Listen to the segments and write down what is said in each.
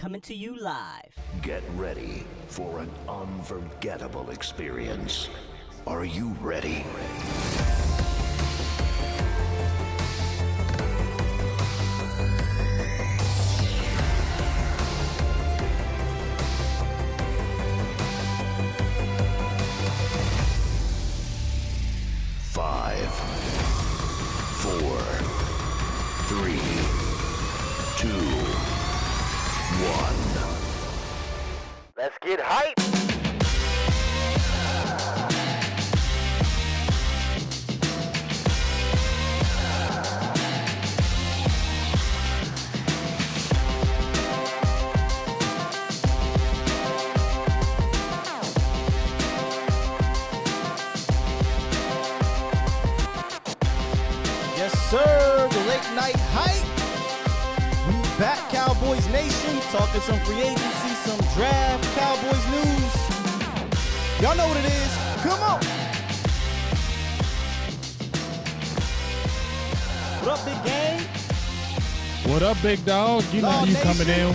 Coming to you live. Get ready for an unforgettable experience. Are you ready? 4, 3, 2, 1. Let's get hype. Yes, sir. The late night hype. We back, Cowboys Nation. Talking some free agency, some draft, Cowboys news. Y'all know what it is. Come on. What up, big gang? What up, big dog? You know you Nation. coming in.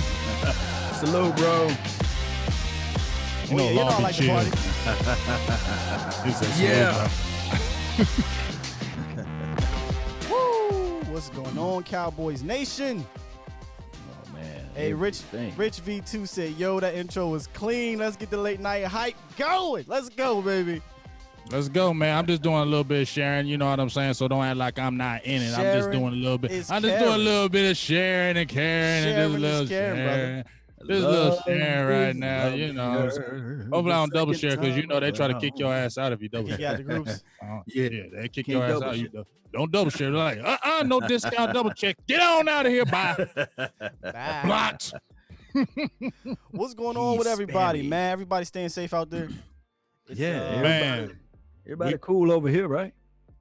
Salute, bro. You know, you know I like the party. He said, Yeah. Woo! What's going on, Cowboys Nation? Oh, man. Hey, Rich Thing. V2 said, yo, that intro was clean. Let's get the late night hype going. Let's go, baby. Let's go, man. I'm just doing a little bit of sharing. You know what I'm saying? So don't act like I'm not in it. I'm just Sharing doing a little bit. is I'm just caring. doing a little bit of sharing and caring and just a Sharing little is caring, brother. sharing. Just a little sharing right now, you know. Hopefully I don't double share because you know they try to kick your ass out if you double Kick you share. out the groups. Yeah, they kick Can't your ass double out. share. Don't double share. They're like, no discount, double check. Get on out of here, bye. Bye. Blocked. What's going on with He's everybody, spammy. man? Everybody staying safe out there? It's, Yeah, Man. everybody cool over here, right?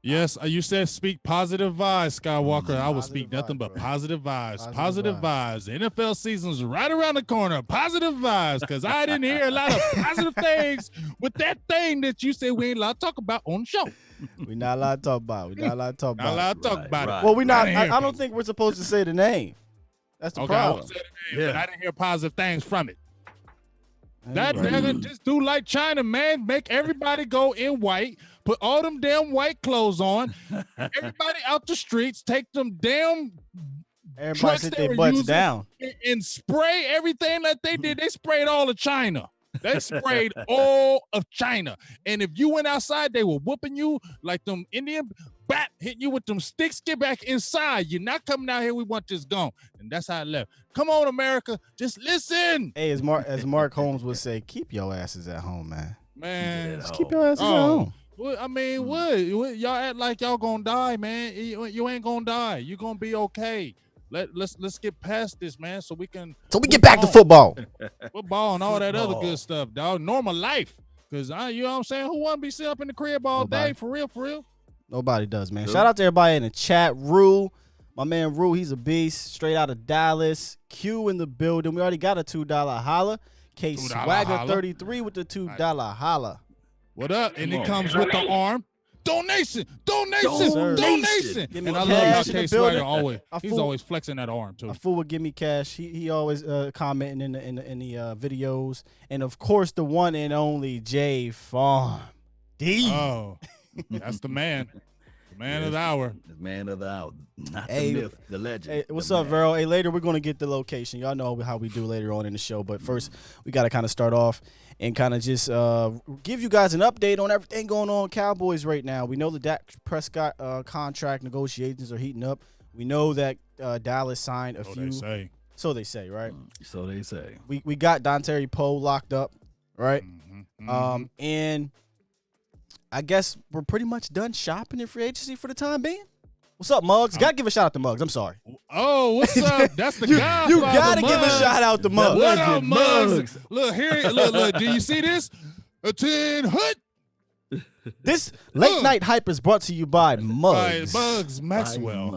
Yes, you said speak positive vibes, Skywalker. I will Positive speak nothing vibes, but bro. positive vibes. Positive Positive vibes. The NFL season's right around the corner. Positive vibes, because I didn't hear a lot of positive things with that thing that you said we ain't allowed to talk about on the show. we not allowed to talk about it. We not allowed to talk Not about allowed to talk Right, about right. it. it. Well, we not. didn't hear I don't positive. think we're supposed to say the name. That's the Okay, I problem. won't say the name, but Yeah. I didn't hear positive things from it. That's That right. nigga just do like China, man. Make everybody go in white. Put all them damn white clothes on. Everybody out the streets. Take them damn Everybody trucks sit they their were butts using down. and spray everything that they did. They sprayed all of China. They sprayed all of China. And if you went outside, they were whooping you like them Indian bat hitting you with them sticks. Get back inside. You're not coming out here. We want this gone. And that's how it left. Come on, America. Just listen. Hey, as Mark Holmes would say, keep your asses at home, man. Man. Just keep your asses at Oh. home. Well, I mean, what? Y'all act like y'all gonna die, man. You ain't gonna die. You gonna be okay. Let's get past this, man, so we can So we get back to football. football and all that other Football. good stuff, dog. Normal life. Cause you know what I'm saying? Who wanna be sitting up in the crib all Nobody. day? For real? Nobody does, man. True. Shout out to everybody in the chat. Rue, my man Rue, he's a beast. Straight out of Dallas. Q in the building. We already got a $2 holla. K $2 Swagger holla. 33 with the $2 holla. What up? And Come it on. comes with the arm. Donation. Donation. Give me And I love cash how in the K building. Swagger always he's fool- always flexing that arm too. A fool would give me cash. He always commenting in the videos, and of course the one and only J Farm D. Oh, that's the man. The man of the hour. The man of the hour. Not Hey, the myth, the legend. Hey, what's the up, man. Vero? Hey, later we're gonna get the location. Y'all know how we do later on in the show, but first we gotta kind of start off and kind of just give you guys an update on everything going on Cowboys right now. We know the Dak Prescott contract negotiations are heating up. We know that Dallas signed a So few. they say. So they say, right? So they say. We got Dontari Poe locked up, right? Mhm. And I guess we're pretty much done shopping in free agency for the time being. What's up, Muggs? Gotta give a shout out to Muggs. I'm sorry. Oh, what's up? That's the guy. You gotta give a shout out to Muggs. What up, Legend, Muggs? Muggs. Look here. Look. Do you see this? A 10 hut This late night hype is brought to you by by Muggs. Bugs Maxwell.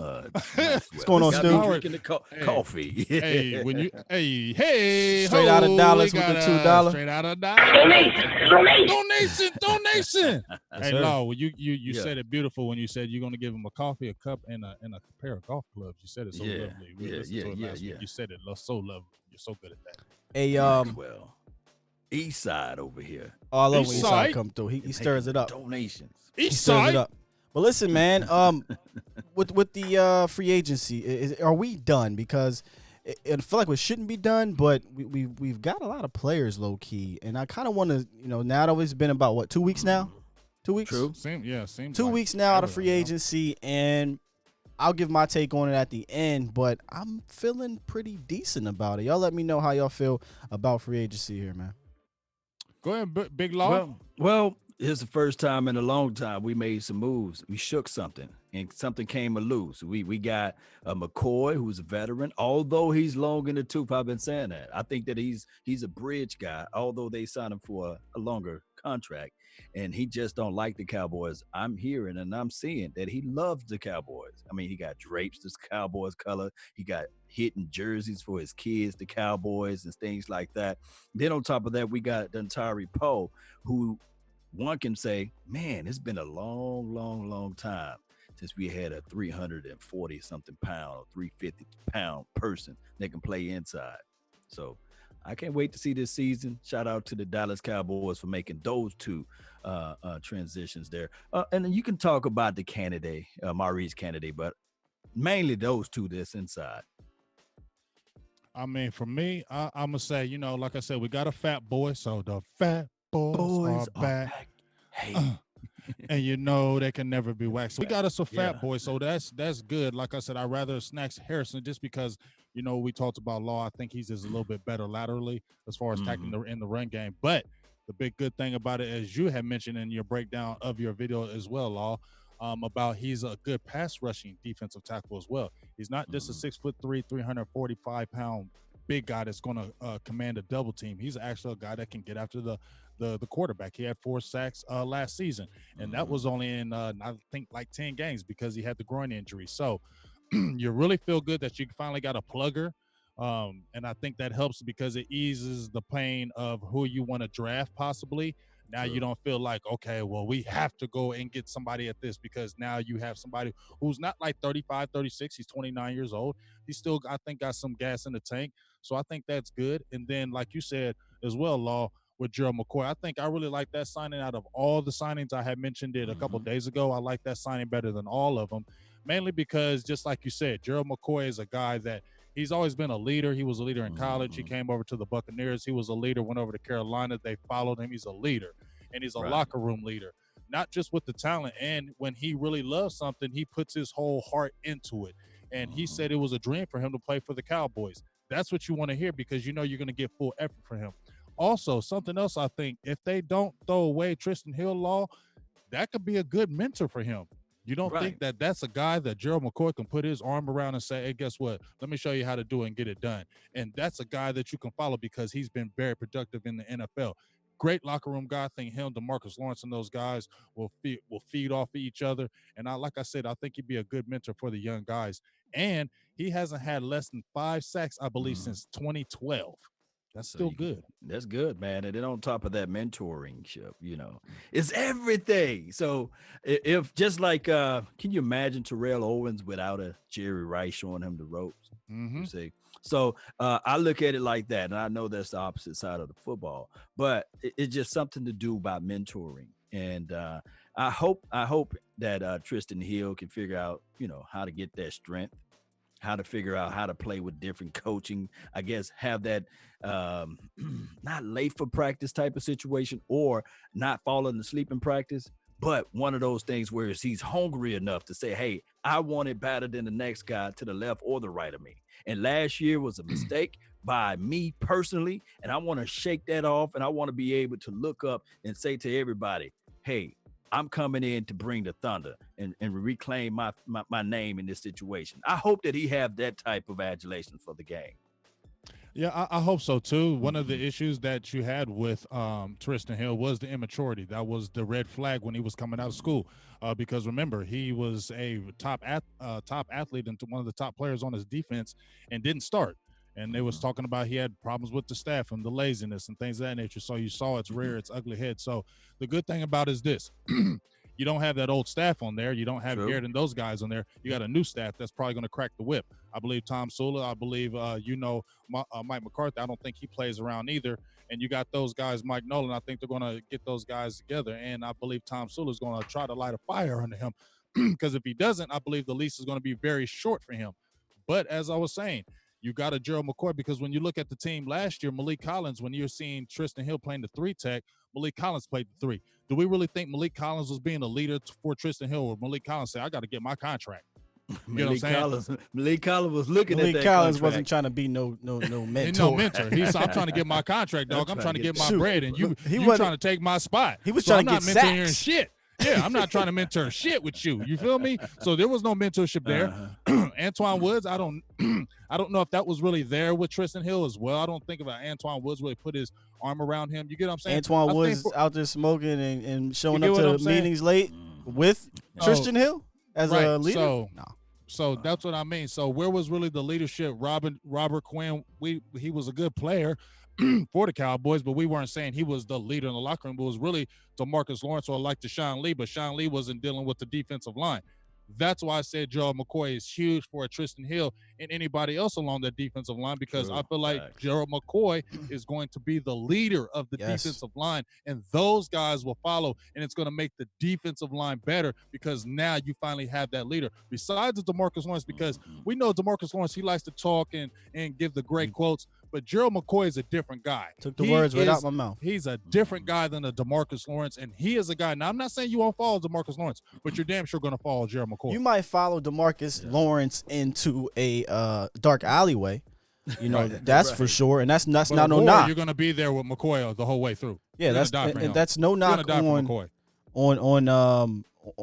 What's going on, Stu? Drinking the coffee. Hey, when you hey, Straight out of ho, Dallas we with the got, $2. Straight out of Dallas. Donation. Hey, sir. Law, you Yeah. said it beautiful when you said you're gonna give him a coffee, a cup, and a pair of golf clubs. You said it so Yeah, lovely. We yeah, listened to it yeah, last yeah. week. You said it so lovely. You're so good at that. Hey, Maxwell. East side over here. oh, I love East when side. Eastside come through. He stirs it up. Donations. He East stirs it side. up. But listen, man, with the free agency, are we done? Because I feel like we shouldn't be done, but we've got a lot of players low key, and I kind of want to, now that it's been about 2 weeks now. 2 weeks. True. Seems 2 like weeks now out of forever, free you know? agency, and I'll give my take on it at the end, but I'm feeling pretty decent about it. Y'all let me know how y'all feel about free agency here, man. Go ahead, Big Law. Well, it's the first time in a long time we made some moves. We shook something, and something came loose. We got McCoy, who's a veteran. Although he's long in the tooth, I've been saying that. I think that he's a bridge guy. Although they signed him for a longer contract, and he just don't like the Cowboys. I'm hearing and I'm seeing that he loves the Cowboys. I mean, he got drapes, this Cowboys color. He got hidden jerseys for his kids, the Cowboys, and things like that. Then on top of that, we got Dontari Poe, who one can say, man, it's been a long time since we had a 340 something pound or 350 pound person that can play inside. So I can't wait to see this season. Shout out to the Dallas Cowboys for making those two transitions there. And then you can talk about the candidate, Maurice candidate, but mainly those two that's inside. I mean, for me, I'm gonna say, you know, like I said, we got a fat boy, so the fat boys are back. Hey. And you know they can never be waxed. So we got us a fat Yeah. boy, so that's good. Like I said, I'd rather Snacks Harrison just because, you know, we talked about Law. I think he's just a little bit better laterally as far as tackling in the run game. But the big good thing about it, as you had mentioned in your breakdown of your video as well, Law, about he's a good pass rushing defensive tackle as well. He's not just a 6'3", 345-pound big guy that's going to command a double team. He's actually a guy that can get after the quarterback. He had 4 sacks last season, and that was only in I think like 10 games because he had the groin injury. So you really feel good that you finally got a plugger. And I think that helps because it eases the pain of who you want to draft possibly. Now you don't feel like, okay, well, we have to go and get somebody at this because now you have somebody who's not like 35, 36. He's 29 years old. He's still, I think, got some gas in the tank. So I think that's good. And then, like you said as well, Law, with Gerald McCoy, I think I really like that signing out of all the signings I had mentioned it a couple days ago. I like that signing better than all of them, mainly because, just like you said, Gerald McCoy is a guy that he's always been a leader. He was a leader in college. He came over to the Buccaneers. He was a leader, went over to Carolina. They followed him. He's a leader, and he's a locker room leader, not just with the talent. And when he really loves something, he puts his whole heart into it. And he said it was a dream for him to play for the Cowboys. That's what you want to hear because you know you're going to get full effort for him. Also, something else I think, if they don't throw away Tristan Hill, Law, that could be a good mentor for him. You don't think that that's a guy that Gerald McCoy can put his arm around and say, hey, guess what? Let me show you how to do it and get it done. And that's a guy that you can follow because he's been very productive in the NFL. Great locker room guy. I think him, DeMarcus Lawrence, and those guys will feed off of each other. And like I said, I think he'd be a good mentor for the young guys. And he hasn't had less than 5 sacks, I believe, since 2012. That's still good. That's good, man. And then on top of that, mentoring, you know, it's everything. So if just like, can you imagine Terrell Owens without a Jerry Rice showing him the ropes? You see? So I look at it like that, and I know that's the opposite side of the football, but it's just something to do about mentoring. And I hope that Tristan Hill can figure out, you know, how to get that strength, how to figure out how to play with different coaching, I guess, have that not late for practice type of situation or not falling asleep in practice, but one of those things where he's hungry enough to say, hey, I want it better than the next guy to the left or the right of me. And last year was a mistake by me personally, and I want to shake that off, and I want to be able to look up and say to everybody, hey, I'm coming in to bring the thunder and reclaim my name in this situation. I hope that he have that type of adulation for the game. Yeah, I hope so too. One of the issues that you had with Tristan Hill was the immaturity. That was the red flag when he was coming out of school. Because remember, he was a top athlete and one of the top players on his defense and didn't start. And they was talking about he had problems with the staff and the laziness and things of that nature. So you saw its rear, its ugly head. So the good thing about it is this. You don't have that old staff on there. You don't have Garrett and those guys on there. You got a new staff that's probably going to crack the whip. I believe Tom Sula. I believe, Mike McCarthy. I don't think he plays around either. And you got those guys, Mike Nolan. I think they're going to get those guys together. And I believe Tom Sula is going to try to light a fire under him. Because if he doesn't, I believe the lease is going to be very short for him. But as I was saying, you got a Gerald McCoy, because when you look at the team last year, Malik Collins, when you're seeing Tristan Hill playing the 3 tech, Malik Collins played the 3. Do we really think Malik Collins was being a leader for Tristan Hill, or Malik Collins said, I got to get my contract? You know what I'm saying? Malik Collins was looking Malik at that Collins contract. wasn't trying to be no mentor. No mentor. He said, I'm trying to get my contract, dog. I'm trying to get my bread, and you trying to take my spot. He was so trying I'm to not get mentoring sacks. shit. Yeah, I'm not trying to mentor shit with you. You feel me? So there was no mentorship there. Antoine Woods, I don't know if that was really there with Tristan Hill as well. I don't think about Antoine Woods really put his arm around him. You get what I'm saying? Antoine Woods out there smoking and showing You up get what to I'm saying? meetings late with Tristan Hill as a leader. So, no. So that's what I mean. So where was really the leadership? Robert Quinn, he was a good player for the Cowboys, but we weren't saying he was the leader in the locker room. It was really DeMarcus Lawrence or like Deshaun Lee, but Deshaun Lee wasn't dealing with the defensive line. That's why I said Gerald McCoy is huge for Tristan Hill and anybody else along that defensive line, because I feel like Gerald McCoy is going to be the leader of the defensive line, and those guys will follow, and it's going to make the defensive line better because now you finally have that leader. Besides DeMarcus Lawrence, because we know DeMarcus Lawrence, he likes to talk and give the great quotes, but Gerald McCoy is a different guy. Took the words right out my mouth. He's a different guy than a DeMarcus Lawrence, and he is a guy. Now, I'm not saying you won't follow DeMarcus Lawrence, but you're damn sure going to follow Gerald McCoy. You might follow DeMarcus Lawrence into a dark alleyway. You know, that's for sure, and that's not no knock. You're going to be there with McCoy the whole way through. Yeah, that's no knock on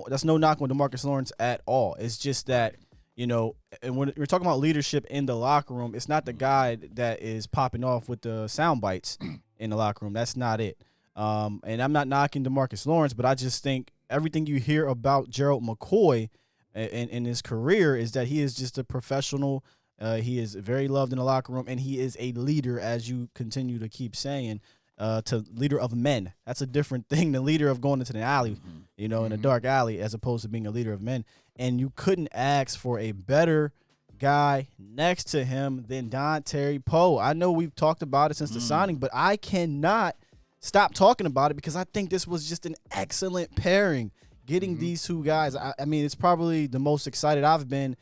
that's no knock on DeMarcus Lawrence at all. It's just that, you know, and when we're talking about leadership in the locker room, it's not the guy that is popping off with the sound bites in the locker room. That's not it. And I'm not knocking DeMarcus Lawrence, but I just think everything you hear about Gerald McCoy in his career is that he is just a professional. He is very loved in the locker room, and he is a leader, as you continue to keep saying, to leader of men. That's a different thing than leader of going into the alley, you know, in a dark alley, as opposed to being a leader of men. And you couldn't ask for a better guy next to him than Don Terry Poe. I know we've talked about it since the signing, but I cannot stop talking about it because I think this was just an excellent pairing. Getting these two guys, I mean, it's probably the most excited I've been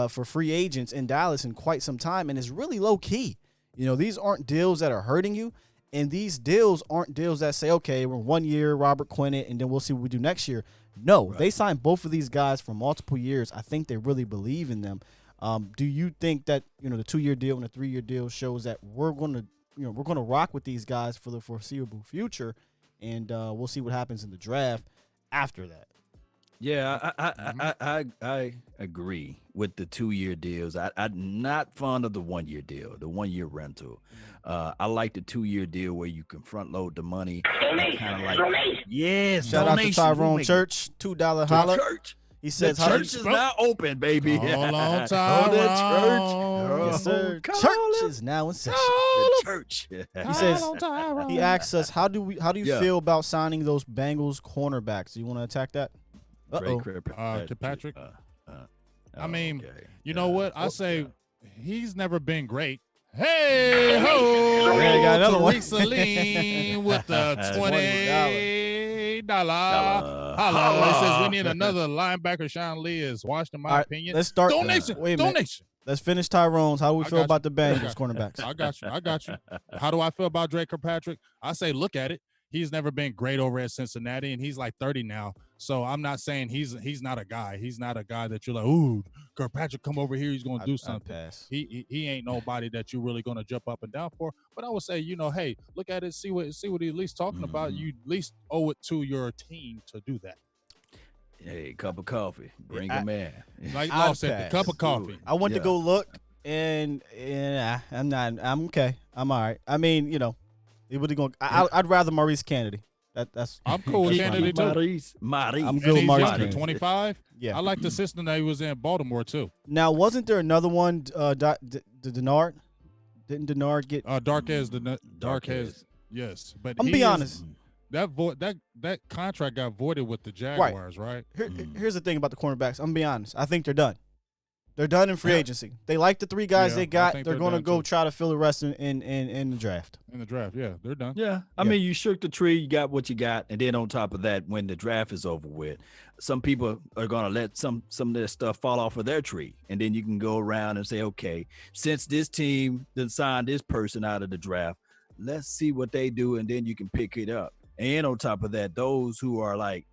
for free agents in Dallas in quite some time, and it's really low key. You know, these aren't deals that are hurting you, and these deals aren't deals that say, okay, we're 1 year, Robert Quinn it, and then we'll see what we do next year. No, they signed both of these guys for multiple years. I think they really believe in them. Do you think that, you know, the 2-year deal and the 3-year deal shows that we're going to rock with these guys for the foreseeable future, and we'll see what happens in the draft after that? Yeah, I agree with the 2-year deals. I'm not fond of the 1-year deal, the 1-year rental. I like the 2-year deal where you can front load the money. Kind of like, yes. Shout out to Tyrone Church, $2 holla. Church. He says, the church is now open, baby. Hold on, Tyrone. Yes, sir. Church is now in session. The church. He says, he asks us, how do you feel about signing those Bengals cornerbacks? Do you want to attack that? To Patrick. I mean, you know what? I say he's never been great. Hey ho! Yeah, got another one. Teresa Lean with the $20 holla. He says we need another linebacker. Sean Lee is washed, in my opinion. Let's start. Donation. Wait a minute. Donation. Let's finish Tyrone's. How do we feel about the Bengals you. cornerbacks? I got you. How do I feel about Drake Kirkpatrick? I say look at it. He's never been great over at Cincinnati, and he's like 30 now. So I'm not saying he's not a guy. He's not a guy that you're like, ooh, Kirkpatrick, come over here. He's going to do something. He ain't nobody that you're really going to jump up and down for. But I would say, you know, hey, look at it, see what he's at least talking about. You at least owe it to your team to do that. Hey, cup of coffee. Bring him in. Like Law said, the cup of coffee. I went to go look, and I'm okay. I'm all right. I mean, you know, I'd rather Maurice Kennedy. That's I'm cool with Kennedy too. Maurice. I'm good with Maurice Kennedy. 25. Yeah, I like the system that he was in Baltimore too. Now, wasn't there another one? Denard. Didn't Denard get Darquez? Yes, but I'm gonna be honest. That contract got voided with the Jaguars, right? Here's the thing about the cornerbacks. I'm gonna be honest. I think they're done. They're done in free agency. They like the 3 guys Yeah, they I got. think They're they're going to done, go too. try to fill the rest in the draft. In the draft, yeah, they're done. Yeah. I Yeah. mean, you shook the tree, you got what you got. And then on top of that, when the draft is over with, some people are going to let some of their stuff fall off of their tree. And then you can go around and say, okay, since this team done signed this person out of the draft, let's see what they do. And then you can pick it up. And on top of that, those who are like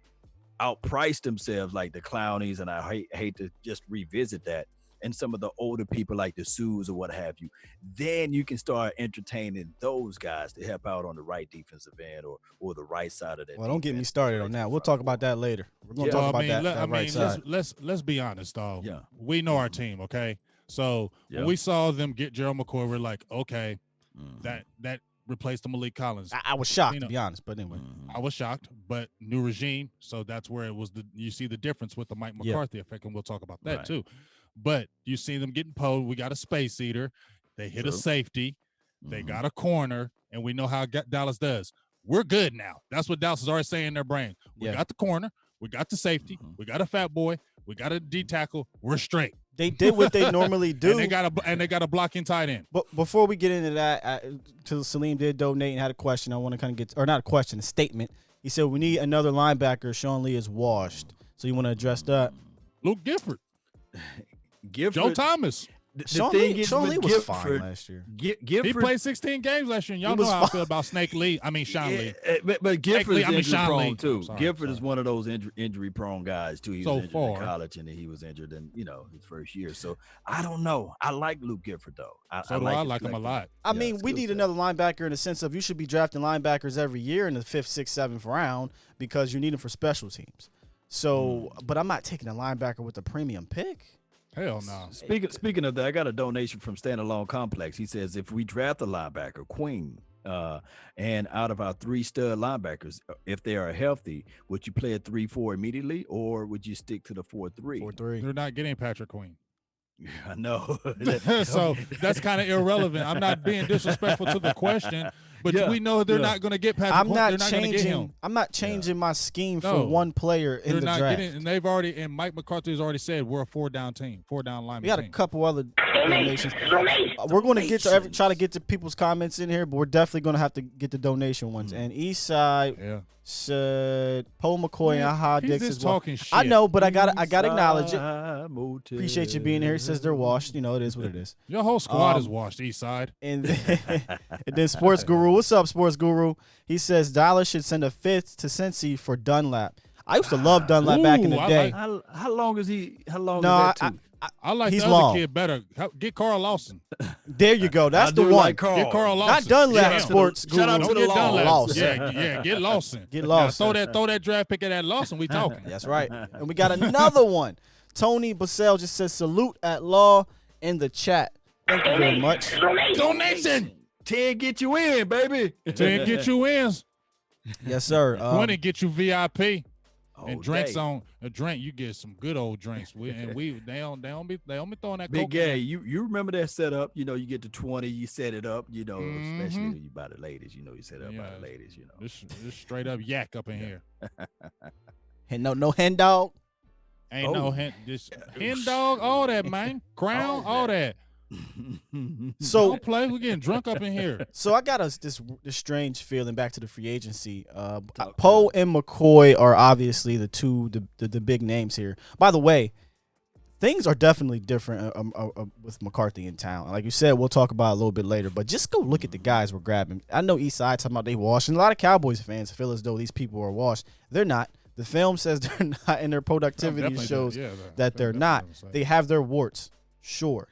outpriced themselves, like the Clownies, and I hate to just revisit that, and some of the older people like the Sues or what have you, then you can start entertaining those guys to help out on the right defensive end or the right side of that. Well, don't get me defense, started right on to that. the We'll front talk of the about wall. that later. We're going to Yeah. talk about that I right mean, side. let's be honest, dog. Yeah. We know our team, okay? So Yeah. when we saw them get Gerald McCoy, we're like, okay, Mhm. that replaced the Malik Collins. I was shocked, You know, to be honest, but anyway. I was shocked, but new regime, so that's where it was. You see the difference with the Mike Yeah. McCarthy effect, and we'll talk about that Right. too. But you see them getting pulled. We got a space eater. They hit a True. safety. They Mhm. got a corner, and we know how Dallas does. We're good now. That's what Dallas is already saying in their brain. We Yeah. got the corner. We got the safety. Mhm. We got a fat boy. We got a D tackle. We're straight. They did what they normally do. And they got a blocking tight end. But before we get into that, Salim did donate and had a question. I want to kind of get, or not a question, a statement. He said, we need another linebacker. Sean Lee is washed. So you want to address that? Luke Gifford, Gifford, Joe Thomas. the Sean thing Lee, is Sean with Lee was fine Gifford, last year. Gifford, He played 16 games last year. And y'all He know was how I fine. feel about Snake Lee. I mean, Sean Lee. but Gifford is injury Sean prone Lee. too. Sorry, Gifford is sorry. one of those injury prone guys too. He was So injured far. in college, and then he was injured in his first year. So I don't know. I like Luke Gifford though. So do I his like him a collective- lot. I Yeah, mean, we skill need set. another linebacker in the sense of you should be drafting linebackers every year in the 5th, 6th, 7th round because you need them for special teams. So, but I'm not taking a linebacker with a premium pick. Hell no. Speaking of that, I got a donation from Standalone Complex. He says if we draft a linebacker, Queen, and out of our 3 stud linebackers, if they are healthy, would you play a 3-4 immediately, or would you stick to the 4-3? 4-3. They're not getting Patrick Queen. I know. So that's kind of irrelevant. I'm not being disrespectful to the question, but Yeah, we know they're yeah. not going to get Patrick I'm Queen. not They're not going to get him. changing. I'm not changing my scheme for No. one player in They're the not draft. getting, and they've already, and Mike McCarthy has already said we're a 4-down team, 4-down lineman We got a team. couple other donations. We're going to try to get to people's comments in here, but we're definitely going to have to get the donation ones. And Eastside Yeah. said Paul McCoy and Aha He's Dix just as well. talking shit. I know, but I got to acknowledge it. Eastside Motel. Appreciate you being here. He says they're washed. You know, it is what it is. Your whole squad is Um, washed, East Side. And then Sports Guru, what's up, Sports Guru? He says Dallas should send a 5th to Cincy for Dunlap. I used to love Dunlap back in the Ooh, I day. like- How long is he? How long No, is that? I like he's the other long. kid better. Get Carl Lawson. There you go. That's I the do one. like Carl. Get Carl Lawson. Not Dunlap, Yeah. Sports Shout out Guru. to Don't the get law. Dunlap. Lawson. Yeah, get Lawson. Get Now, Lawson. throw that draft pick at that Lawson. We talking. That's right. And we got another one. Tony Bassell just says salute at law in the chat. Thank you very much. Donation. 10 get you in, baby. 10 get you wins. Yes, sir. 20 get you VIP. Oh, And drinks dang. on a drink, you get some good old drinks. They don't be throwing that Big coke. Gay, you remember that setup? You know, you get to 20, you set it up. You know, especially Mhm. when you buy the ladies. You know, you set it up by Yeah. the ladies. You know, This straight up yak up in here. And no hen dog. Ain't Oh. no hen dog, all that man, crown, all that. So Don't play. We're getting drunk up in here. So I got this strange feeling back to the free agency. Poe and McCoy are obviously the big names here. By the way, things are definitely different with McCarthy in town. Like you said, we'll talk about it a little bit later. But just go look at the guys we're grabbing. I know East Side talking about they washed, and a lot of Cowboys fans feel as though these people are washed. They're not. The film says they're not, and their productivity Definitely shows yeah, that they're definitely not. doesn't say. They have their warts, sure.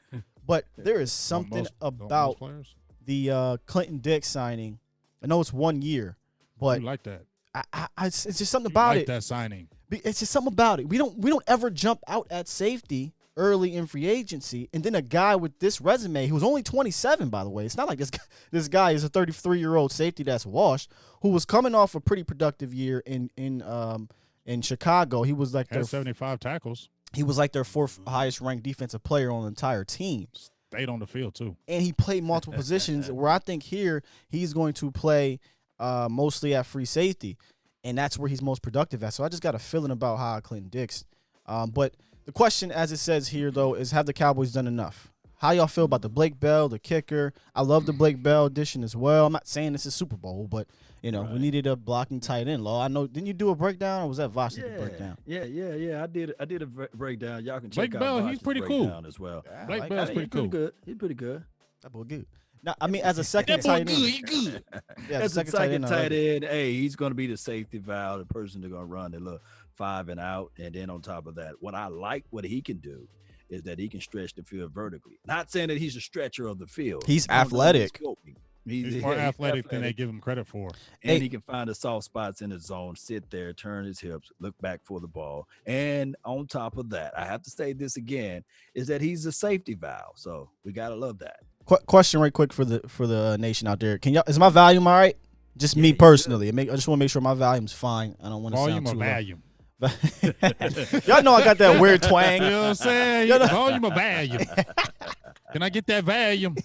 But there is Don't something most- don't most about players? the Clinton Dix signing. I know it's 1 year, but You like that. it's just something You about like it. that signing. It's just something about it. We don't ever jump out at safety early in free agency, and then a guy with this resume who's only 27, by the way. It's not like this guy is a 33-year-old safety that's washed, who was coming off a pretty productive year in Chicago. He was like Had 75 tackles. he was like their 4th highest ranked defensive player on the entire team. Stayed on the field too. And he played multiple positions where I think here he's going to play mostly at free safety, and that's where he's most productive at. So I just got a feeling about how Clinton Dix But the question, as it says here, though, is have the Cowboys done enough? How y'all feel about the Blake Bell, the kicker? I love the Blake Bell addition as well. I'm not saying this is Super Bowl, but, we needed a blocking tight end, Law. I know. Didn't you do a breakdown, or was that Vosh did the breakdown? Yeah. I did a breakdown. Y'all can check Blake out Bell, Vosh's he's pretty cool. breakdown as well. Yeah, Blake like Bell's that. pretty cool. Good. He's pretty good. That boy good. Now, I mean, as a second That boy tight good. end. He good. Yeah, As a tight second end, I love tight it. end, hey, he's going to be the safety valve, the person that's going to run the little 5 and out. And then on top of that, what I like what he can do is that he can stretch the field vertically. Not saying that he's a stretcher of the field. He's He don't do any athletic. scoping. He's more athletic than they give him credit for. And he can find the soft spots in the zone, sit there, turn his hips, look back for the ball. And on top of that, I have to say this again, is that he's a safety valve. So we got to love that. Question right quick for the nation out there. Is my volume all right? Just me personally. I just want to make sure my volume's fine. I don't want to sound Volume or too low. volume? Y'all know I got that weird twang. You know what I'm saying? Volume or volume? Can I get that volume?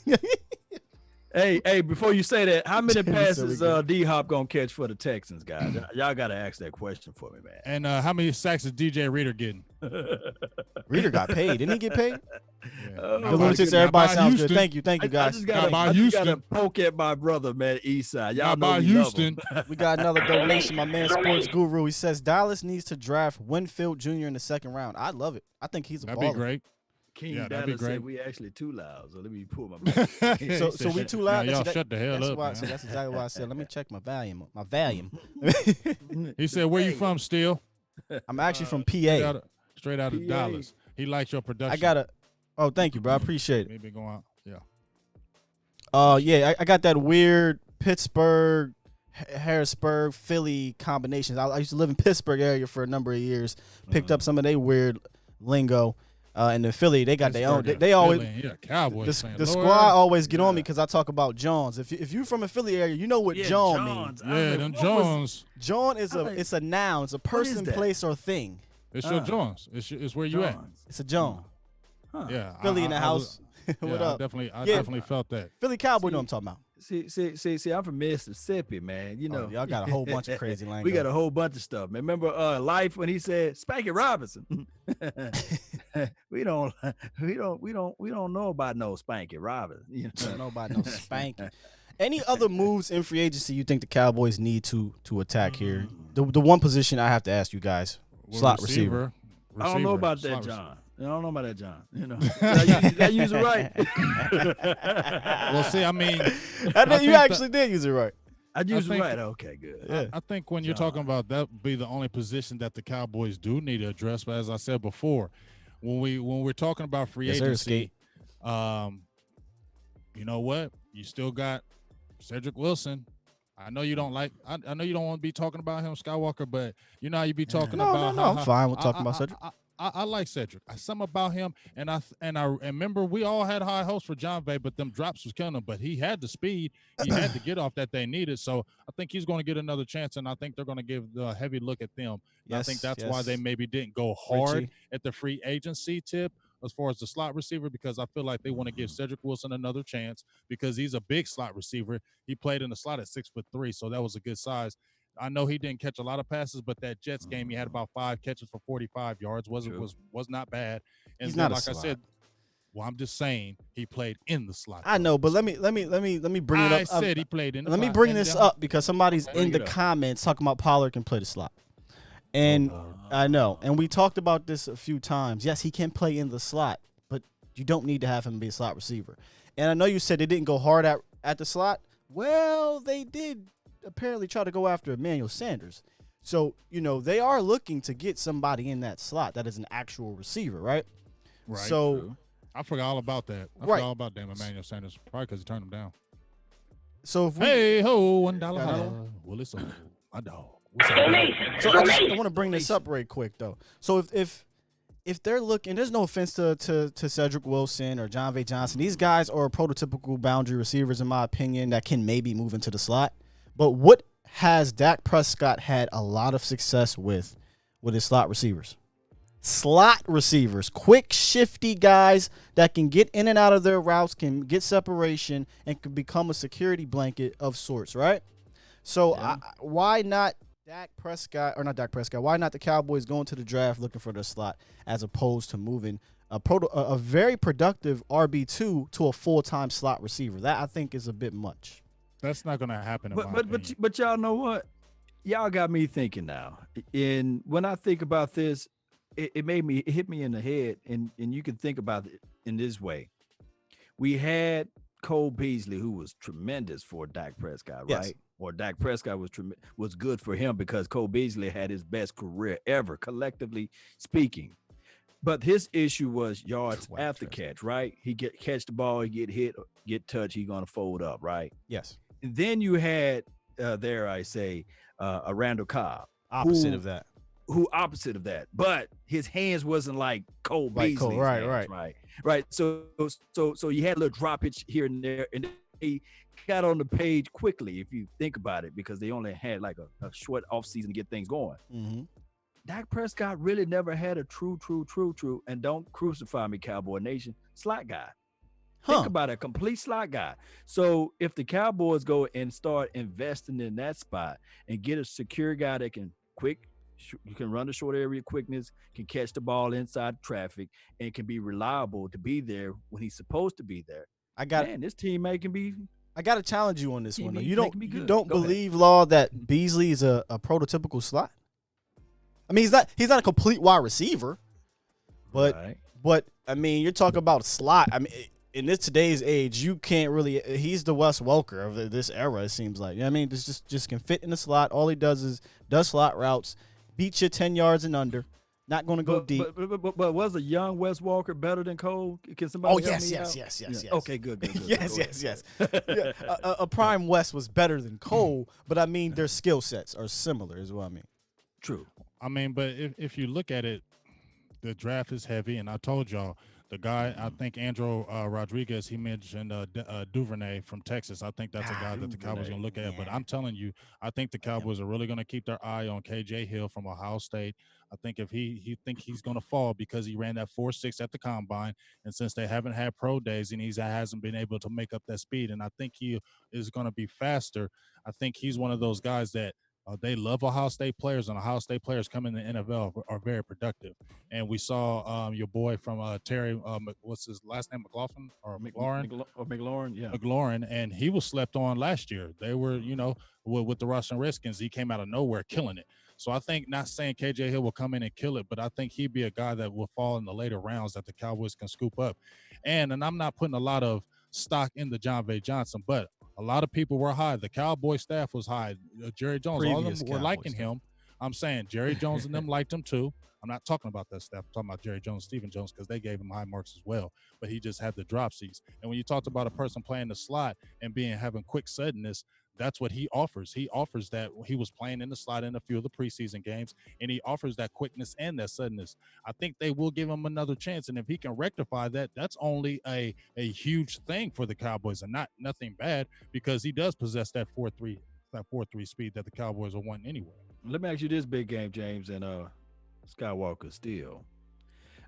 Hey, before you say that, how many Jimmy passes Silly D-Hop going to catch for the Texans, guys? Y'all got to ask that question for me, man. And how many sacks is DJ Reader getting? Reader got paid. Didn't he get paid? Yeah. Oh, The my lunatics, goodness. everybody Not by sounds Houston. good. Thank you, I guys. just Not by got to Houston. poke at my brother, man, Eastside. Y'all Not know by we Houston. love him. We got another donation. My man, Sports Guru. He says Dallas needs to draft Winfield Jr. in the second round. I love it. I think he's a That'd baller. be great. King Yeah, that'd be Dallas said great. we actually too loud, so let me pull my mic. So we too loud. Now, y'all That's- shut the hell that's up, why, man. so that's exactly why I said. Let me check my volume. My volume. He said, "Where you from, Still?" I'm actually from Straight PA. out of PA. Dallas. He likes your production. I got a. Oh, thank you, bro. I appreciate it. Maybe go out. Yeah. Yeah, I got that weird Pittsburgh, Harrisburg, Philly combinations. I used to live in Pittsburgh area for a number of years. Picked up some of their weird lingo. And in Philly, they got their own. They always Cowboys. the squad always get on me because I talk about Johns. If you're from a Philly area, you know what John means. Yeah, them Jones. John is it's a noun. It's a person, that? place, or thing. It's your Jones. It's where you at. It's a John. Yeah. Philly in the I house. was- What yeah, up? I Yeah. definitely felt that. Philly Cowboy know what I'm talking about. See, I'm from Mississippi, man. You know, Y'all got a whole bunch of crazy language. we got a whole bunch of stuff, man. Remember Life when he said Spanky Robinson? we don't know about no Spanky Robinson. You know? Nobody knows spanking. Any other moves in free agency you think the Cowboys need to attack here? The one position I have to ask you guys, slot receiver. I don't know about slot that, receiver. John. I don't know about that, John. You know, did I use it right? Well, see, I mean, I think you think actually did use it right. I used it think- right. Okay, good. Yeah. I think when you're talking about that be the only position that the Cowboys do need to address. But as I said before, when we're talking about free Yes, sir, agency, you know what? You still got Cedric Wilson. I know you don't like. I know you don't want to be talking about him, Skywalker, but you know how you be talking about. No, I'm fine with talking about Cedric. I like Cedric. Something about him, and I remember we all had high hopes for John Vay, but them drops was killing him. But he had the speed, he had the get off that they needed. So I think he's going to get another chance, and I think they're going to give the heavy look at them. And I think that's why they maybe didn't go hard Richie. at the free agency tip as far as the slot receiver, because I feel like they want to give Cedric Wilson another chance because he's a big slot receiver. He played in the slot at 6'3", so that was a good size. I know he didn't catch a lot of passes, but that Jets game he had about 5 catches for 45 yards. Was not bad. And He's then, not a like I slot. said, well, I'm just saying he played in the slot. I know, but let me bring it up. I said he played in the Let me slot, bring and this then- up because somebody's Bring in the it up. comments talking about Pollard can play the slot. And I know. And we talked about this a few times. Yes, he can play in the slot, but you don't need to have him be a slot receiver. And I know you said they didn't go hard at the slot. Well, they did apparently try to go after Emmanuel Sanders. So, they are looking to get somebody in that slot that is an actual receiver, right? Right. So, I forgot all about that. I Right. forgot all about damn Emmanuel Sanders, probably because he turned him down. so if we, Hey ho, $1 Got another holla. Well, it's my dog. What's up? So I want to bring this up right quick though. So if they're looking, there's no offense to Cedric Wilson or John Vay Johnson. These guys are prototypical boundary receivers in my opinion that can maybe move into the slot. But what has Dak Prescott had a lot of success with his slot receivers? Slot receivers, quick, shifty guys that can get in and out of their routes, can get separation, and can become a security blanket of sorts, right? So why not Dak Prescott, or not Dak Prescott, why not the Cowboys going to the draft looking for their slot as opposed to moving a very productive RB2 to a full-time slot receiver? That I think is a bit much. That's not going to happen in my But opinion. but y'all know what? Y'all got me thinking now. And when I think about this, it hit me in the head. And you can think about it in this way. We had Cole Beasley, who was tremendous for Dak Prescott, right? Yes. Or Dak Prescott was good for him because Cole Beasley had his best career ever, collectively speaking. But his issue was yards after catch, right? He catch the ball, he get hit, get touched, he gonna fold up, right? Yes. And then you had a Randall Cobb, Opposite of that. who opposite of that, but his hands wasn't like Cole Beasley's hands, right. So you had a little droppage here and there, and he got on the page quickly, if you think about it, because they only had like a short offseason to get things going. Mm-hmm. Dak Prescott really never had a true, and don't crucify me, Cowboy Nation, slot guy. Think about a complete slot guy. So if the Cowboys go and start investing in that spot and get a secure guy that can you can run the short area quickness, can catch the ball inside traffic, and can be reliable to be there when he's supposed to be there. This teammate can be. I got to challenge you on this one. You don't Go believe, Law, that Beasley is a prototypical slot? I mean, he's not a complete wide receiver, but I mean, you're talking about a slot. I mean, in today's age, you can't really. He's the Wes Welker of this era. It seems like. You know what I mean, just can fit in the slot. All he does is slot routes, beat you 10 yards and under. Not going to go deep. But was a young Wes Walker better than Cole? Can somebody? Yes. Okay, good. Yes. Yeah, a prime Wes was better than Cole, but I mean, their skill sets are similar, is what I mean. True. I mean, but if you look at it, the draft is heavy, and I told y'all the guy. I think Andrew Rodriguez. He mentioned Duvernay from Texas. I think that's a guy that the Cowboys are going to look at. Yeah. But I'm telling you, I think the Cowboys are really going to keep their eye on KJ Hill from Ohio State. I think if he think he's going to fall because he ran that 4.6 at the combine, and since they haven't had pro days and he hasn't been able to make up that speed, and I think he is going to be faster. I think he's one of those guys that. They love Ohio State players, and Ohio State players coming in the NFL are very productive. And we saw your boy from Terry, what's his last name, McLaughlin or McLaurin? McLaurin, yeah. McLaurin, and he was slept on last year. They were, with the Washington Redskins, he came out of nowhere killing it. So I think, not saying KJ Hill will come in and kill it, but I think he'd be a guy that will fall in the later rounds that the Cowboys can scoop up. And I'm not putting a lot of stock in the John V. Johnson, but a lot of people were high. The Cowboy staff was high. Jerry Jones, all of them were liking him. I'm saying Jerry Jones and them liked him too. I'm not talking about that staff. I'm talking about Jerry Jones, Stephen Jones, because they gave him high marks as well. But he just had the dropsies. And when you talked about a person playing the slot and having quick suddenness, that's what he offers. He offers that. He was playing in the slot in a few of the preseason games, and he offers that quickness and that suddenness. I think they will give him another chance, and if he can rectify that, that's only a huge thing for the Cowboys, and nothing bad, because he does possess that 4.3 speed that the Cowboys are wanting anyway. Let me ask you this, big game, James and Skywalker Steel.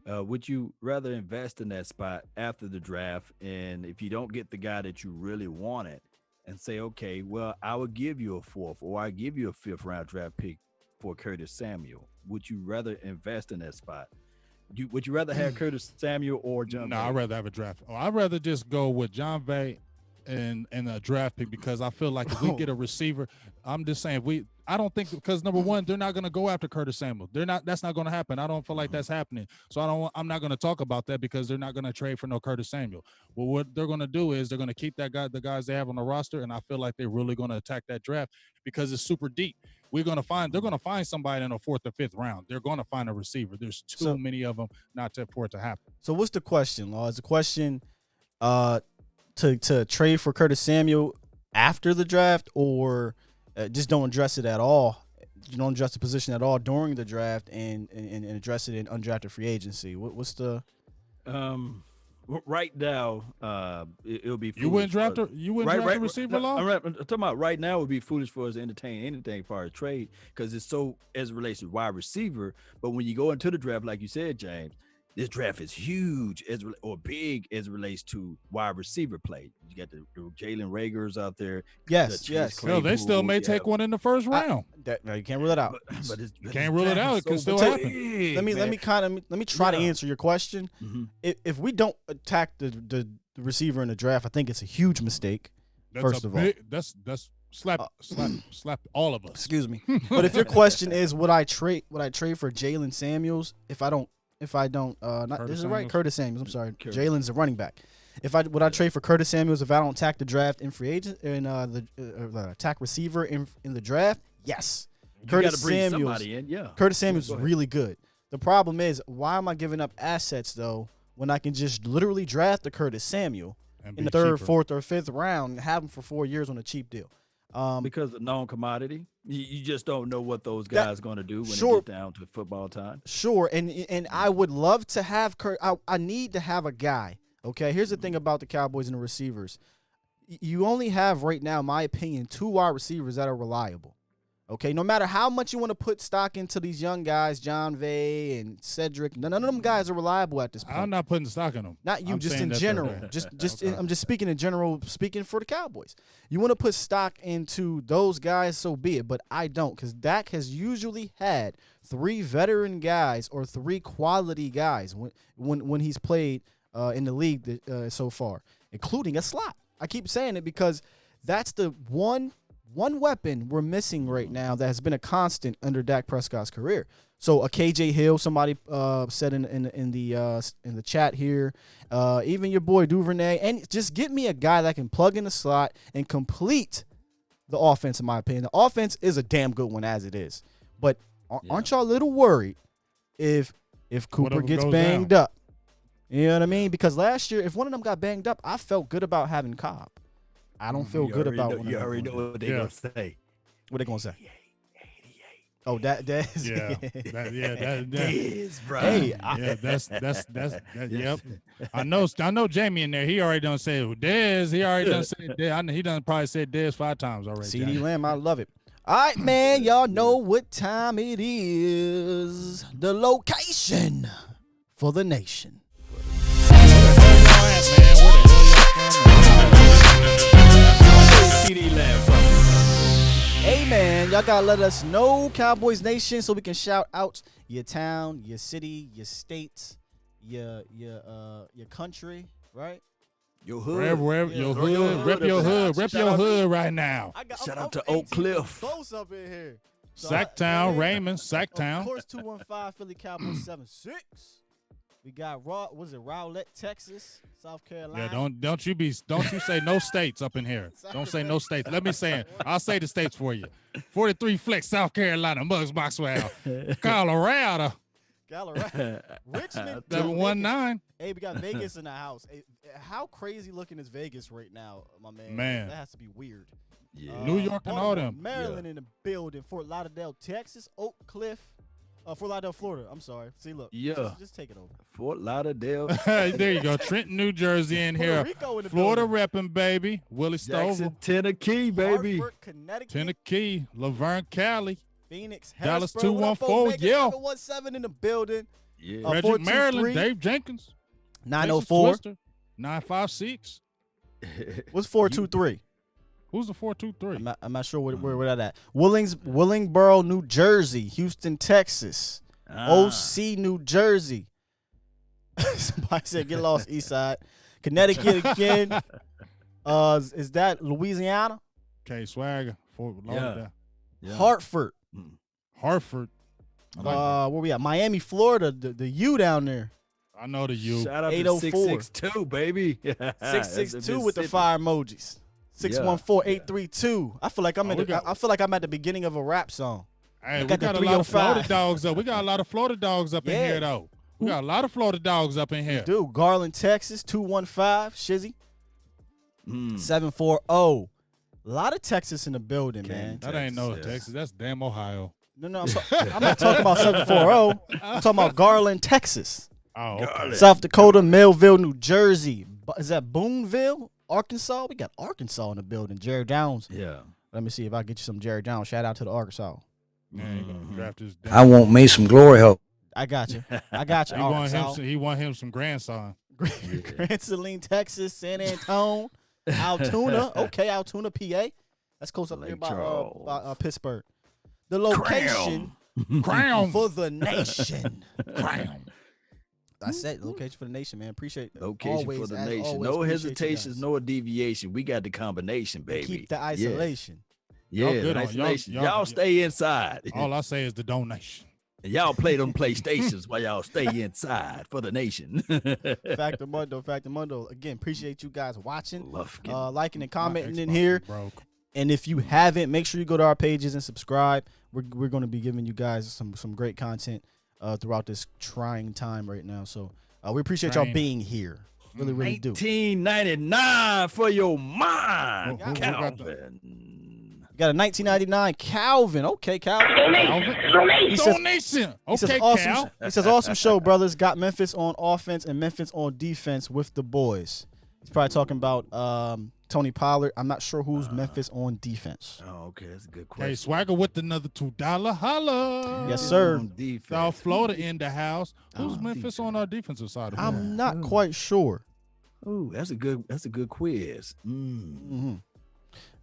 Would you rather invest in that spot after the draft, and if you don't get the guy that you really wanted, and say, okay, well, I would give you a 4th or I give you a 5th round draft pick for Curtis Samuel? Would you rather invest in that spot? Would you rather have Curtis Samuel or John? No, I'd rather have a draft. I'd rather just go with John Vay and a draft pick, because I feel like if we get a receiver, I'm just saying I don't think, because number one, they're not going to go after Curtis Samuel. That's not going to happen. I don't feel like that's happening. So I'm not going to talk about that, because they're not going to trade for no Curtis Samuel. Well, what they're going to do is they're going to keep the guys they have on the roster. And I feel like they're really going to attack that draft because it's super deep. They're going to find somebody in the 4th or 5th round. They're going to find a receiver. There's too many of them for it to happen. So what's the question, Law? Is the question, to trade for Curtis Samuel after the draft, or just don't address it at all? You don't address the position at all during the draft and address it in undrafted free agency. What's the right now? It'll be foolish. You wouldn't draft a receiver, Law? I'm talking about right now. It would be foolish for us to entertain anything for a trade, because it's so as it relates to wide receiver. But when you go into the draft, like you said, James, this draft is huge or big as it relates to wide receiver play. You got the Jalen Ragers out there. Yes, yes. Hell, they still may take one in the first round. No, you can't rule it out. But You can't rule it out. It could still happen. Let me try to answer your question. Mm-hmm. If we don't attack the receiver in the draft, I think it's a huge mistake. First of all, that's slap all of us. Excuse me. But if your question is would I trade for Jalen Samuels if I don't this is right, Curtis Samuels. I'm sorry. Jalen's the running back. Would I trade for Curtis Samuels if I don't attack the draft in free agent in the attack receiver in the draft? Yes. Curtis Samuels is really good. The problem is, why am I giving up assets though when I can just literally draft the Curtis Samuel in the third, fourth, or fifth round and have him for 4 years on a cheap deal? Because of non-commodity, you just don't know what those guys are going to do when it gets down to football time. Sure, and I would love to have Kurt. I need to have a guy. Okay, here's the thing about the Cowboys and the receivers. You only have right now, in my opinion, 2 wide receivers that are reliable. Okay, no matter how much you want to put stock into these young guys, John Vay and Cedric, none of them guys are reliable at this point. I'm not putting stock in them. Not you, just in general. Okay. I'm just speaking in general, speaking for the Cowboys. You want to put stock into those guys, so be it, but I don't, because Dak has usually had 3 veteran guys or 3 quality guys when he's played in the league so far, including a slot. I keep saying it because that's the one weapon we're missing right now that has been a constant under Dak Prescott's career. So a KJ Hill, somebody said in the chat here, even your boy Duvernay, and just get me a guy that can plug in the slot and complete the offense. In my opinion, the offense is a damn good one as it is. But aren't y'all a little worried if Cooper gets banged up? You know what I mean? Because last year, if one of them got banged up, I felt good about having Cobb. I don't feel good about you already know what they're going to say. What they going to say? Oh, that is. Yeah. that is, bro. Hey, that. Yep. I know Jamie in there. He already done said Dez. He already done said Dez. He done probably said Dez 5 times already. CD Lamb, I love it. All right, man. Y'all know what time it is. The location for the nation. Hey man, y'all gotta let us know, Cowboys Nation, so we can shout out your town, your city, your state, your country, right? Your hood, your hood, rep your hood right now. Shout out to Oak Cliff, close up in here. Sacktown, Raymond, Sacktown. Of course, 215 Philly Cowboys 76. We got Rowlett, Texas, South Carolina. Yeah, don't you say no states up in here. Don't say no states. Let me say it. I'll say the states for you. 43 Flex, South Carolina, Muggs Maxwell, Colorado. Richmond, 719. Hey, we got Vegas in the house. Hey, how crazy looking is Vegas right now, my man? Man, that has to be weird. Yeah, New York and all them. Maryland in the building. Fort Lauderdale, Texas, Oak Cliff. Fort Lauderdale, Florida. I'm sorry. See, look. Yeah. Just take it over. Fort Lauderdale. There you go. Trenton, New Jersey in here. Rico in the Florida building. repping, baby. Willie Stover. Tennessee, baby. Hartford, Connecticut. Tennessee. Laverne, Cali. Phoenix, Dallas Harrisburg. 214. Yeah. 17 in the building. Yeah. Regent, Maryland. Dave Jenkins. 904. 956. What's 423? Who's the 423? I'm not sure where that at. Willingboro, New Jersey. Houston, Texas. OC, New Jersey. Somebody said get lost, East Side. Connecticut again. Is that Louisiana? Okay, Swagger. Fort Lauderdale. Yeah. Hartford. Hartford. Where we at? Miami, Florida. The U down there. I know the U. Shout out to 662, baby. 662 with the fire emojis. 614-832. I feel like I'm at the beginning of a rap song. Hey, we got a lot of Florida dogs up. We got a lot of Florida dogs up in here though. We got a lot of Florida dogs up in here. Dude, Garland, Texas, 215, Shizzy. 740. A lot of Texas in the building, man. That ain't no Texas. That's damn Ohio. No, I'm not talking about 740. I'm talking about Garland, Texas. Oh, okay. South Dakota, Melville, New Jersey. Is that Boonville? Arkansas? We got Arkansas in the building. Jerry Downs. Yeah. Let me see if I get you some Jerry Downs. Shout out to the Arkansas. Man, draft this I want me some glory hole. I got you. I got you. He All want right, him. Sal. He want him some grandson. Grand Saline, Texas, San Antonio, Altoona. Okay, Altoona, PA. That's close up Lake there by Charles. Pittsburgh. The location Crown. for the nation. Crown. I said location for the nation, man. Appreciate Location always, for the as nation. always, No appreciate you hesitations, guys. no deviation. We got the combination, baby. Keep the isolation. Yeah, Y'all good the on- y'all- isolation. y'all- Y'all stay inside. All I say is the donation. And y'all play them PlayStations while y'all stay inside for the nation. Factor Mundo. Again, appreciate you guys watching, Love getting liking and commenting My in Xbox here. is broke. And if you haven't, make sure you go to our pages and subscribe. We're going to be giving you guys some great content throughout this trying time right now. So we appreciate y'all Trying. being here. Really do. 1999 for your mind, Who got the- Calvin. You got a 1999 Calvin. Okay, Calvin. Donation. He says- Donation. He says Okay, awesome. Cal. He says awesome show, brothers. Got Memphis on offense and Memphis on defense with the boys. He's probably talking about Tony Pollard. I'm not sure who's Memphis on defense. Oh, okay, that's a good question. Hey, Swagger with another $2. Holla. Yes, sir. On defense. South Florida in the house. Who's Oh, Memphis defense. on our defensive side of the ball? I'm not quite sure. Ooh, that's a good quiz. Hmm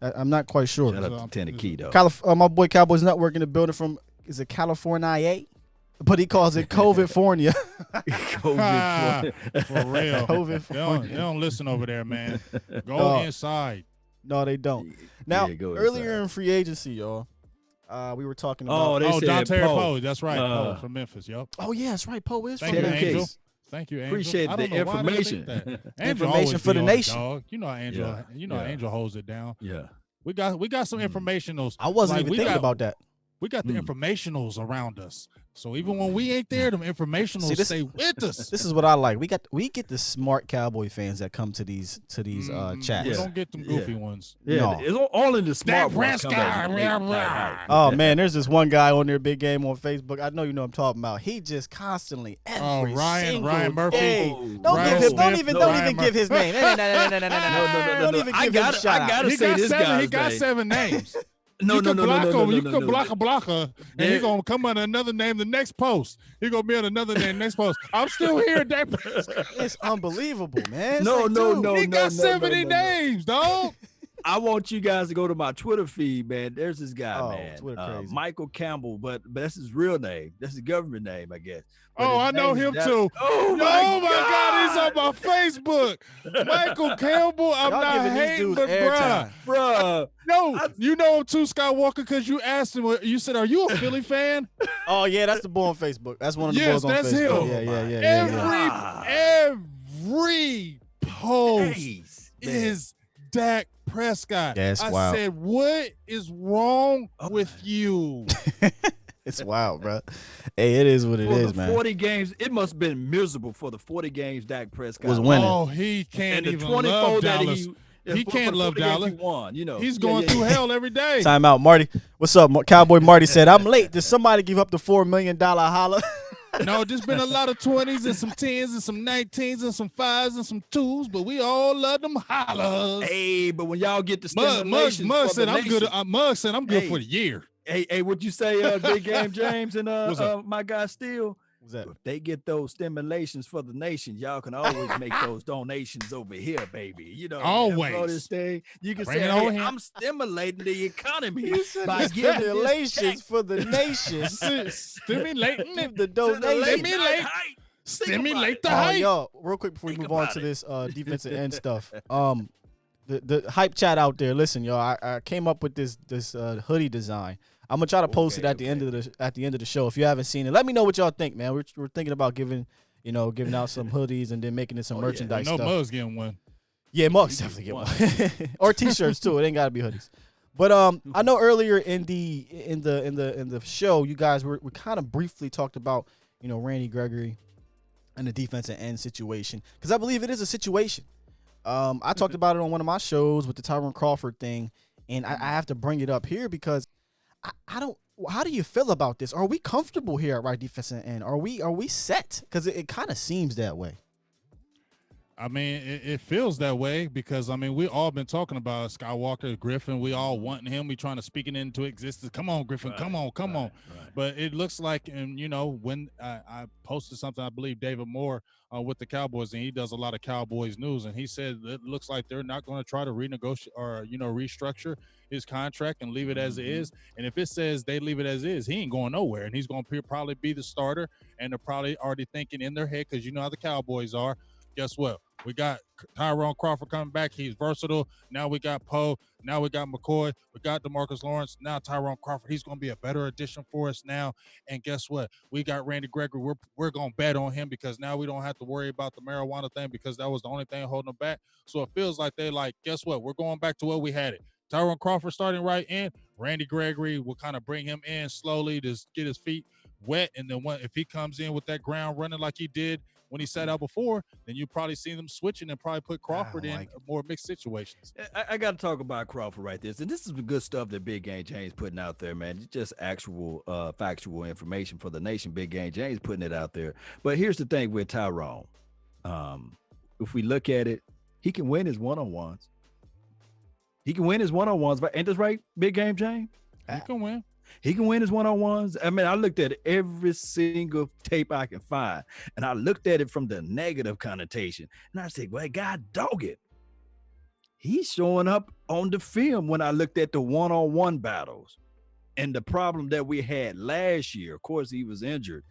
I'm not quite sure. Shout out to Tennessee though. My boy Cowboys Network in the building from, is it California? But he calls it COVID-fornia. For real. COVID-fornia. They don't listen over there, man. Go No. inside. No, they don't. Now, Yeah, go earlier inside. in free agency, y'all, we were talking about. They said Dante Poe. Poe. That's right. Uh, Poe from Memphis. Yep. Oh yeah, that's right. Poe is Thank from you, Teddy Memphis. Angel. Case. Thank you, Angel. Appreciate I don't the know why they think information. that. Angel Information always for be the on it, nation. dog. You know Angel. Yeah. Angel holds it down. Yeah. We got some informationals. I wasn't Like, even we thinking got- about that. We got the informationals around us. So even when we ain't there, them informationals See, this- stay with us. This is what I like. We get the smart Cowboy fans that come to these chats. We Yeah. don't get them goofy ones. Yeah, No. it's all in the smart Dak ones come Prescott, at blah, late blah. night. Oh man, there's this one guy on their big game on Facebook. I know you know what I'm talking about. He just constantly every Ryan single Murphy. day. Oh, Don't Ryan give him. Don't Smith. even. No, Don't Ryan even give his name. No. Don't even I give him a gotta- shout I out. gotta He say got this seven. guy's He got name. 7 names. No, you no, can no, block no, no, him. no, You no, can no, block no. a blocker, and he gonna come under another name the next post. He gonna be on another name next post. I'm still here, Dak Prescott. It's unbelievable, man. It's No, like, no, dude, no. He got 70 names, dog. I want you guys to go to my Twitter feed, man. There's this guy, Oh, man. Twitter crazy. Michael Campbell, but that's his real name. That's his government name, I guess. But Oh, his I know name is him that- too. Oh my my God, he's on my Facebook. Michael Campbell, I'm Y'all not giving these hating, dudes but bruh. airtime. Bruh. No, you know him too, Skywalker, because you asked him. You said, "Are you a Philly fan?" Oh yeah, that's the boy on Facebook. That's one of the Yes, boys on that's Facebook. him. Yeah. Every post Days, man. is Dak Prescott. That's I wild. said, "What is wrong Oh, with you?" It's wild, bro. Hey, it is what it For is, the man. 40 games, it must have been miserable for the 40 games Dak Prescott Was winning. Oh, he can't and the even 24 love that Dallas. He for can't the love 40 games Dallas. he won, you know. He's Yeah, going yeah, through yeah. hell every day. Time out, Marty. What's up, Cowboy? Marty said, "I'm late. Did somebody give up the $4 million holla?" No, there's been a lot of 20s and some 10s and some 19s and some 5s and some 2s, but we all love them hollers. Hey, but when y'all get the Mug stimulation said I'm good. nation- Mug said I'm good Hey. for the year. Hey, what you say, Big Game James and What's up? my guy Steele? What's that? If they get those stimulations for the nation, y'all can always make those donations over here, baby. You know, Always. all this thing. You can Bring say, it over hey, here. I'm stimulating the economy He said by the giving this stimulations for the nation. Stimulating Give it. the donation. Stimulate the Oh, hype. yo, real quick before we Think move on about to it. this defensive end stuff. The hype chat out there. Listen, y'all, I came up with this hoodie design. I'm gonna try to post it at the end of the show. If you haven't seen it, let me know what y'all think, man. We're thinking about giving out some hoodies and then making it some merchandise No stuff. Mug's getting one. Yeah, mugs definitely get one, or t-shirts too. It ain't gotta be hoodies. But I know earlier in the show, you guys we kind of briefly talked about Randy Gregory and the defensive end situation, because I believe it is a situation. I talked about it on one of my shows with the Tyron Crawford thing, and I have to bring it up here because I don't. How do you feel about this? Are we comfortable here at right defensive end? Are we set? Because it kind of seems that way. I mean, it feels that way because I mean we all been talking about Skywalker, Griffin. We all wanting him. We trying to speak it into existence. Come on, Griffin. Come on, come on. Right. But it looks like, and you know, when I posted something, I believe David Moore with the Cowboys, and he does a lot of Cowboys news, and he said it looks like they're not going to try to renegotiate or restructure his contract and leave it as it is. And if it says they leave it as is, he ain't going nowhere, and he's going to probably be the starter. And they're probably already thinking in their head because you know how the Cowboys are. Guess what? We got Tyrone Crawford coming back. He's versatile. Now we got Poe. Now we got McCoy. We got DeMarcus Lawrence. Now Tyrone Crawford. He's going to be a better addition for us now. And guess what? We got Randy Gregory. We're going to bet on him because now we don't have to worry about the marijuana thing because that was the only thing holding them back. So it feels like they're like, guess what? We're going back to where we had it. Tyrone Crawford starting right in. Randy Gregory will kind of bring him in slowly to get his feet wet. And then if he comes in with that ground running like he did when he sat out before, then you probably see them switching and probably put Crawford in more mixed situations. I got to talk about Crawford right there. And this is the good stuff that Big Game James putting out there, man. It's just actual factual information for the nation. Big Game James putting it out there. But here's the thing with Tyrone. If we look at it, he can win his one-on-ones. He can win his one-on-ones. Ain't this right, Big Game James? He can win. He can win his one-on-ones. I mean, I looked at every single tape I can find, and I looked at it from the negative connotation. And I said, well, God dog it. He's showing up on the film when I looked at the one-on-one battles. And the problem that we had last year, of course, he was injured.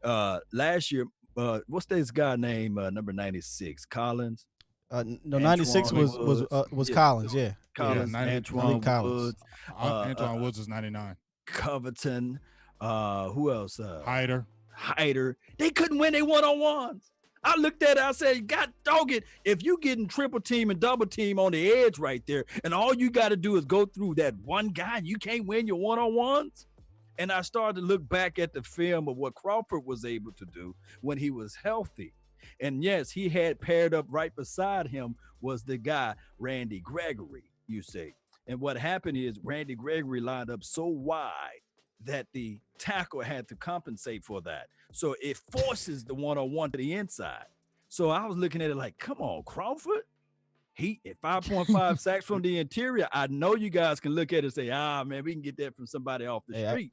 Last year, what's this guy named number 96? Collins? No, 96 was Collins, yeah. Collins, Antoine Woods. Antoine Woods is 99. Covington, who else? Hyder. They couldn't win their one-on-ones. I looked at it, I said, God dog it, if you getting triple team and double team on the edge right there, and all you got to do is go through that one guy and you can't win your one-on-ones. And I started to look back at the film of what Crawford was able to do when he was healthy. And yes, he had paired up right beside him was the guy, Randy Gregory, you say. And what happened is Randy Gregory lined up so wide that the tackle had to compensate for that. So it forces the one-on-one to the inside. So I was looking at it like, come on, Crawford. He at 5.5 sacks from the interior. I know you guys can look at it and say, man, we can get that from somebody off the street.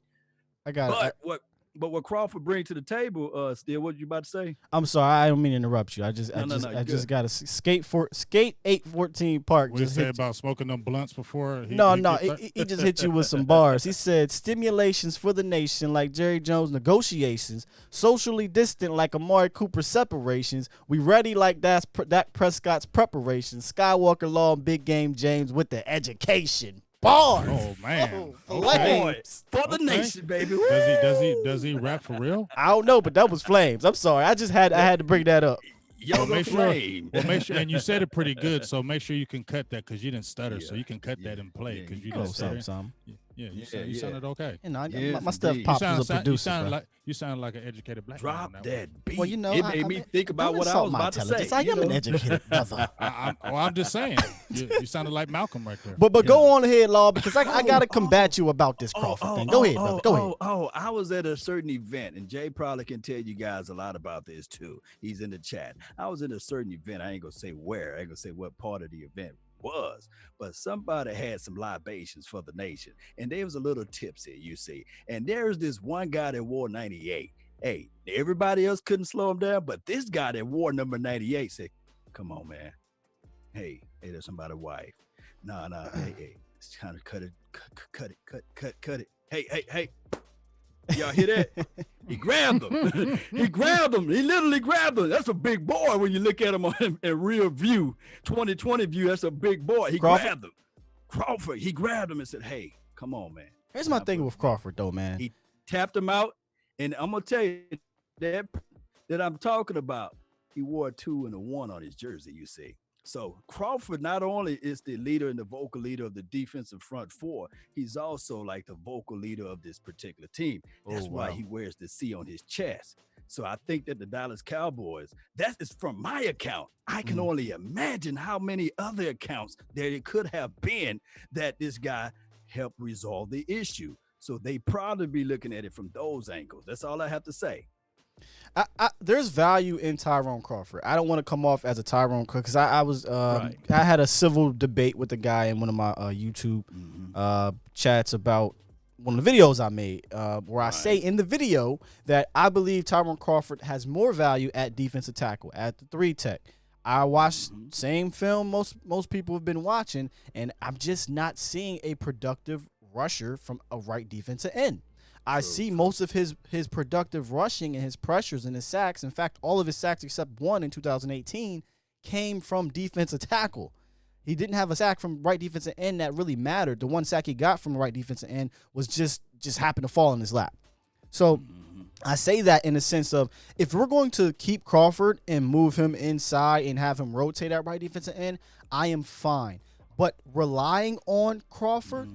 I got it. But what Crawford brings to the table, Still, what you about to say? I'm sorry, I don't mean to interrupt you. I just got to skate 814 Park. What did you say about smoking them blunts before? He just hit you with some bars. He said stimulations for the nation like Jerry Jones negotiations, socially distant like Amari Cooper separations. We ready like Dak Prescott's preparations. Skywalker Law and Big Game James with the education. Bars. Oh man. Flames. For the nation, baby. Does he rap for real? I don't know, but that was flames. I'm sorry. I had to bring that up. Make sure, and you said it pretty good, so make sure you can cut that because you didn't stutter, so you can cut that and play because you didn't stutter. You sounded okay. You know, my stuff pops as a producer. You sounded like an educated black man. Drop that beat. Well, you know, it made me think about what I was about to say. I am an educated brother. I'm just saying. You sounded like Malcolm right there. But go on ahead, Law, because I got to combat you about this Crawford thing. Go ahead, brother. Go ahead. I was at a certain event, and Jay probably can tell you guys a lot about this too. He's in the chat. I was in a certain event. I ain't going to say where. I ain't going to say what part of the event was, but somebody had some libations for the nation, and there was a little tipsy, you see. And there's this one guy that wore 98. Hey, everybody else couldn't slow him down, but this guy that wore number 98 said, "Come on, man. Hey, there's somebody's wife. Nah. Hey, it's trying to cut it. Hey." Y'all hear that? He grabbed him. He literally grabbed him. That's a big boy when you look at him in real view, 2020 view. That's a big boy. Grabbed him. Crawford. He grabbed him and said, "Hey, come on, man." Here's my thing with Crawford, though, man. He tapped him out, and I'm gonna tell you that I'm talking about. He wore a 2 and a 1 on his jersey. You see. So Crawford not only is the leader and the vocal leader of the defensive front four, he's also like the vocal leader of this particular team. That's why he wears the C on his chest. So I think that the Dallas Cowboys, that is from my account. I can only imagine how many other accounts there could have been that this guy helped resolve the issue. So they probably be looking at it from those angles. That's all I have to say. There's value in Tyrone Crawford. I don't want to come off as a Tyrone because I was Right. I had a civil debate with the guy in one of my YouTube chats about one of the videos I made where I say in the video that I believe Tyrone Crawford has more value at defensive tackle at the 3 tech. I watched same film most people have been watching, and I'm just not seeing a productive rusher from a right defensive end. I see most of his productive rushing and his pressures and his sacks. In fact, all of his sacks except one in 2018 came from defensive tackle. He didn't have a sack from right defensive end that really mattered. The one sack he got from the right defensive end was just happened to fall in his lap. So I say that in the sense of if we're going to keep Crawford and move him inside and have him rotate at right defensive end, I am fine. But relying on Crawford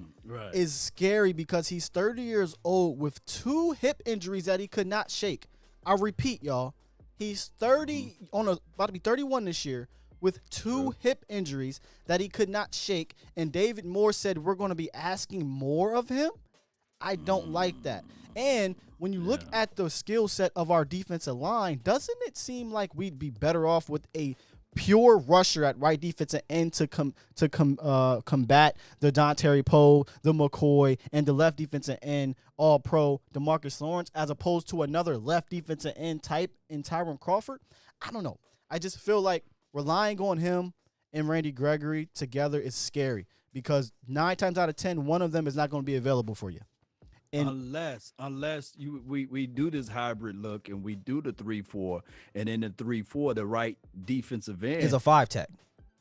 is scary because he's 30 years old with 2 hip injuries that he could not shake. I repeat, y'all, he's 30 about to be 31 this year with 2 hip injuries that he could not shake. And David Moore said we're going to be asking more of him. I don't like that. And when you look at the skill set of our defensive line, doesn't it seem like we'd be better off with a pure rusher at right defensive end to combat the Dontari Poe, the McCoy, and the left defensive end all-pro DeMarcus Lawrence, as opposed to another left defensive end type in Tyrone Crawford? I don't know. I just feel like relying on him and Randy Gregory together is scary because 9 times out of 10, one of them is not going to be available for you. And unless we do this hybrid look and we do the 3-4, and in the 3-4 the right defensive end is a 5 tech.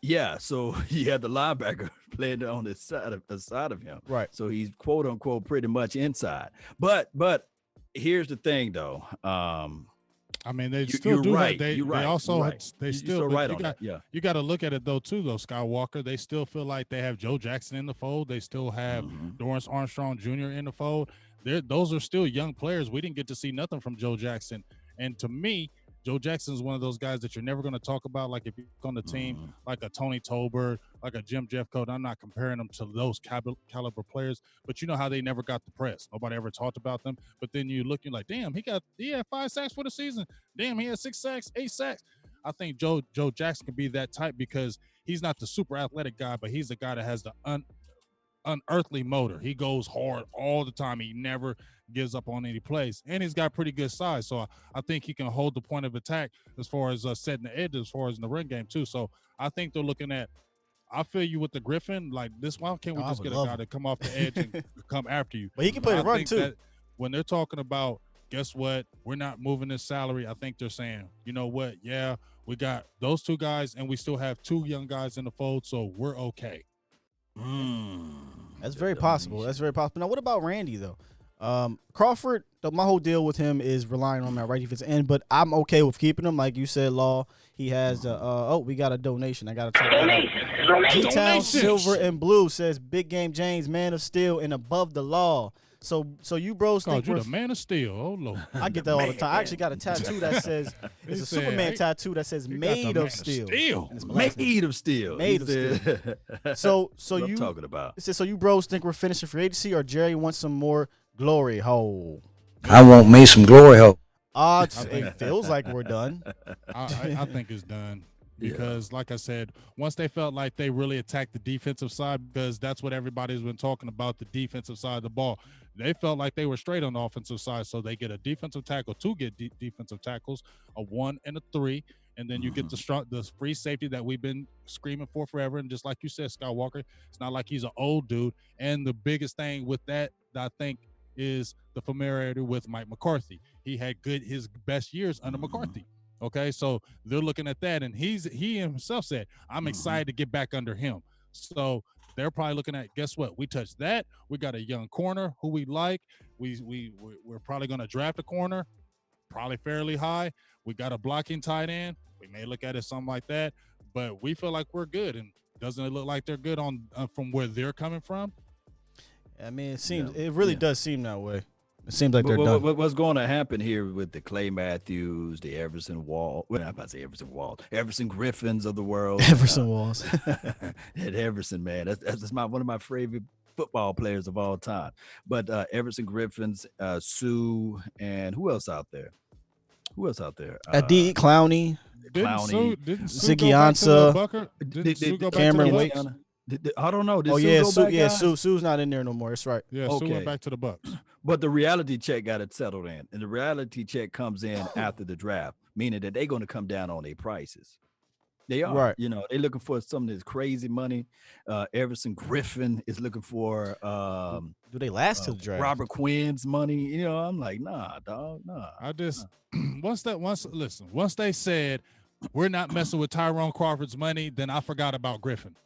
Yeah, so you have the linebacker playing on the side of him. Right. So he's quote unquote pretty much inside. But here's the thing though. I mean, they still do right. that. They also they still so right you on got, that. Yeah. You got to look at it though too, though. Skywalker, they still feel like they have Joe Jackson in the fold. They still have Dorrance Armstrong Jr. in the fold. Those are still young players. We didn't get to see nothing from Joe Jackson, and to me, Joe Jackson is one of those guys that you're never going to talk about. Like if you're on the team, like a Tony Tolbert, like a Jim Jeffcoat. I'm not comparing them to those caliber players, but you know how they never got the press. Nobody ever talked about them. But then you look, you're like, damn, he had 5 sacks for the season. Damn, he had 6 sacks, 8 sacks. I think Joe Jackson can be that type because he's not the super athletic guy, but he's the guy that has the unearthly motor. He goes hard all the time. He never gives up on any plays, and he's got pretty good size. So I think he can hold the point of attack as far as setting the edge, as far as in the run game too. So I think they're looking at. I feel you with the Griffin. Like this, why can't we just get a guy to come off the edge and come after you? But he can play the run too. When they're talking about, guess what? We're not moving this salary. I think they're saying, you know what? Yeah, we got those 2 guys, and we still have 2 young guys in the fold, so we're okay. That's very possible. That's very possible. Now, what about Randy though? Crawford, my whole deal with him is relying on that right defensive end, but I'm okay with keeping him. Like you said, Law, he has we got a donation. I got to talk about it. G-Town Silver and Blue says Big Game James, Man of Steel, and Above the Law. So you bros think you're the Man of Steel. Oh Lord. I get that all the time. I actually got a tattoo that says it's a Superman tattoo that says Made of Steel. Made of Steel. Made of Steel. So what you I'm talking about. It says, so you bros think we're finishing free agency, or Jerry wants some more glory hole? I want me some glory hole. It feels like we're done. I think it's done. Because, like I said, once they felt like they really attacked the defensive side, because that's what everybody's been talking about, the defensive side of the ball. They felt like they were straight on the offensive side, so they get a defensive tackle, 2 get defensive tackles, a 1 and a 3, and then you get the free safety that we've been screaming for forever. And just like you said, Skywalker, it's not like he's an old dude. And the biggest thing with that I think is the familiarity with Mike McCarthy. He had his best years under McCarthy. Okay, so they're looking at that, and he himself said, I'm excited to get back under him. So they're probably looking at, guess what? We touched that. We got a young corner who we like. We're probably going to draft a corner, probably fairly high. We got a blocking tight end. We may look at it something like that, but we feel like we're good. And doesn't it look like they're good on from where they're coming from? I mean, it really does seem that way. It seems like they're done. What's going to happen here with the Clay Matthews, the Everson Wall? Well, I'm about to say Everson Wall, Everson Griffins of the world. Everson Walls. That Everson, man, that's one of my favorite football players of all time. But Everson Griffins, Sue, and who else out there? Who else out there? D. Clowney, Didn't Sue Ziggy go back to the Ansah, Bucker? Didn't Sue go back Cameron to the Wake. Bucks? I don't know. Did Oh Sue yeah, go Sue, back, yeah, guys? Sue's not in there no more. That's right. Yeah, Sue Okay. went back to the Bucks. But the reality check got it settled in, and the reality check comes in after the draft, meaning that they're going to come down on their prices. They are, Right. you know, they're looking for some of this crazy money. Everson Griffin is looking for Do they last till the draft? Robert Quinn's money. You know, I'm like, nah, dog, nah. I just once they said we're not messing with Tyrone Crawford's money, then I forgot about Griffin.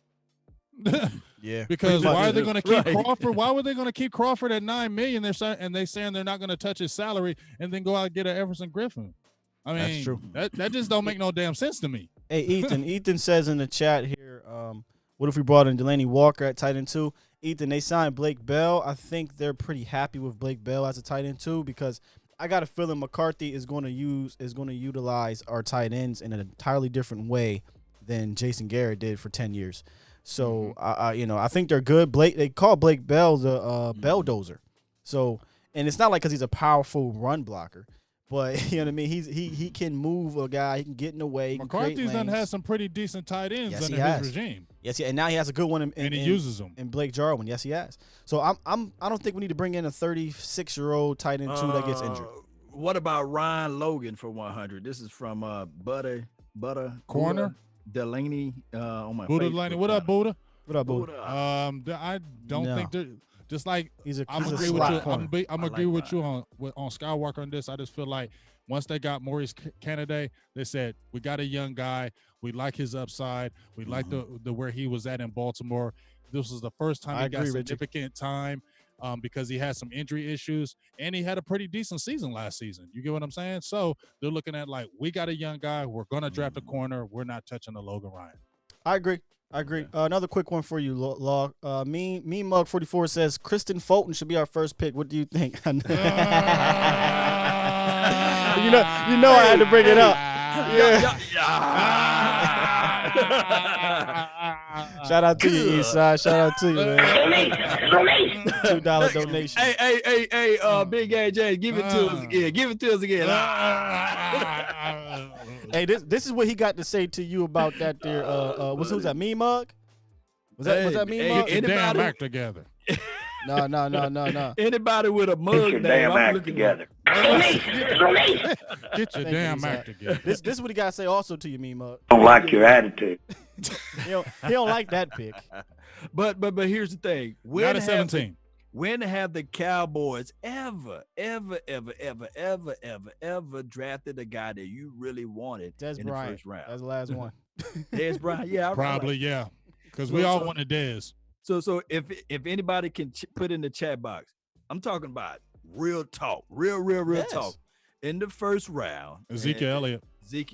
Yeah. Because why are they going to keep Right. Crawford? Why were they going to keep Crawford at $9 million? They're saying they're not going to touch his salary and then go out and get an Everson Griffin. I mean, That's true. That just don't make no damn sense to me. Hey, Ethan. Ethan says in the chat here, what if we brought in Delaney Walker at tight end 2? Ethan, they signed Blake Bell. I think they're pretty happy with Blake Bell as a tight end 2 because I got a feeling McCarthy is going to utilize our tight ends in an entirely different way than Jason Garrett did for 10 years. So I think they're good. They call Blake Bell the belldozer. So, and it's not like because he's a powerful run blocker, but you know what I mean. He can move a guy. He can get in the way. McCarthy's done had some pretty decent tight ends Yes, under he his has. regime, Yes, and now he has a good one and he uses them. in Blake Jarwin. Yes, he has. So I don't think we need to bring in a 36-year-old tight end 2 that gets injured. What about Ryan Logan for 100? This is from Butter Corner? Delaney on my Buddha Facebook Delaney. What up, channel. Buddha? What up, Boo? Buddha. I don't No. think they're just like He's a I'm he's a agree with you. slot corner. I'm I agree like with you on Skywalker on this. I just feel like once they got Maurice Kennedy, they said we got a young guy. We like his upside. We like the where he was at in Baltimore. This was the first time I he got agree, Richie. significant time because he had some injury issues and he had a pretty decent season last season. You get what I'm saying? So they're looking at like we got a young guy. We're gonna draft a corner. We're not touching the Logan Ryan. I agree. Another quick one for you, Law. Me Mug 44 says Kristen Fulton should be our first pick. What do you think? you know I had to bring it up. Shout out to you, Eastside. Shout out to you, man. $2 donation. Hey, Big AJ, give it to us again. Give it to us again. Hey, this is what he got to say to you about that there. Who's that? Me Mug? Was that me hey, Mug? Get your damn Anybody- act together. No. Anybody with a mug Get your name, damn I'm act looking together. Get your Thank you, damn Eastside. act together. This is what he got to say also to you, Me Mug. Don't like your attitude. He don't like that pick. But here's the thing. Not a 17. When have the Cowboys ever drafted a guy that you really wanted Des in Bryant. the first round? That's the last one. Des Bryant, yeah, Probably, yeah. Because we all wanted Dez. So if anybody can put in the chat box, I'm talking about real talk, real Yes. talk. In the first round, Ezekiel Elliott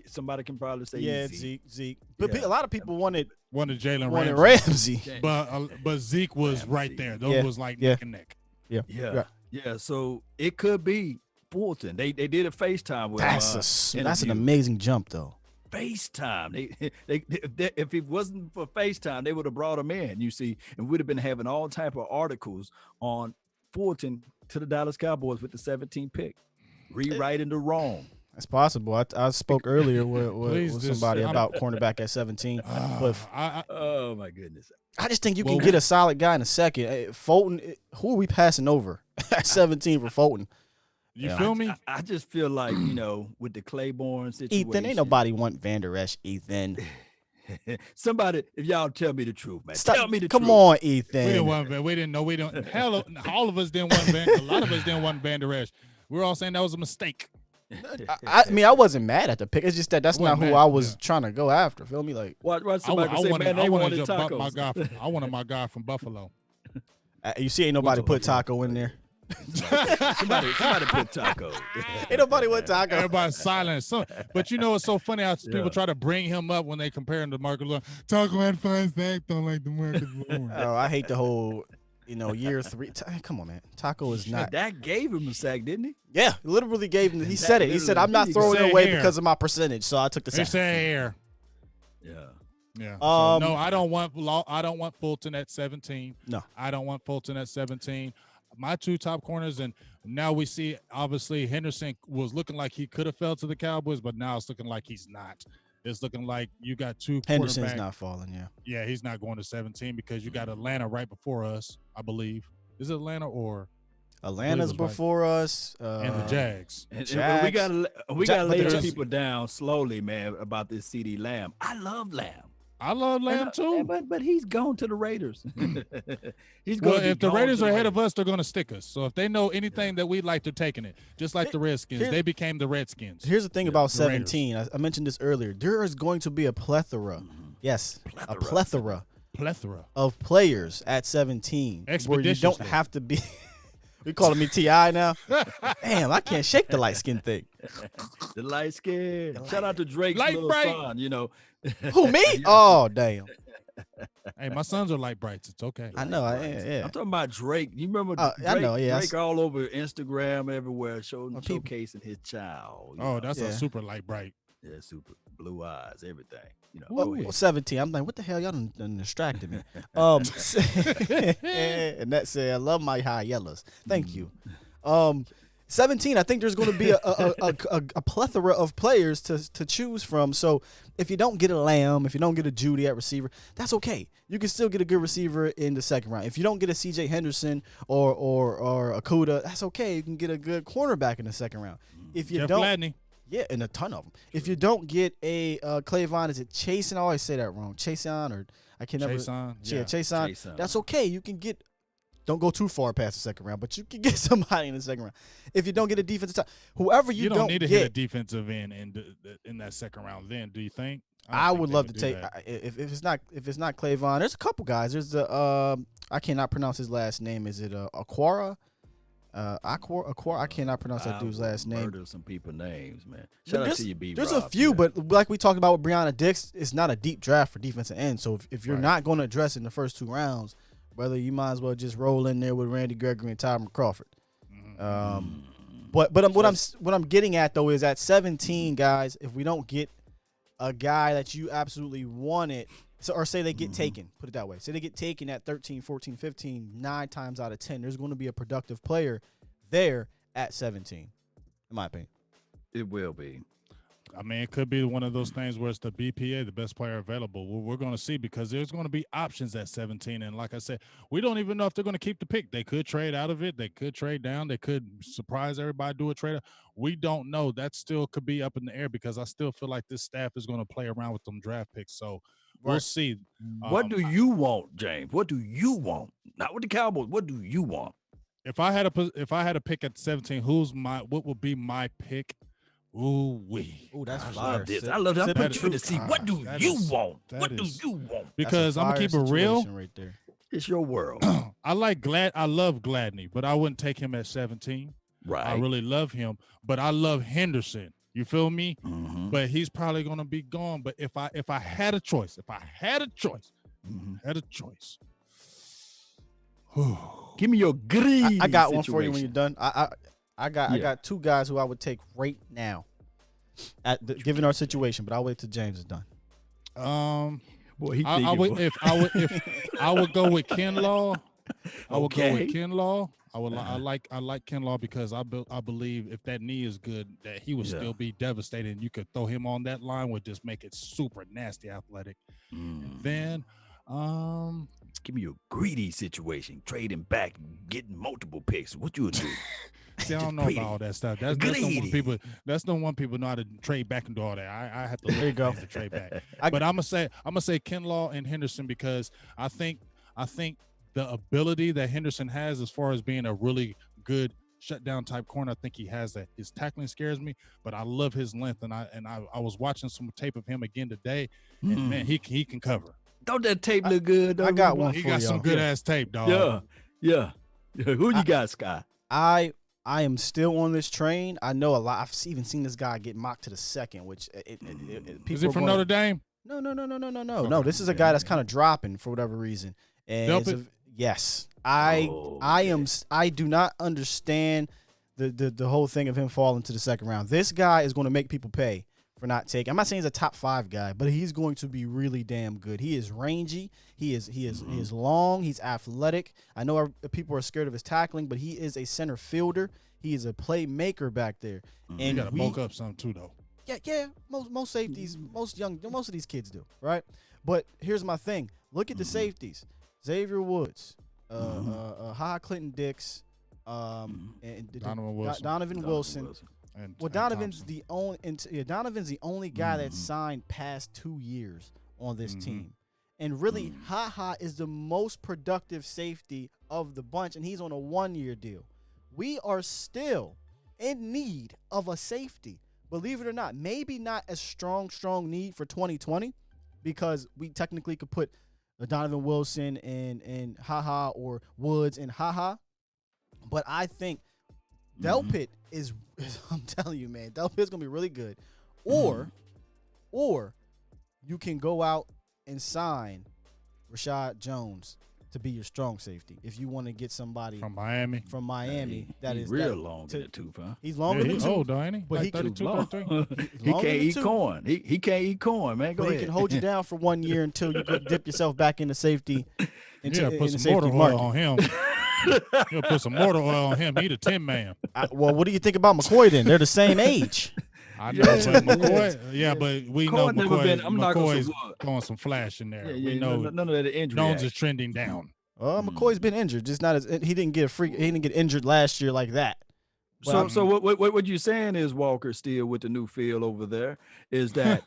somebody can probably say Yeah, Zeke. But Yeah. a lot of people wanted wanted Jalen Ramsey. Ramsey. But Zeke was right there. Those Yeah. was like Yeah. neck and neck. Yeah. So it could be Fulton. They did a FaceTime with him. That's an interview. amazing jump though. FaceTime. If it wasn't for FaceTime, they would have brought him in. You see, and we'd have been having all type of articles on Fulton to the Dallas Cowboys with the 17th pick, rewriting the wrong. That's possible. I spoke earlier with Please just- somebody I'm- about cornerback at 17. But Oh my goodness. I just think you can Well, get a solid guy in a second. Hey, Fulton, who are we passing over at 17 for Fulton? you Yeah. feel me? I just feel like, with the Claiborne situation. Ethan, ain't nobody want Van Der Esch, Ethan. Somebody, if y'all tell me the truth, man. Stop. Tell me the Come truth. on, We didn't Ethan. want Van. We didn't know. We don't. Hell, all of us didn't want Van. A lot of us didn't want Van Der Esch. We were all saying that was a mistake. I mean, I wasn't mad at the pick. It's just that's not wasn't who mad, I was yeah. trying to go after. Feel me? Like, Watch I somebody say, man, they wanted wanted just my tacos. guy. I wanted my guy from Buffalo. you see, ain't nobody Buffalo, put Taco in there. somebody put tacos. Ain't nobody want Taco. Everybody's silent. So, but it's so funny how people try to bring him up when they compare him to Marcus Lawrence. Taco had fine sack, don't like the Marcus Lawrence. Oh, I hate the whole, year 3. Come on, man. Taco is not. That gave him a sack, didn't he? Yeah, literally gave him. He said it. He said, literally- "I'm not he throwing said it away here. because of my percentage." So I took the They sack. say air. Yeah. Yeah. Um, So, no, I don't want Fulton at 17. No. I don't want Fulton at 17. my two top corners, and now we see obviously Henderson was looking like he could have fell to the Cowboys, but now it's looking like he's not. It's looking like you got two Henderson's quarterbacks. not falling. Yeah. Yeah, he's not going to 17 because you got Atlanta right before us, I believe. Is it Atlanta or Atlanta's right. before us. and the Jags? And Jags. we gotta But lay they're those just- people down slowly, man, about this CD Lamb. I love Lamb. I love Lamb too. But he's gone to the Raiders. He's Well, going. if the Raiders are ahead of us, they're going to stick us. So if they know anything that we like, they're taking it. Just like the Redskins, Here- they became the Redskins. Here's the thing about the Raiders. 17. I mentioned this earlier. There is going to be a plethora. Yes, a plethora Plethora. of players at 17 where you don't Expeditiously. have to be. We calling me T.I. now? Damn, I can't shake the light skin thing. The light skin. Shout out to Drake's Light little bright. son. You know. Who, me? Oh, damn. Hey, my sons are light brights. It's okay. I know. Yeah. I'm talking about Drake. You remember Drake? I know, yeah. Drake all over Instagram, everywhere, people- showcasing his child. you Oh, know. that's Yeah. a super light bright. Yeah, super blue eyes, everything. You know. Well, Go ahead. 17. I'm like, what the hell? Y'all done distracted me. And that said, I love my high yellows. Thank you. 17. I think there's going to be a plethora of players to choose from. So if you don't get a Lamb, if you don't get a Judy at receiver, that's okay. You can still get a good receiver in the second round. If you don't get a C.J. Henderson or a Kuda, that's okay. You can get a good cornerback in the second round. If you Jeff don't, Gladney. yeah, and a ton of them. If you don't get a Clavon, is it Chason? I always say that wrong. Chason or I can never. Chason, Yeah, yeah. Chason. Chason. That's okay. You can get. Don't go too far past the second round, but you can get somebody in the second round. If you don't get a defensive top, whoever you, You don't need to hit a get, defensive end in that second round. Then, do you think? I don't would think love they to do take. that. If it's not Clavon, there's a couple guys. There's the I cannot pronounce his last name. Is it Aquara? Aquara. I cannot pronounce that dude's last name. Murder some people's names, man. But Shout out there's to you, B. there's Rob, a few, man. but like we talked about with Breonna Dix, it's not a deep draft for defensive end. So if you're Right. not going to address it in the first two rounds, brother, you might as well just roll in there with Randy Gregory and Tyron Crawford. But what I'm getting at though is at 17 guys, if we don't get a guy that you absolutely wanted, or say they get taken, put it that way. Say they get taken at 13, 14, 15, 9 times out of 10, there's going to be a productive player there at 17, in my opinion. It will be. I mean, it could be one of those things where it's the BPA, the best player available. We're going to see because there's going to be options at 17. And like I said, we don't even know if they're going to keep the pick. They could trade out of it. They could trade down. They could surprise everybody, do a trade. We don't know. That still could be up in the air because I still feel like this staff is going to play around with them draft picks. So we'll see. What do you want, James? What do you want? Not with the Cowboys. What do you want? If I had a pick at 17, what would be my pick? Ooh wee. Ooh, that's I fire. love this. Sit- I love that. sit I'm in putting you in to truth. see what do that you is- want? that What do is- you want? Because I'm That's gonna a keep it fire real. situation right there. It's your world, I love Gladney, but I wouldn't take him at 17. right? I really love him, but I love Henderson. You feel me? Mhm, But he's probably gonna be gone. But if I had a choice, mhm. Give me your greedy. I got one for you when you're situation. done. I got two guys who I would take right now, given our situation. But I'll wait till James is done. Boy, he I thinking, would boy. if I would go with Kinlaw. I would go Okay. with Kinlaw. I like Kinlaw because I believe if that knee is good, that he would Yeah. still be devastated. You could throw him on that line would just make it super nasty athletic. Mm. Then Give me your greedy situation. Trading back, getting multiple picks. What you would do? see, I don't know Greedy. about all that stuff. That's the one Greedy. people. That's the one people know how to trade back and do all that. I have to look There you at go. things to trade back. I- But I'm gonna say Kinlaw and Henderson because I think the ability that Henderson has as far as being a really good shutdown type corner, I think he has that. His tackling scares me, but I love his length, and I was watching some tape of him again today, and man, he can cover. Don't that tape look good? I though? got one He for got some y'all. good ass tape, dog. Yeah. Who you got, Sky? I am still on this train. I know a lot. I've even seen this guy get mocked to the second, which people Is it are from going- Notre Dame? No. No, this is a guy that's kind of dropping for whatever reason. And Delpit? yes, Oh, I do not understand the whole thing of him falling to the second round. This guy is going to make people pay for not taking. I'm not saying he's a top 5 guy, but he's going to be really damn good. He is rangy. He is long. He's athletic. I know people are scared of his tackling, but he is a center fielder. He is a playmaker back there. And you got to bulk up some too, though. Yeah. Most safeties, most of these kids do, right? But here's my thing. Look at the safeties. Xavier Woods, Clinton Dix, and Donovan Wilson. Well, Donovan's the only guy that's signed past 2 years on this team. And really, is the most productive safety of the bunch, and he's on a 1-year deal. We are still in need of a safety. Believe it or not, maybe not as strong need for 2020 because we technically could put Donovan Wilson and or Woods and But I think Delpit is I'm telling you, man, Delpit's going to be really good. Or you can go out and sign Rashad Jones to be your strong safety if you want to get somebody from Miami. That is real long in the tooth, huh? He's longer than he's two. old, though, ain't he? But like he can 32, 33. He can't eat corn. He can't eat corn, man. Go But ahead. he can hold you down for 1 year until you go dip yourself back into safety. Put some mortar oil on him. He'll put some mortar oil on him. He the 10 man. Well, what do you think about McCoy then? They're the same age. I know, but McCoy. But we know McCoy's wood. throwing some flash in there. Yeah, we know none of that injury. Jones is trending down. McCoy's been injured, just not as he didn't get injured last year like that. So what you're saying is, Walker, still with the new field over there, is that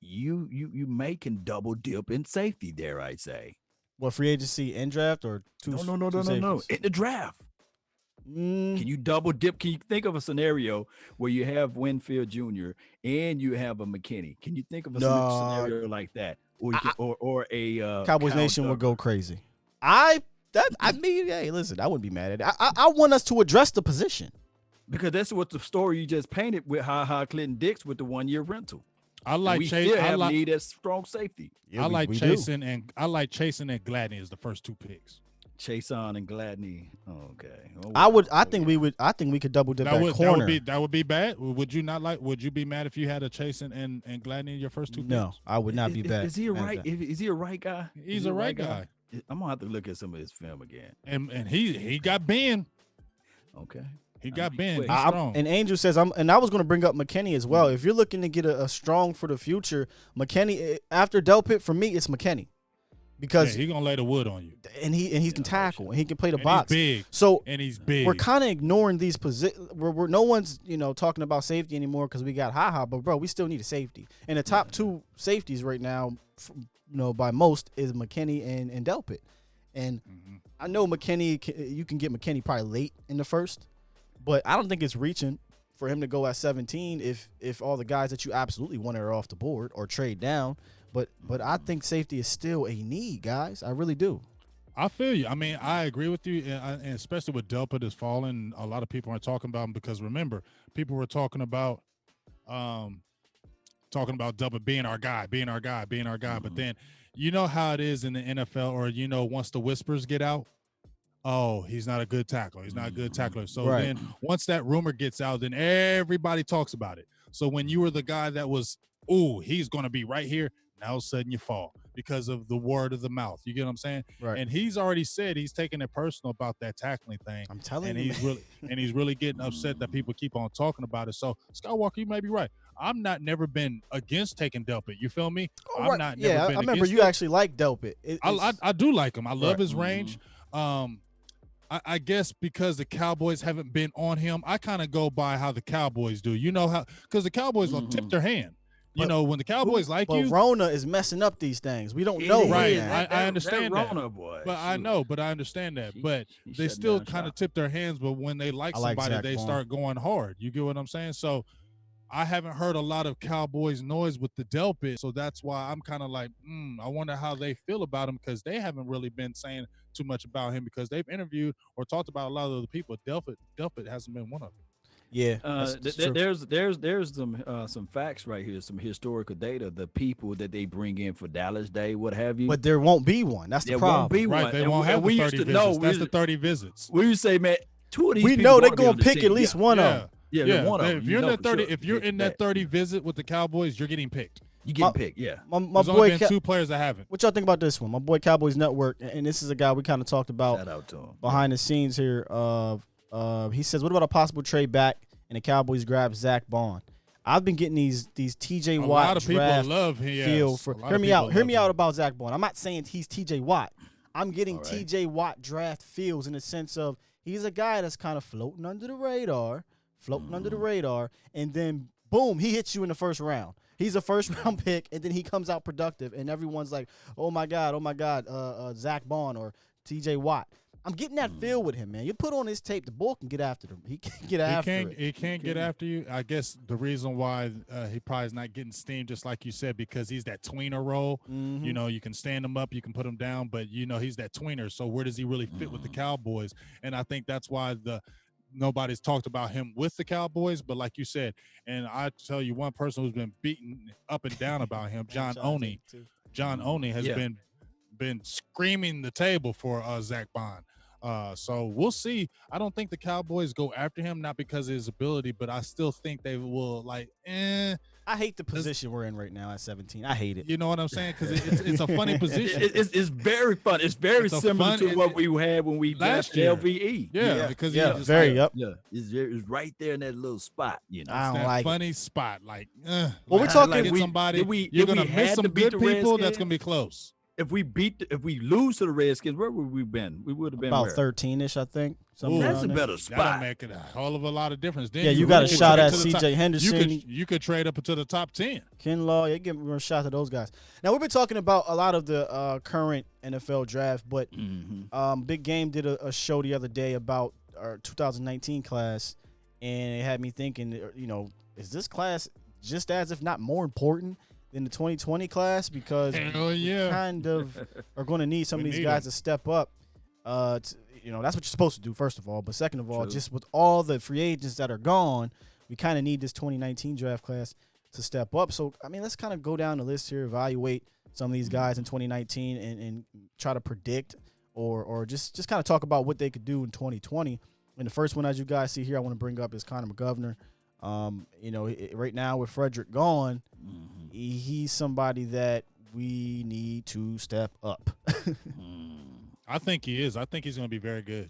you making double dip in safety there, I'd say. What, free agency and draft or two? No. In the draft. Can you double dip? Can you think of a scenario where you have Winfield Jr. and you have a McKinney? Can you think of a scenario like that, or a Cowboys Nation would go crazy? Hey, listen, I wouldn't be mad at it. I want us to address the position because that's what the story you just painted with Clinton Dix with the 1-year rental. I like we Chase. Still have need as strong safety. I like Chasen and and Gladney as the first 2 picks. Chason and Gladney. Okay. I think we could double dip that corner. That would be bad. Would you not like? Would you be mad if you had a Chasen and Gladney in your first 2 picks? No, I would not be bad. Is he a right? Is he a right guy? He's a right guy. I'm gonna have to look at some of his film again. And he got Ben. Okay. He got Ben. He's strong. And Angel says I was going to bring up McKinney as well. If you're looking to get a strong for the future, McKinney after Delpit, for me it's McKinney. Because he's gonna lay the wood on you, and he can tackle, and he can play the box. He's big. So he's big. We're kind of ignoring these positions. We're no one's talking about safety anymore because we got but bro, we still need a safety. And the top 2 safeties right now, by most, is McKinney and Delpit. And I know McKinney, you can get McKinney probably late in the first, but I don't think it's reaching for him to go at 17 if all the guys that you absolutely want are off the board or trade down. But I think safety is still a need, guys. I really do. I feel you. I mean, I agree with you, and especially with Delpit is falling. A lot of people aren't talking about him because remember, people were talking about Delpit being our guy. But then, you know how it is in the NFL, or once the whispers get out, oh, he's not a good tackler. He's not a good tackler. So then, once that rumor gets out, then everybody talks about it. So when you were the guy that was, he's going to be right here. Now all of a sudden you fall because of the word of the mouth. You get what I'm saying? Right. And he's already said he's taking it personal about that tackling thing. I'm telling you. He's really getting upset that people keep on talking about it. So Skywalker, you may be right. I'm not never been against taking Delpit. You feel me? I remember you actually like Delpit. I do like him. I love his range. I guess because the Cowboys haven't been on him, I kind of go by how the Cowboys do. You know how? Because the Cowboys will tip their hand. When the Cowboys but Rona is messing up these things. We don't know. Right. I understand that. Rona boy. But I know, but I understand that. But they still kind of tip their hands. But when they like somebody, they start going hard. You get what I'm saying? So I haven't heard a lot of Cowboys noise with the Delpit. So that's why I'm kind of like, I wonder how they feel about him because they haven't really been saying too much about him because they've interviewed or talked about a lot of other people. Delpit hasn't been one of them. Yeah, there's some facts right here, some historical data. The people that they bring in for Dallas Day, what have you. But there won't be one. That's the problem. Won't be right, one. they won't have the 30 visits. That's the 30 visits. We used to say, man, 2 of these. We know they're gonna pick at least one of them. Yeah, Yeah, one of them. if you're in that 30, if you're Get in that 30 visit with the Cowboys, you're getting picked. you get picked. Yeah. My There's boy, only been 2 players that haven't. what y'all think about this one? My boy Cowboys Network, and this is a guy we kind of talked about Shout out to him. behind the scenes here. He says, "What about a possible trade back and the Cowboys grab Zach Bond?" I've been getting these TJ A Watt lot of people draft love him. feel Yes. for. A lot Hear of me people out. Hear love me him. out about Zach Bond. I'm not saying he's TJ Watt. I'm getting All right. TJ Watt draft feels in the sense of he's a guy that's kind of floating under the radar, and then boom, he hits you in the first round. He's a first round pick, and then he comes out productive, and everyone's like, "Oh my God, Zach Bond or TJ Watt." I'm getting that feel with him, man. You put on his tape, the bull can get after him. He can get after it. He can't get after you. I guess the reason why he probably is not getting steam, just like you said, because he's that tweener role. Mhm. You know, you can stand him up, you can put him down, but you know he's that tweener. So where does he really fit with the Cowboys? And I think that's why nobody's talked about him with the Cowboys. But like you said, and I tell you, one person who's been beaten up and down about him, John Oney. John Oney has been screaming the table for Zach Bond. So we'll see. I don't think the Cowboys go after him, not because of his ability, but I still think they will I hate the position we're in right now at 17. I hate it. You know what I'm saying? Because it's a funny position. It's very fun. It's very similar to what we had when we last last year. LVE. Yeah, because yeah, just very like, up. Yeah, it's right there in that little spot. You know, I don't that like funny spot. Like, Well, we're like, talking- get somebody. did we You're gonna had miss some to beat good the people. That's Redskins? gonna be close. if we lose to the Redskins, where would we been? We would have been About where? 13-ish, I think. Somewhere That's around a there. better That'll spot. make it a hell of a lot of difference. Then Yeah, you got a really shot could at trade to the top. C.J. Henderson. You could trade up into the top 10. Kinlaw, you give a shot to those guys. Now, we've been talking about a lot of the current NFL draft, but Big Game did a show the other day about our 2019 class, and it had me thinking, is this class just as, if not more important than the 2020 class? Because Hell yeah. we kind of are going to need some of We these need guys 'em. to step up. That's what you're supposed to do, first of all. But second of all, True. just with all the free agents that are gone, we kind of need this 2019 draft class to step up. So, I mean, let's kind of go down the list here, evaluate some of these guys in 2019 and try to predict or just kind of talk about what they could do in 2020. And the first one, as you guys see here, I want to bring up is Connor McGovern. Right now with Frederick gone, he's somebody that we need to step up. I think he is. I think he's going to be very good.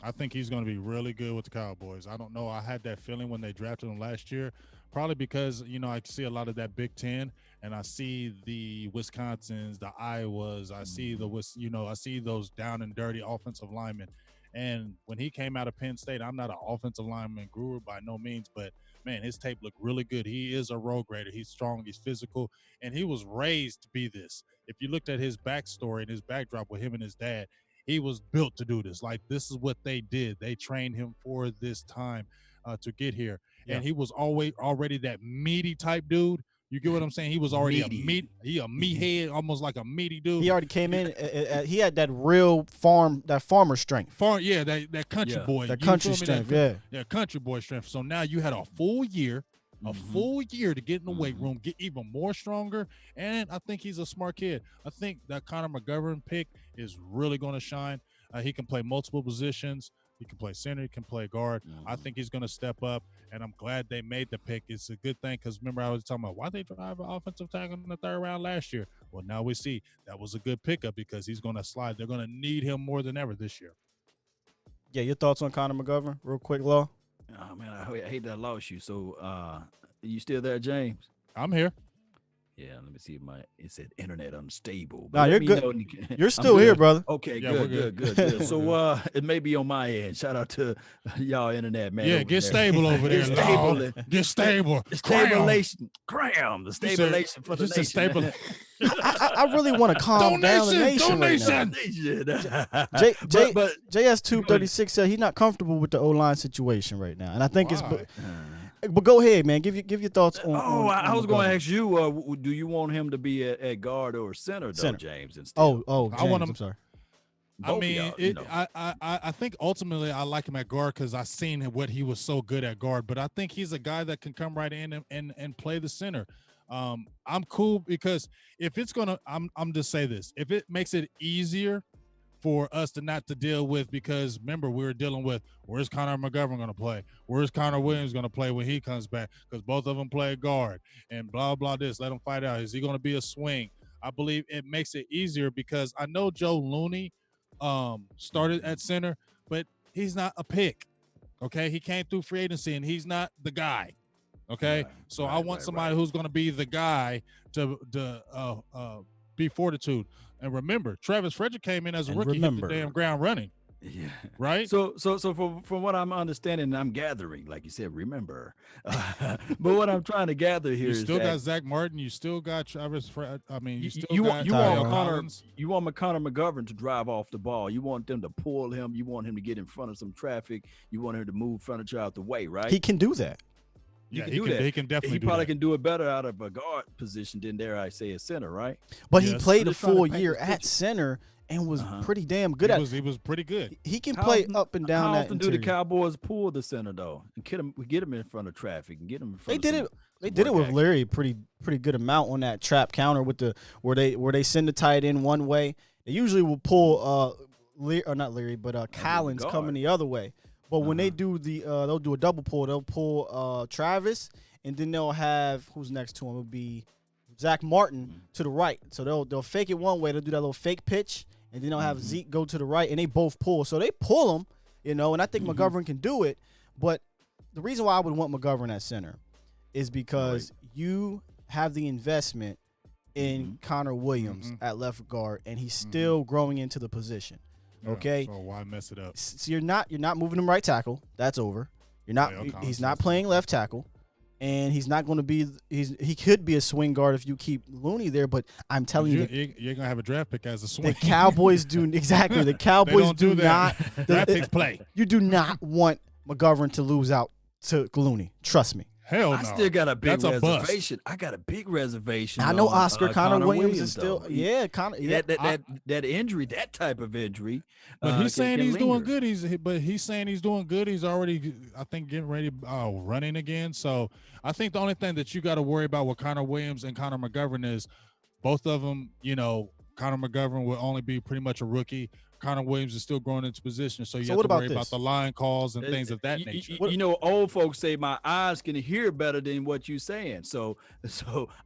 I think he's going to be really good with the Cowboys. I don't know. I had that feeling when they drafted him last year, probably because, I see a lot of that Big Ten, and I see the Wisconsins, the Iowas. I see I see those down and dirty offensive linemen. And when he came out of Penn State, I'm not an offensive lineman guru by no means, but man, his tape looked really good. He is a road grader. He's strong. He's physical, and he was raised to be this. If you looked at his backstory and his backdrop with him and his dad, he was built to do this. Like, this is what they did. They trained him for this time to get here. Yeah. And he was already that meaty type dude. You get what I'm saying? He was already a meathead, almost like a meaty dude. He already came in. He had that real farmer strength. That country Yeah. boy. That You country feel me? strength, Yeah, country boy strength. So now you had a full year to get in the weight room, get even more stronger. And I think he's a smart kid. I think that Connor McGovern pick is really going to shine. He can play multiple positions. He can play center. He can play guard. I think he's going to step up, and I'm glad they made the pick. It's a good thing because remember I was talking about why they drive an offensive tackle in the third round last year. Well, now we see that was a good pickup because he's going to slide. They're going to need him more than ever this year. Yeah, your thoughts on Connor McGovern, real quick, Law? Oh man, I hate that I lost you. So, you still there, James? I'm here. Yeah, let me see it said internet unstable. Nah, Let you're me good. know You're I'm still here, good. brother. Okay, Yeah, we're good. So it may be on my end. Shout out to y'all internet, man. Yeah, over get there. stable over there. Get Law. stable. Get stable. The Cram. the stabilization for the Just a nation. stable. I really want to calm down the nation right now. Donation. but JS236 said he's not comfortable with the O-line situation right now, and I think Why? But go ahead, man. Give your thoughts on. I was going McGovern. to ask you, do you want him to be at guard or center, though, Center. James? Instead? Oh, I want James, him- I'm sorry. I Both of mean, y'all, I think ultimately I like him at guard because I seen what he was so good at guard. But I think he's a guy that can come right in and play the center. I'm cool because if it's gonna, I'm just say this: if it makes it easier for us to not to deal with, because remember, we were dealing with where's Connor McGovern going to play? Where's Connor Williams going to play when he comes back? Because both of them play guard and blah, blah, this. Let them fight out. Is he going to be a swing? I believe it makes it easier because I know Joe Looney started at center, but he's not a pick. Okay. He came through free agency and he's not the guy. Okay. So I want somebody who's going to be the guy to be fortitude. And remember, Travis Frederick came in as a rookie, hit the damn ground running. Yeah. Right. So from what I'm understanding and I'm gathering, like you said, remember. But what I'm trying to gather here is you still that got Zach Martin. You still got Travis Fred. I mean, you got want Collins. You want Connor McGovern to drive off the ball. You want them to pull him. You want him to get in front of some traffic. You want him to move furniture out the way, right? He can do that. Yeah, he can definitely. He do probably that. can do it better out of a guard position than, dare I say, a center, right? But Yes. he played I'm a just trying to full paint year this at picture. center and was pretty damn good at. He was pretty good. He can How play often- up and down How that often do the interior. Cowboys pull the center though, and get him in front of traffic and get him in front? They did it. They did it with Larry pretty good amount on that trap counter with the where they send the tight end one way. They usually will pull not Larry, but Collins guard. coming the other way. But when they do they'll do a double pull. They'll pull Travis, and then they'll have who's next to him. It'll be Zach Martin to the right. So they'll fake it one way. They'll do that little fake pitch, and then they'll have Zeke go to the right, and they both pull. So they pull him, and I think McGovern can do it. But the reason why I would want McGovern at center is because you have the investment in Connor Williams at left guard, and he's still growing into the position. Yeah, Okay, so why mess it up? so you're not moving him right tackle. That's over. You're not. Well, He's not playing left tackle, and he's not going to be. He could be a swing guard if you keep Looney there. But I'm telling you, You're gonna have a draft pick as a swing. the Cowboys do exactly. The Cowboys don't do do not. that. Draft picks play. You do not want McGovern to lose out to Looney. Trust me. Hell no. I still got a big That's a bust. reservation. I got a big reservation. I know on, Oscar Connor Williams is though. still. Connor. Yeah, That injury, that type of injury. But he's saying can he's doing linger. good. He's saying he's doing good. He's already, I think, getting ready, running again. So I think the only thing that you got to worry about with Connor Williams and Connor McGovern is both of them. Connor McGovern will only be pretty much a rookie. Connor Williams is still growing into position, so you have what to about worry about this? the line calls and things of that You- nature. Old folks say my eyes can hear better than what you're saying. So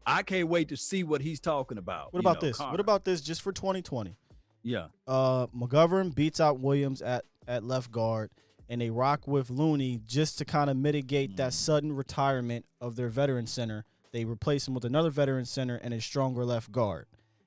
I can't wait to see what he's talking about. What about this? What about this? Just for 2020, Yeah. McGovern beats out Williams at left guard, and they rock with Looney just to kind of mitigate that sudden retirement of their veteran center. They replace him with another veteran center and a stronger left guard.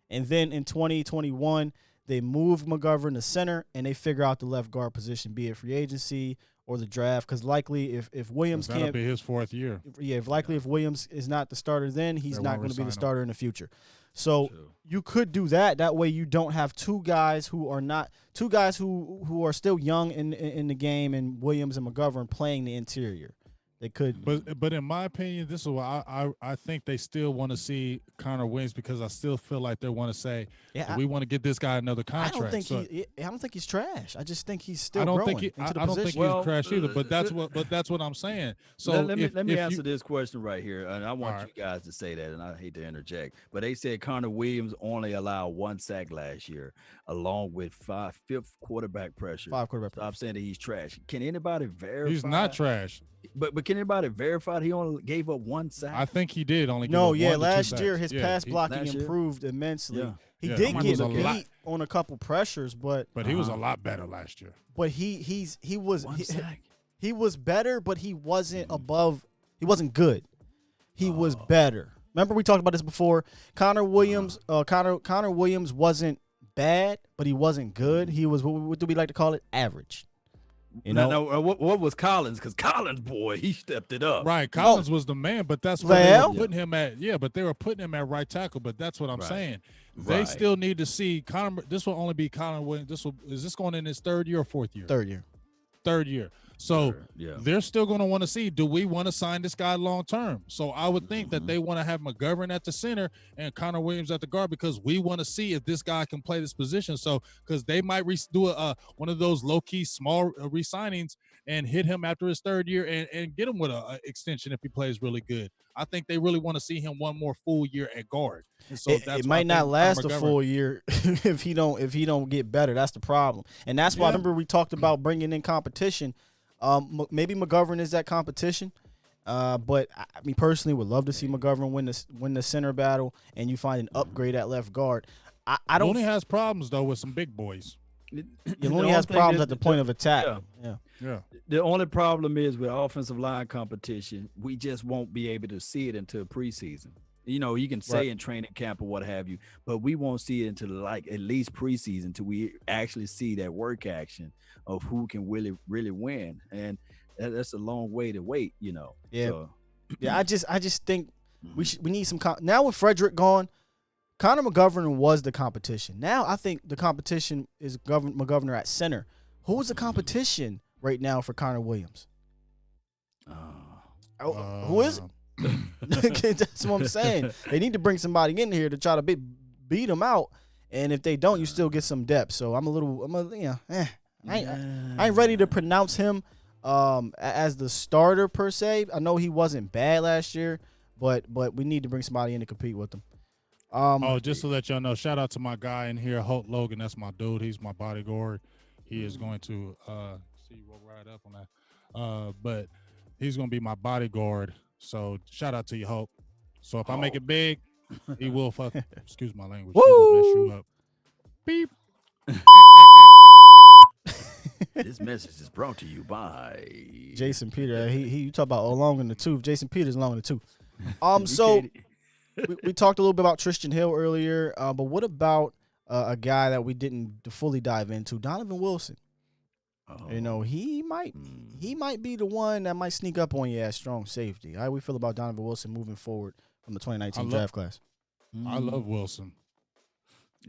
And then in 2021, they move McGovern to center, and they figure out the left guard position, be it free agency or the draft. Because likely, if Williams That'll can't, be his fourth year. if Williams is not the starter, then he's They not won't going to be re-sign the him. starter in the future. So True. you could do that. That way, you don't have two guys who are still young in the game, and Williams and McGovern playing the interior. They could. But in my opinion, this is why I think they still want to see Connor Williams, because I still feel like they want to say, Yeah, we want to get this guy another I contract. don't think So I don't think he's trash. I just think he's still I don't growing think into the I don't think position. he's Well, crash either. But that's what I'm saying. So let me if answer you, this question right here, and I want All you guys to say that, and I hate to interject, but they said Connor Williams only allowed 1 sack last year, along with fifth quarterback pressure. 5 quarterback. Stop saying that he's trash. Can anybody verify? he's not trash. But can anybody verify that he only gave up 1 sack? I think he did only. No, give up 1 to 2 last year sacks. his pass blocking last year? improved immensely. Yeah. He Yeah, did he get was a lot- beat on a couple pressures, but But he was a lot better last year. he was 1 sack. he was better, but he wasn't above. He wasn't good. He was better. Remember we talked about this before. Connor Williams wasn't bad, but he wasn't good. He was what do we like to call it? Average. You know, Now, what was Collins? Because Collins, boy, he stepped it up. Right, Collins was the man, but that's where they Well- were putting him at. Yeah, but they were putting him at right tackle. But that's what I'm Right. saying. They Right. still need to see Connor. This will only be Connor Williams. Is this going in his third year or fourth year? third year. Third year. So Sure, yeah. they're still going to want to see, do we want to sign this guy long term? So I would think that they want to have McGovern at the center and Connor Williams at the guard because we want to see if this guy can play this position. So because they might do one of those low key small re-signings and hit him after his third year and get him with a extension if he plays really good. I think they really want to see him one more full year at guard. And so It might not last a full year if he don't get better. That's the problem, and that's why I remember we talked about bringing in competition. Maybe McGovern is that competition, but I mean personally would love to see McGovern win the center battle, and you find an upgrade at left guard. I don't. Looney has problems though with some big boys. Looney has problems at the point of attack. Yeah. The only problem is with offensive line competition, we just won't be able to see it until preseason. You know, you can say in training camp or what have you, but we won't see it until like at least preseason until we actually see that work action of who can really win. And that's a long way to wait, you know. Yeah. So, Yeah, I just think we need some now with Frederick gone, Connor McGovern was the competition. Now I think the competition is McGovern at center. Who's the competition right now for Connor Williams? Who is it? That's what I'm saying. They need to bring somebody in here to try to beat him out, and if they don't, you still get some depth. So I ain't ready to pronounce him as the starter per se. I know he wasn't bad last year, but we need to bring somebody in to compete with him. Just to let y'all know, shout out to my guy in here, Holt Logan. That's my dude. He's my bodyguard. He is going to see you right up on that. But he's going to be my bodyguard. So shout out to you, Hope. So if I make it big, he will excuse my language. He will mess you up. Beep. this message is brought to you by Jason Peter. You talk about long in the tooth. Jason Peter's long in the tooth. So we talked a little bit about Tristan Hill earlier, but what about a guy that we didn't fully dive into, Donovan Wilson? You know, he might be the one that might sneak up on you at strong safety. How do we feel about Donovan Wilson moving forward from the 2019 draft class? I love Wilson.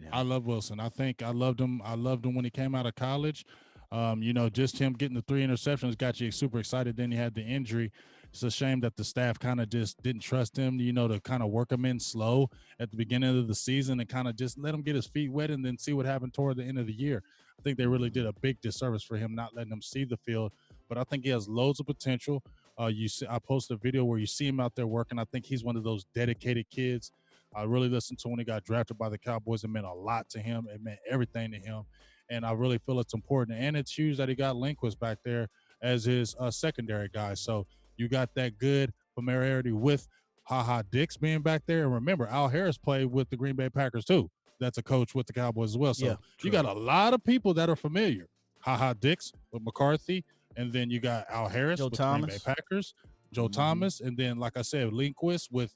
Yeah. I love Wilson. I think I loved him. I loved him when he came out of college. You know, just him getting the 3 interceptions got you super excited. Then he had the injury. It's a shame that the staff kind of just didn't trust him, you know, to kind of work him in slow at the beginning of the season and kind of just let him get his feet wet and then see what happened toward the end of the year. I think they really did a big disservice for him not letting him see the field, but I think he has loads of potential. I posted a video where you see him out there working. I think he's one of those dedicated kids. I really listened to when he got drafted by the Cowboys. It meant a lot to him. It meant everything to him. And I really feel it's important. And it's huge that he got Lindquist back there as his secondary guy. So you got that good familiarity with Ha Dix being back there. And remember, Al Harris played with the Green Bay Packers too. That's a coach with the Cowboys as well. So you got a lot of people that are familiar. Ha Dix with McCarthy. And then you got Al Harris with the Green Bay Packers. Joe Thomas. And then, like I said, Lindquist with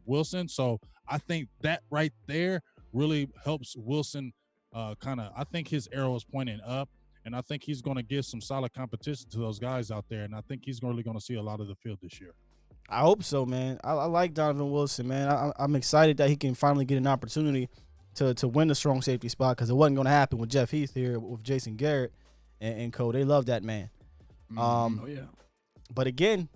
Wilson. So I think that right there really helps Wilson I think his arrow is pointing up. And I think he's going to give some solid competition to those guys out there. And I think he's really going to see a lot of the field this year. I hope so, man. I like Donovan Wilson, man. I'm excited that he can finally get an opportunity to win the strong safety spot because it wasn't going to happen with Jeff Heath here with Jason Garrett and Co. They love that man. But again,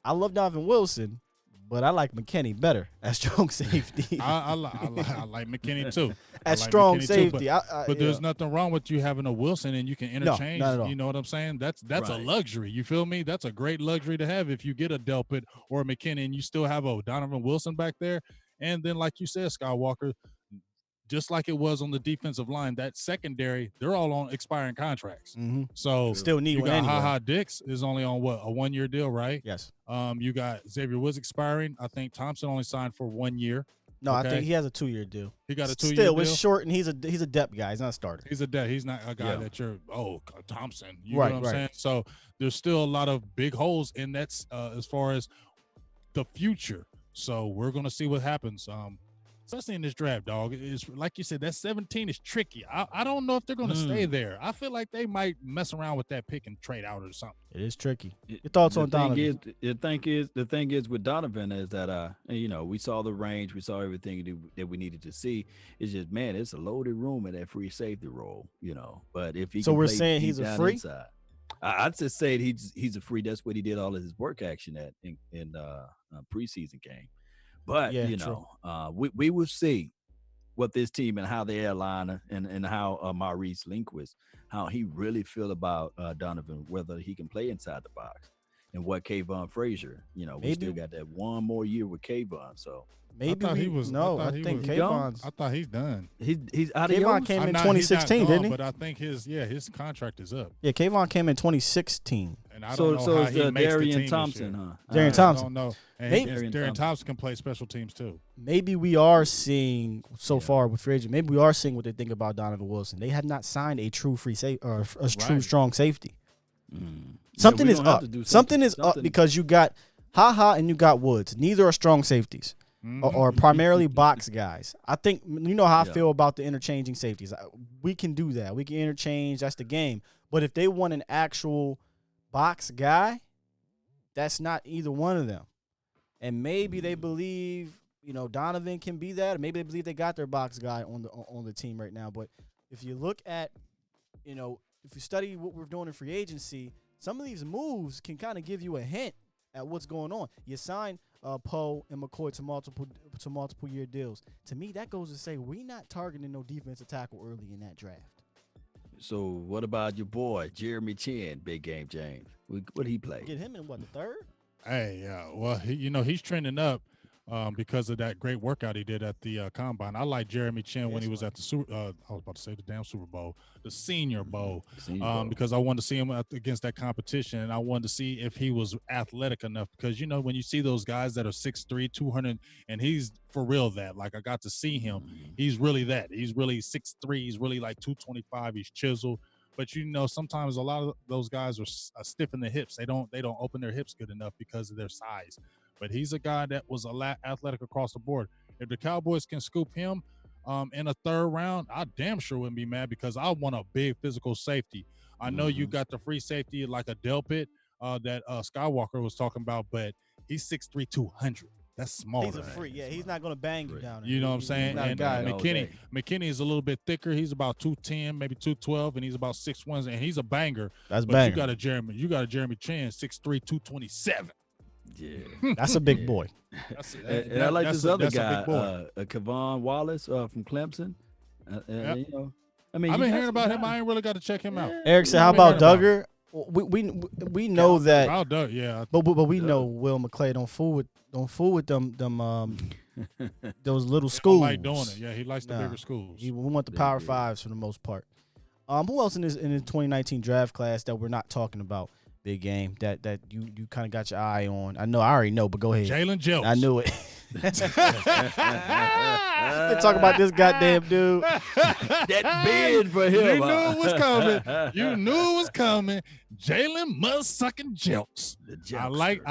I love Donovan Wilson, but I like McKinney better at strong safety. I like McKinney too. At strong safety. But there's nothing wrong with you having a Wilson and you can interchange. No, not at all. You know what I'm saying? That's right. A luxury. You feel me? That's a great luxury to have if you get a Delpit or a McKinney and you still have a Donovan Wilson back there. And then, like you said, Skywalker, just like it was on the defensive line, that secondary, they're all on expiring contracts. Mm-hmm. So still need you one got anyway. Ha Dix is only on what, a 1-year deal, right? Yes. You got Xavier Woods expiring. I think Thompson only signed for 1 year. No, okay. I think he has a 2-year deal. He got a 2-year deal. Still, it's short, and he's a depth guy. He's not a starter. He's a depth. He's not a guy that you're, Thompson. You know what I'm saying? So there's still a lot of big holes in that as far as the future. So we're going to see what happens. Especially in this draft, dog. It's like you said, that 17 is tricky. I don't know if they're going to stay there. I feel like they might mess around with that pick and trade out or something. It is tricky. Your thoughts on Donovan? The thing is with Donovan is that we saw the range, we saw everything that we needed to see. It's just, man, it's a loaded room in that free safety role, you know. But if he we're saying he's a free. Inside, I'd just say he's a free. That's what he did all of his work action at in preseason game. But Yeah, true. we will see what this team and how the airliner and how Maurice Linguist, how he really feel about Donovan, whether he can play inside the box, and what Kayvon Frazier. We still got that one more year with Kayvon, so. Maybe I think Kayvon's. I thought he's done. He's out of Kayvon came in 2016, didn't he? But I think his contract is up. Yeah, Kayvon came in 2016. And I don't know how it's he makes the Darian team Thompson, this year. huh? Darian I Thompson. don't know. And Maybe- Darian Thompson can play special teams too. Maybe we are seeing far with free agent. Maybe we are seeing what they think about Donovan Wilson. They have not signed a true free safety or a true Right. strong safety. Mm. Something we is don't have up. to do Something is up because you got Ha and you got Woods. Neither are strong safeties. Or primarily box guys. I think you know how I feel about the interchanging safeties. We can do that. We can interchange. That's the game. But if they want an actual box guy, that's not either one of them. And maybe they believe Donovan can be that. Or maybe they believe they got their box guy on the team right now. But if you look at if you study what we're doing in free agency, some of these moves can kind of give you a hint at what's going on. You sign Poe and McCoy to multiple year deals. To me, that goes to say we're not targeting no defensive tackle early in that draft. So what about your boy Jeremy Chin, Big Game James? What he play? Get him in the third? Hey, well, he's trending up because of that great workout he did at the combine. I like Jeremy Chin when he was at the I was about to say the damn Super Bowl, the Senior Bowl, because I wanted to see him against that competition, and I wanted to see if he was athletic enough. Because when you see those guys that are 6'3", 200, and he's for real that. Like I got to see him, he's really that. He's really 6'3", he's really like 225. He's chiseled. But sometimes a lot of those guys are stiff in the hips. They don't open their hips good enough because of their size. But he's a guy that was athletic across the board. If the Cowboys can scoop him in a third round, I damn sure wouldn't be mad because I want a big physical safety. I know you got the free safety like a Delpit that Skywalker was talking about, but he's 6'3", 200. That's small. He's a free. Yeah, he's not going to bang you down. You know what I'm saying? And McKinney is a little bit thicker. He's about 210, maybe 212, and he's about 6'1", and he's a banger. That's but banger. You got a Jeremy Chin, 6'3", 227. Yeah, that's a big boy. And I like this other guy, Kavon Wallace from Clemson. I've been hearing about him. I ain't really got to check him out. Eric said, "How about Duggar?" We know that. About Doug, yeah. But we know Will McClay don't fool with them those little schools. He like doing it. Yeah, he likes the bigger schools. We want the Power Fives for the most part. Who else in the 2019 draft class that we're not talking about? Big Game that you kind of got your eye on. I already know, but go ahead. Jalen Jelks. I knew it. Talk about this goddamn dude. That bid for him. You knew it was coming. You knew it was coming. Jalen must-sucking Jelks.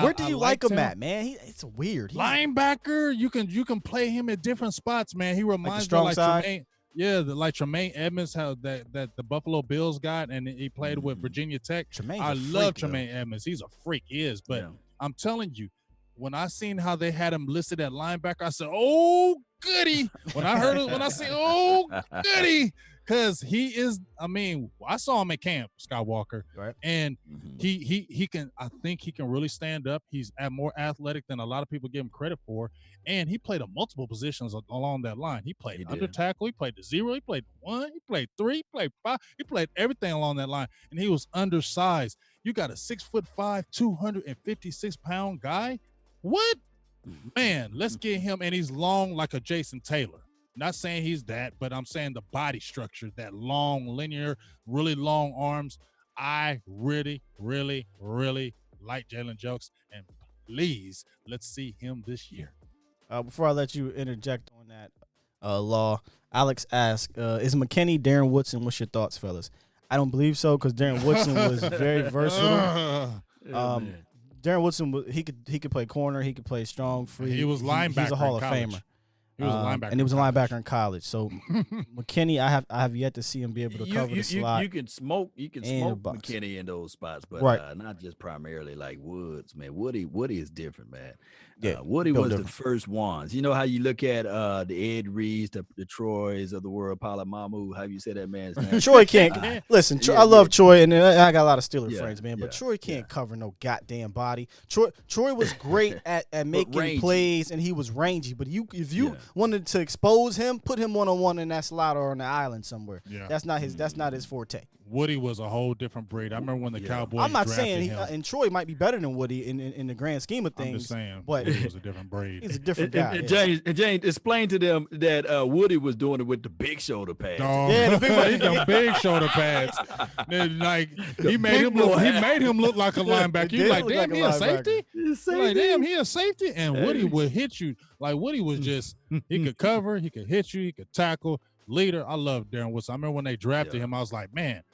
Where do you like him at, man? It's weird. Linebacker. You can play him at different spots, man. He reminds me like Tremaine. Yeah, like Tremaine Edmonds, how that the Buffalo Bills got, and he played with Virginia Tech. I love Tremaine Edmonds. He's a freak, he is. But I'm telling you, when I seen how they had him listed at linebacker, I said, "Oh, goody!" When I see, "Oh, goody," because he is. I mean, I saw him at camp, Skywalker, right? And he can. I think he can really stand up. He's more athletic than a lot of people give him credit for. And he played on multiple positions along that line. He played under tackle. He played the 0. He played 1. He played 3. He played 5. He played everything along that line. And he was undersized. You got a 6'5", 256-pound guy. What? Man, let's get him. And he's long like a Jason Taylor. Not saying he's that, but I'm saying the body structure, that long, linear, really long arms. I really, really, really like Jalen Jelks. And please, let's see him this year. Before I let you interject on that, Law, Alex asked, is McKinney Darren Woodson? What's your thoughts, fellas? I don't believe so because Darren Woodson was very versatile. Darren Woodson, he could play corner. He could play strong, free. He was linebacker. He's a Hall of Famer. He was a linebacker, and he was a linebacker in college. So McKinney, I have yet to see him be able to cover the slot. You can smoke McKinney in those spots, but not just primarily like Woods, man. Woody is different, man. Yeah, Woody built was the different. first ones. You know how you look at the Ed Reeds, the Troys of the world, Mamu, how you say that man's name? Troy can't listen. yeah, I love yeah. Troy, and I got a lot of Steeler Yeah, friends, man. But yeah, Troy can't yeah. cover no goddamn body. Troy was great at making rangy. plays, and he was rangy. But if you Yeah. wanted to expose him, put him 1-on-1 in that slot or on the island somewhere. Yeah. That's not his forte. Woody was a whole different breed. I remember when the Yeah. Cowboys I'm not drafted saying him. and Troy might be better than Woody in the grand scheme of I'm things. just saying, but Woody was a different breed. he's a different And, guy. and yeah. James, explain to them that Woody was doing it with the big shoulder pads. Dog. Yeah, the big one. He them big shoulder pads. Then, like he made him look like a linebacker. He You did like, look damn, like a he a linebacker. safety? He's You like, safety. damn, he a safety. And Woody would hit you. Like Woody was just he could cover, he could hit you, he could tackle. Leader. I love Darren Woodson. I remember when they drafted him, I was like, man.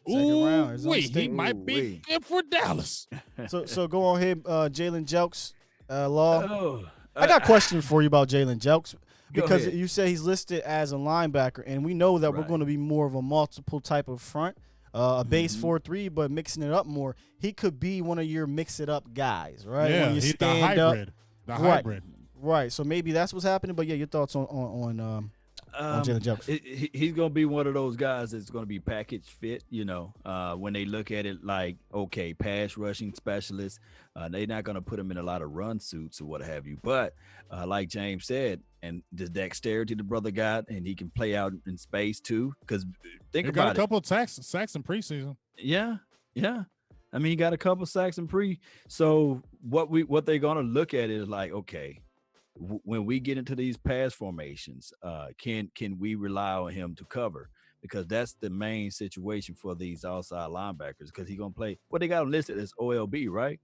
Second round, his own Wait, he stink. might be Ooh-wee. good for Dallas. So go on here, Jalen Jelks, Law. Oh, I got a question for you about Jalen Jelks Go because ahead. you said he's listed as a linebacker, and we know that we're Right. going to be more of a multiple type of front, a base Mhm. 4-3, but mixing it up more. He could be one of your mix it up guys, right? Yeah, when you he's the stand up, hybrid. The Right. hybrid. right? So maybe that's what's happening. But yeah, your thoughts on Jalen Jelks? He's gonna be one of those guys that's gonna be package fit. When they look at it like, okay, pass rushing specialist, they're not gonna put him in a lot of run suits or what have you. But like James said, and the dexterity the brother got, and he can play out in space too. Because think He got about a couple of sacks in preseason. Yeah. I mean, he got a couple sacks in pre. So what they're gonna look at is like, okay, when we get into these pass formations, can we rely on him to cover? Because that's the main situation for these outside linebackers. Because he's gonna play. What they got him listed as OLB, right?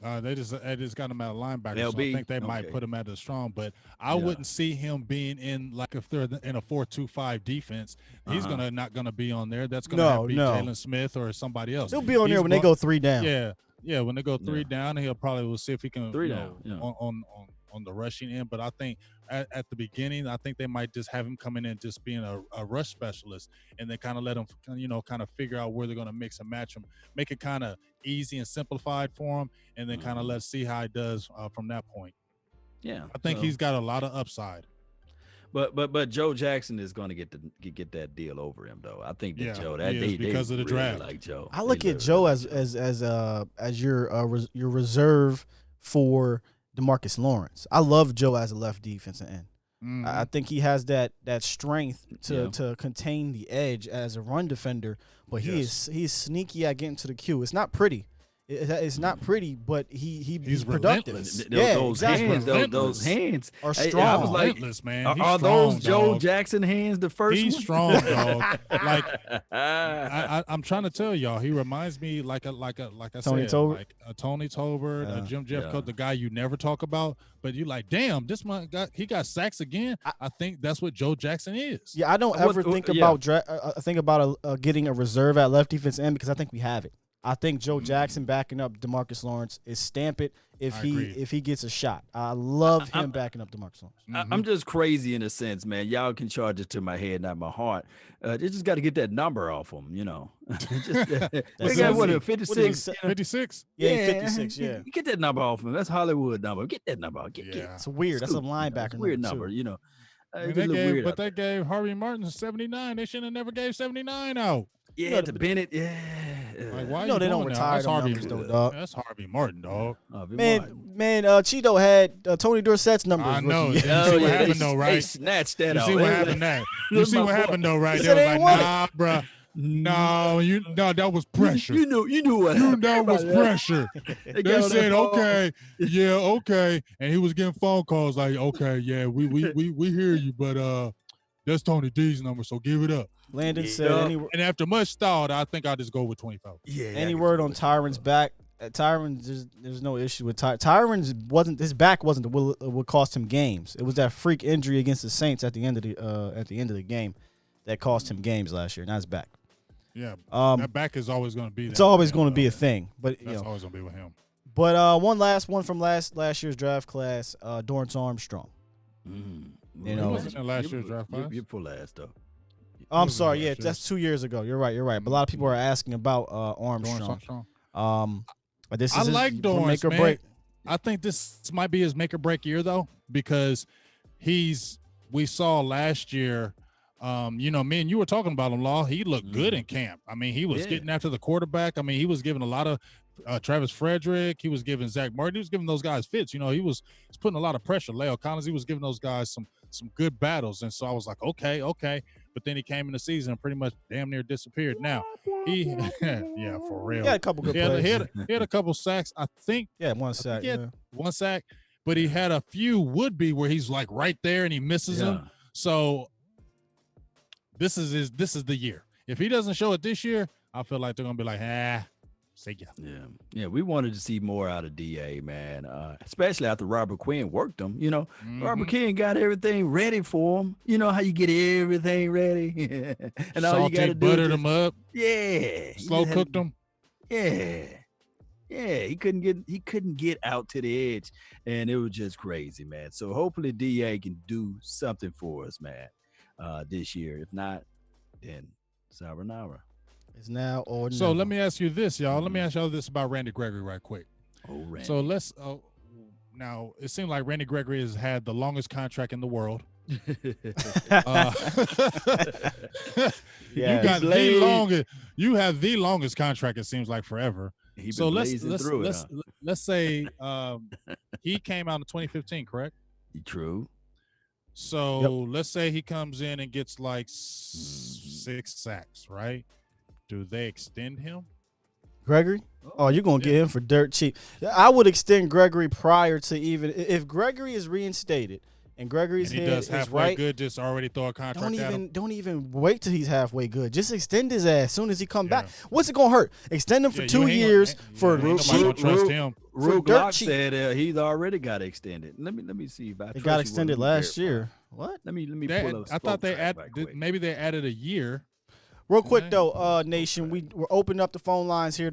They just got him at linebacker. So I LB? think they might Okay. put him at a strong, but I Yeah. wouldn't see him being in like if they're in a 4-2-5 defense. He's Uh-huh. not gonna be on there. That's gonna have to be No. Jalen Smith or somebody else. He'll be on there He's when they go- go 3 down. Yeah. When they go 3 Yeah. down, he'll probably will see if he can Three you down, know, yeah. on the rushing end. But I think at the beginning, I think they might just have him come in and just being a rush specialist, and then kind of let him kind of figure out where they're going to mix and match him, make it kind of easy and simplified for him, and then kind of let's see how he does from that point. Yeah. I think so- he's got a lot of upside. But Joe Jackson is going to get that deal over him, though. I think that Yeah, Joe he is because of the really draft. like Joe. I look They at Joe really as your reserve for DeMarcus Lawrence. I love Joe as a left defensive end. Mhm. I think he has that strength Yeah. to contain the edge as a run defender, but Yes. he's sneaky at getting to the queue. It's not pretty. It's not pretty, but he's productive. relentless. Yeah, those exactly. hands, those Relentless. hands Are Hey, strong. I was like, Relentless, man. are, He's are strong, those Joe dog. Jackson hands the first He's one? strong, dog. Like I'm trying to tell y'all, he reminds me like I Tony said, Tolbert? like a Tony Tolbert, a Jim Jeffcoat, Yeah. the guy you never talk about, but you like, damn, this man got sacks again. I think that's what Joe Jackson is. Yeah, I don't What- ever think yeah. about think about getting a reserve at left defense end because I think we have it. I think Joe Jackson backing up DeMarcus Lawrence is stamp it if I he agree. gets a shot. I love him I'm- backing up DeMarcus Lawrence. Mhm. I'm just crazy in a sense, man. Y'all can charge it to my head, not my heart. They just got to get that number off them, you know. They got what, a 56? 56. Yeah, he's 56. Yeah, Get that number off him. That's Hollywood number. Get that number out. Get Yeah. it's weird. That's a Scoop, you know, it's linebacker a weird number, number, too. you know. I It's mean, a they little gave, weird but out they gave Harvey Martin 79. They should have never gave 79 out. Yeah, know, to Bennett. Yeah. Like, why You know you they don't doing that? retire That's them Harvey. numbers, though, dog. That's Harvey Martin, dog. Harvey Man, Martin. Cheeto had Tony Dorsett's numbers. I know. rookie year. You see what they, happened though, they right? snatched that You out. see what They- happened now? You That's see my what boy. happened though, right? He They said was they like, ain't nah, bruh. No, that was pressure. You knew what happened. That was Everybody- pressure. They They got on said, that ball. okay, yeah, okay. And he was getting phone calls like, okay, yeah, we hear you, but that's Tony D's number, so give it up. Landon Yeah. said And after much thought, I think I'll just go with 25. Yeah. any I word can on see Tyron's back. Tyron, there's no issue with Tyron's his back wasn't what cost him games. It was that freak injury against the Saints at the end of the game that cost him games last year. Not his back. Yeah, Um, that back is always going to be. it's that always with going to him, be a though. thing. But That's always going to be with him. but one last one from last year's draft class, Dorrance Armstrong. Mm-hmm. You know- He wasn't in last year's draft class. You're full ass though. Oh, I'm was sorry, last yeah, year's. that's 2 years ago. You're right. But a lot of people are asking about Dorrance Armstrong. Armstrong. But this I is like his Dorrance, make or man. break. I think this might be his make or break year though, because we saw last year, me and you were talking about him, Law. He looked good in camp. I mean, he was getting after the quarterback. I mean, he was giving a lot of Travis Frederick. He was giving Zach Martin. He was giving those guys fits. He was putting a lot of pressure. Leo Collins, he was giving those guys some good battles. And so I was like, okay. But then he came in the season and pretty much damn near disappeared. Now, yeah, for real. He had a couple good plays. He had a couple sacks. I think. Yeah, one sack. One sack. But he had a few would-be where he's like right there and he misses them. So this is the year. If he doesn't show it this year, I feel like they're gonna be like, see ya. Yeah. We wanted to see more out of DA, man. Especially after Robert Quinn worked him. Robert Quinn got everything ready for him. You know how you get everything ready, and all you got to do buttered them up. Yeah, slow cooked them. Yeah, he couldn't get out to the edge, and it was just crazy, man. So hopefully DA can do something for us, man, this year. If not, then sayonara. It's now or so never. let me ask you this, y'all. Let me ask y'all this about Randy Gregory right quick. Oh, Randy. So let's now it seems like Randy Gregory has had the longest contract in the world. You have the longest contract, it seems like, forever. So let's say he came out in 2015, correct? True. So let's say he comes in and gets like 6 sacks, right? Do they extend him? Gregory? Oh, you're going to get him for dirt cheap. I would extend Gregory prior to even – if Gregory is reinstated and Gregory's and he head does halfway is right, good, just already throw a contract at him. Don't even wait till he's halfway good. Just extend his ass as soon as he come back. What's it going to hurt? Extend him for 2 years for cheap. Trust him. Rook Lock said he's already got extended. Let me see if I it got extended last year. What? Let me pull up. I thought they maybe they added a year. Real quick though, Nation, we're opening up the phone lines here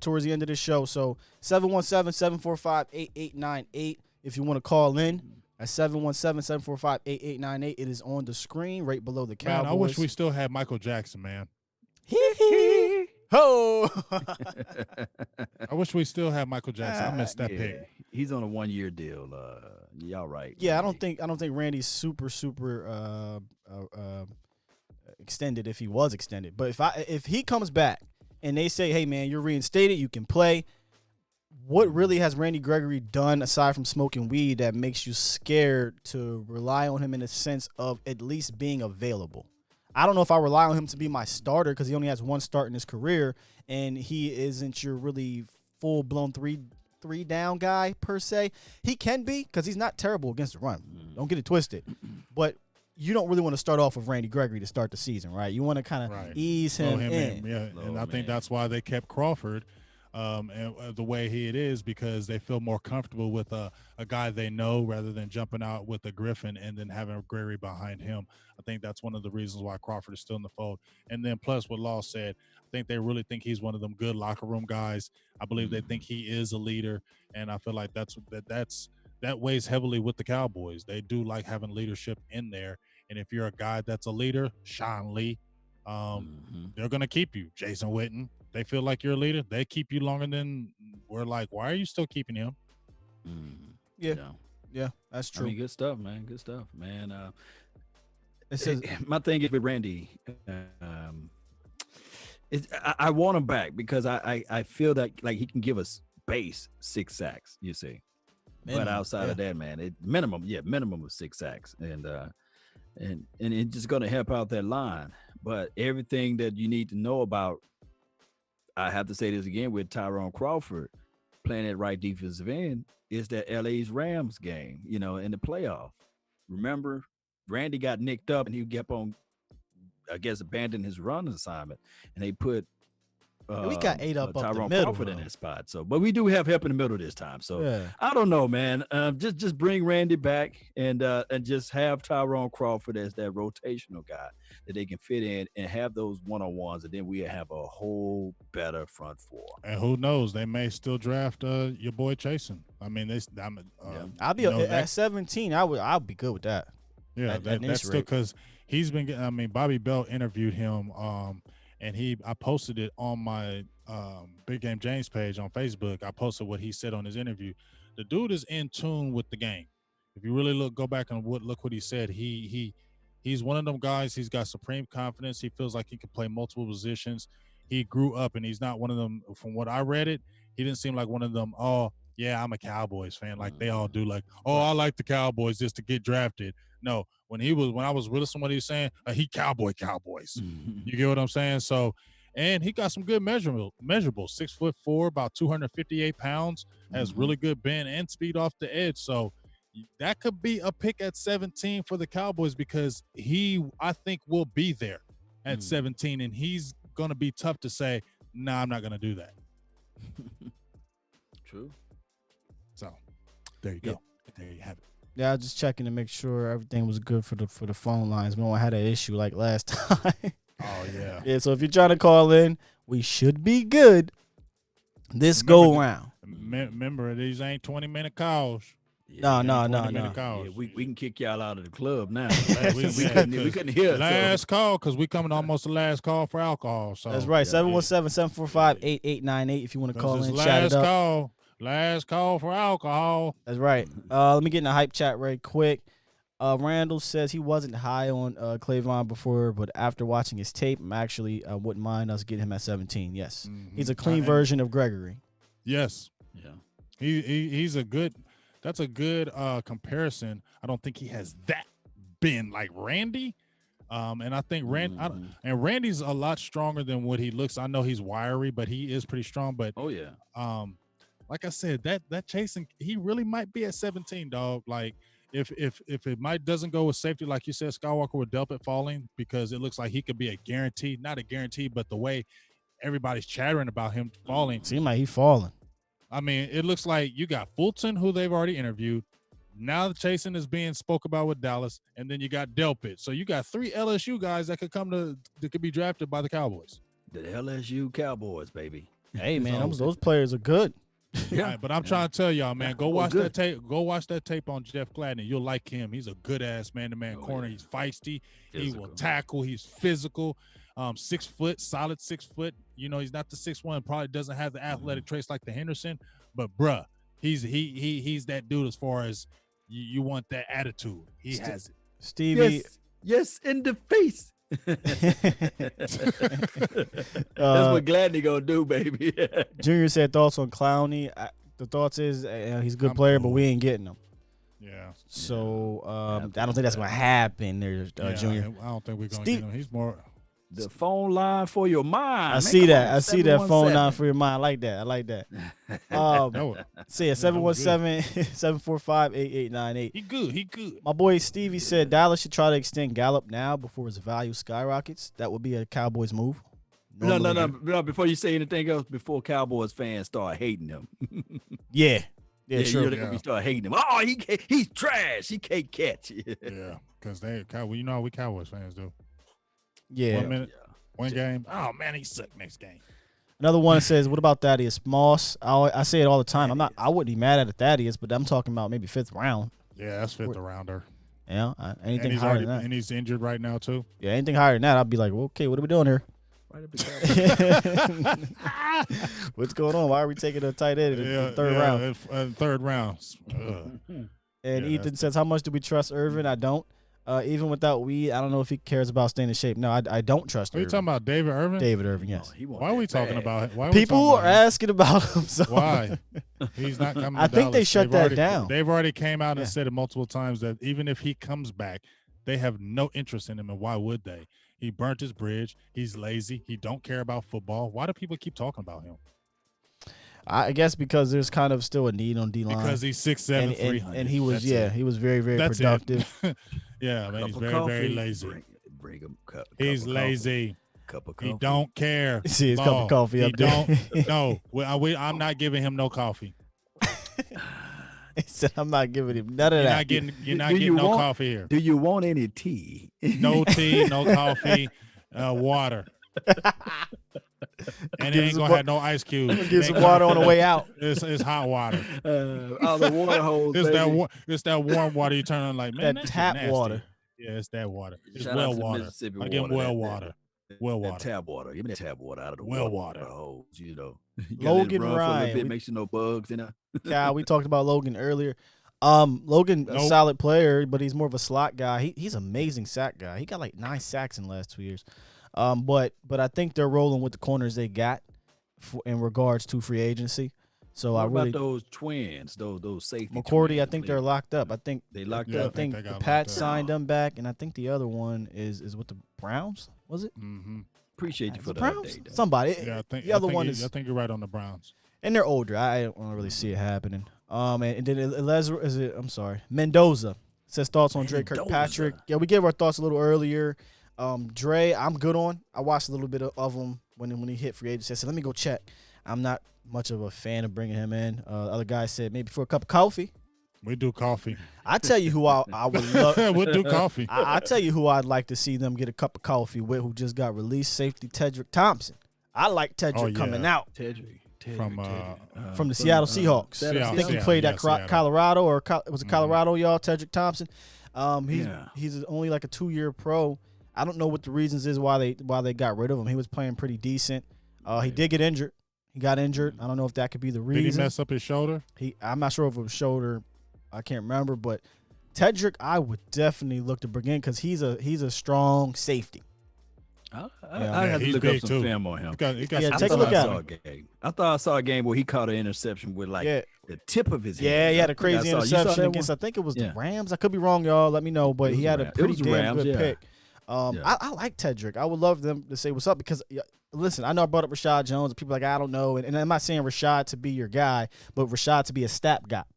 towards the end of the show. So 717-745-8898 if you want to call in. At 717-745-8898. It is on the screen right below the Cowboys. Man, I wish we still had Michael Jackson, man. Ho! I wish we still had Michael Jackson. I missed that pick. He's on a 1-year deal. Y'all right. Yeah, I don't think Randy's super extended if he was extended. But if he comes back and they say, hey man, you're reinstated, you can play. What really has Randy Gregory done aside from smoking weed that makes you scared to rely on him in the sense of at least being available? I don't know if I rely on him to be my starter because he only has 1 start in his career and he isn't your really full-blown three down guy per se. He can be because he's not terrible against the run. Don't get it twisted. But you don't really want to start off with Randy Gregory to start the season, right? You want to kind of ease him in. And I think that's why they kept Crawford and the way it is, because they feel more comfortable with a guy they know rather than jumping out with a Griffin and then having Gregory behind him. I think that's one of the reasons why Crawford is still in the fold. And then plus what Law said, I think they really think he's one of them good locker room guys. I believe they think he is a leader, and I feel like that weighs heavily with the Cowboys. They do like having leadership in there, and if you're a guy that's a leader, Sean Lee, they're going to keep you. Jason Witten, they feel like you're a leader. They keep you longer than we're like, why are you still keeping him? Yeah, that's true. I mean, good stuff, man. Good stuff, man. My thing is with Randy, I want him back because I feel that like he can give us base 6 sacks, you see. Minimum, but outside of that, man, minimum of 6 sacks, and it's just going to help out that line. But everything that you need to know about, I have to say this again with Tyrone Crawford playing at right defensive end, is that LA's Rams game, in the playoff. Remember, Randy got nicked up and he kept on, I guess, abandoning his run assignment, and they put we got ate up Tyrone the middle, Crawford in that spot. So, but we do have help in the middle this time. So I don't know, man. Just bring Randy back and just have Tyrone Crawford as that rotational guy that they can fit in and have those one-on-ones, and then we have a whole better front 4. And who knows? They may still draft your boy Chasen. I mean, I'll be at 17. I'll be good with that. Yeah, that's still because he's been getting. I mean, Bobby Bell interviewed him. And I posted it on my Big Game James page on Facebook. I posted what he said on his interview. the dude is in tune with the game. If you really go back and look what he said, he's one of them guys. He's got supreme confidence. He feels like he can play multiple positions. He grew up, and he's not one of them. From what I read it, he didn't seem like one of them. Oh yeah, I'm a Cowboys fan, like they all do. Like, oh, I like the Cowboys just to get drafted. No, when I was listening to what he was saying, he Cowboys. You get what I'm saying? So, and he got some good measurables. 6'4", about 258 pounds, has really good bend and speed off the edge. So that could be a pick at 17 for the Cowboys because I think, will be there at 17, and he's going to be tough to say, nah, I'm not going to do that. True. So there you go. There you have it. Yeah, I was just checking to make sure everything was good for the phone lines. We don't have that issue like last time. Oh, yeah. Yeah, so if you're trying to call in, we should be good this go round. Remember, these ain't 20-minute calls. No. Yeah, we can kick y'all out of the club now. we we couldn't hear. Last call, because we coming almost the last call for alcohol. So that's right. 717-745-8898 if you want to call in, chat it up. Last call for alcohol. That's right. Let me get in the hype chat right quick. Randall says he wasn't high on Clavon before, but after watching his tape, I'm actually wouldn't mind us getting him at 17. Yes, he's a clean version of Gregory. Yes. Yeah. He's a good. That's a good comparison. I don't think he has that been like Randy. And I think Randy's a lot stronger than what he looks. I know he's wiry, but he is pretty strong. But like I said, that chasing, he really might be at 17, dog. Like if it doesn't go with safety, like you said, Skywalker with Delpit falling, because it looks like he could be a guarantee, not a guarantee, but the way everybody's chattering about him falling. Seems like he's falling. I mean, it looks like you got Fulton, who they've already interviewed. Now the chasing is being spoke about with Dallas, and then you got Delpit. So you got 3 LSU guys that could be drafted by the Cowboys. The LSU Cowboys, baby. Hey man, those players are good. Yeah, right, but I'm trying to tell y'all, man, go watch that tape. Go watch that tape on Jeff Gladney. You'll like him. He's a good ass man-to-man corner. Yeah. He's feisty. Physical. He will tackle. He's physical. 6 foot, solid 6 foot. You know, he's not the 6'1", probably doesn't have the athletic traits like the Henderson, but bruh, he's that dude as far as you want that attitude. He has it. Stevie. Yes, in the face. That's what Gladney gonna do, baby. Junior said thoughts on Clowney. The thoughts is he's a good player, but we ain't getting him. Yeah. So I don't think that's gonna happen. There, Junior. I don't think we're gonna get him. He's more. The phone line for your mind. I see that. I see that phone line for your mind. I like that. See it, 717-745-8898. He good. My boy Stevie said Dallas should try to extend Gallup now before his value skyrockets. That would be a Cowboys move. No. Before you say anything else, before Cowboys fans start hating him. Yeah, sure. You start hating him. Oh, he's trash. He can't catch. Yeah, because you know how we Cowboys fans do. Yeah. 1 minute, one game. Oh man, he sucked next game. Another one says, "What about Thaddeus Moss?" I say it all the time. I wouldn't be mad at a Thaddeus, but I'm talking about maybe 5th round. Yeah, that's 5th rounder. Yeah, anything higher than that. And he's injured right now too. Yeah, anything higher than that, I'd be like, well, okay, what are we doing here? What's going on? Why are we taking a tight end in the 3rd round? 3rd round. And Ethan says, "How much do we trust Irvin?" I don't. Even without weed, I don't know if he cares about staying in shape. No, I don't trust him. Are you talking about David Irvin? David Irvin, yes. Why are we talking about him? People are asking about him. So. Why? He's not coming to I think they Dallas. shut that down. They've already came out and said it multiple times that even if he comes back, they have no interest in him, and why would they? He burnt his bridge. He's lazy. He don't care about football. Why do people keep talking about him? I guess because there's kind of still a need on D-line. Because he's 6'7", 300. And he was, he was very, very productive. Yeah, man, he's very, very lazy. Bring him he's lazy. Cup of coffee. He don't care. See his cup of coffee up there. No, I'm not giving him no coffee. He said, I'm not giving him none of that. You're not getting no coffee here. Do you want any tea? No tea, no coffee, water. And it ain't gonna have no ice cubes. Get some water on the way out. It's hot water. The water hose. It's that warm water you turn on like, man. That tap water. Yeah, it's that water. It's Shout well water. I give him well water. Well that water. tap water. Give me that tap water out of the Well water water. hose. You know, you gotta let it Logan run for a little Ryan. bit. Make sure no bugs in there. Cal, we talked about Logan earlier. Logan, a Nope. solid player, but he's more of a slot guy. He's an amazing sack guy. He got like 9 sacks in the last 2 years. But I think they're rolling with the corners they got in regards to free agency. So What I really about those twins? Those safety. McCourty, I twins, think they're locked up. I think They locked Yeah, I up. think they the got Pats locked up. signed them back, and I think the other one is with the Browns. Was it? Mm-hmm. Appreciate you Is for it the Browns? update. Though. Somebody. Yeah, I think the other I think one you- is, I think you're right on the Browns. and they're older. I don't really see it happening. And then I'm sorry, Mendoza says thoughts on Dre Mendoza. Kirkpatrick. Yeah, we gave our thoughts a little earlier. Dre, I'm good on. I watched a little bit of him when he hit free agency. I said, let me go check. I'm not much of a fan of bringing him in. Other guys said maybe for a cup of coffee. We do coffee. I tell you who I would love. We'll do coffee. I tell you who I'd like to see them get a cup of coffee with, who just got released, safety Tedrick Thompson. I like Tedrick Oh, yeah. coming out From, from the Seattle Seahawks. Seattle, I think he Seattle, played yeah, at Seattle. Colorado, or was it Colorado, y'all? Tedrick Thompson. Yeah. He's only like a 2-year pro. I don't know what the reasons is why they got rid of him. He was playing pretty decent. He did get injured. He got injured. I don't know if that could be the reason. Did he mess up his shoulder? I'm not sure if it was shoulder. I can't remember, but Tedrick, I would definitely look to bring in because he's a strong safety. I Yeah, have to he's look up big, some too. film on him. He got Yeah, some take a size. look at I saw a game. I thought I saw a game where he caught an interception with like Yeah. the tip of his hand. Yeah, he had a I think I crazy saw- you saw interception that against, one? I think it was the Yeah. Rams. I could be wrong, y'all. Let me know. But It was he the had a Rams. It pretty was the damn Rams, good yeah. pick. Yeah. I like Tedrick. I would love them to say what's up because, listen, I know I brought up Rashad Jones. And people are like, I don't know. And I'm not saying Rashad to be your guy, but Rashad to be a stopgap.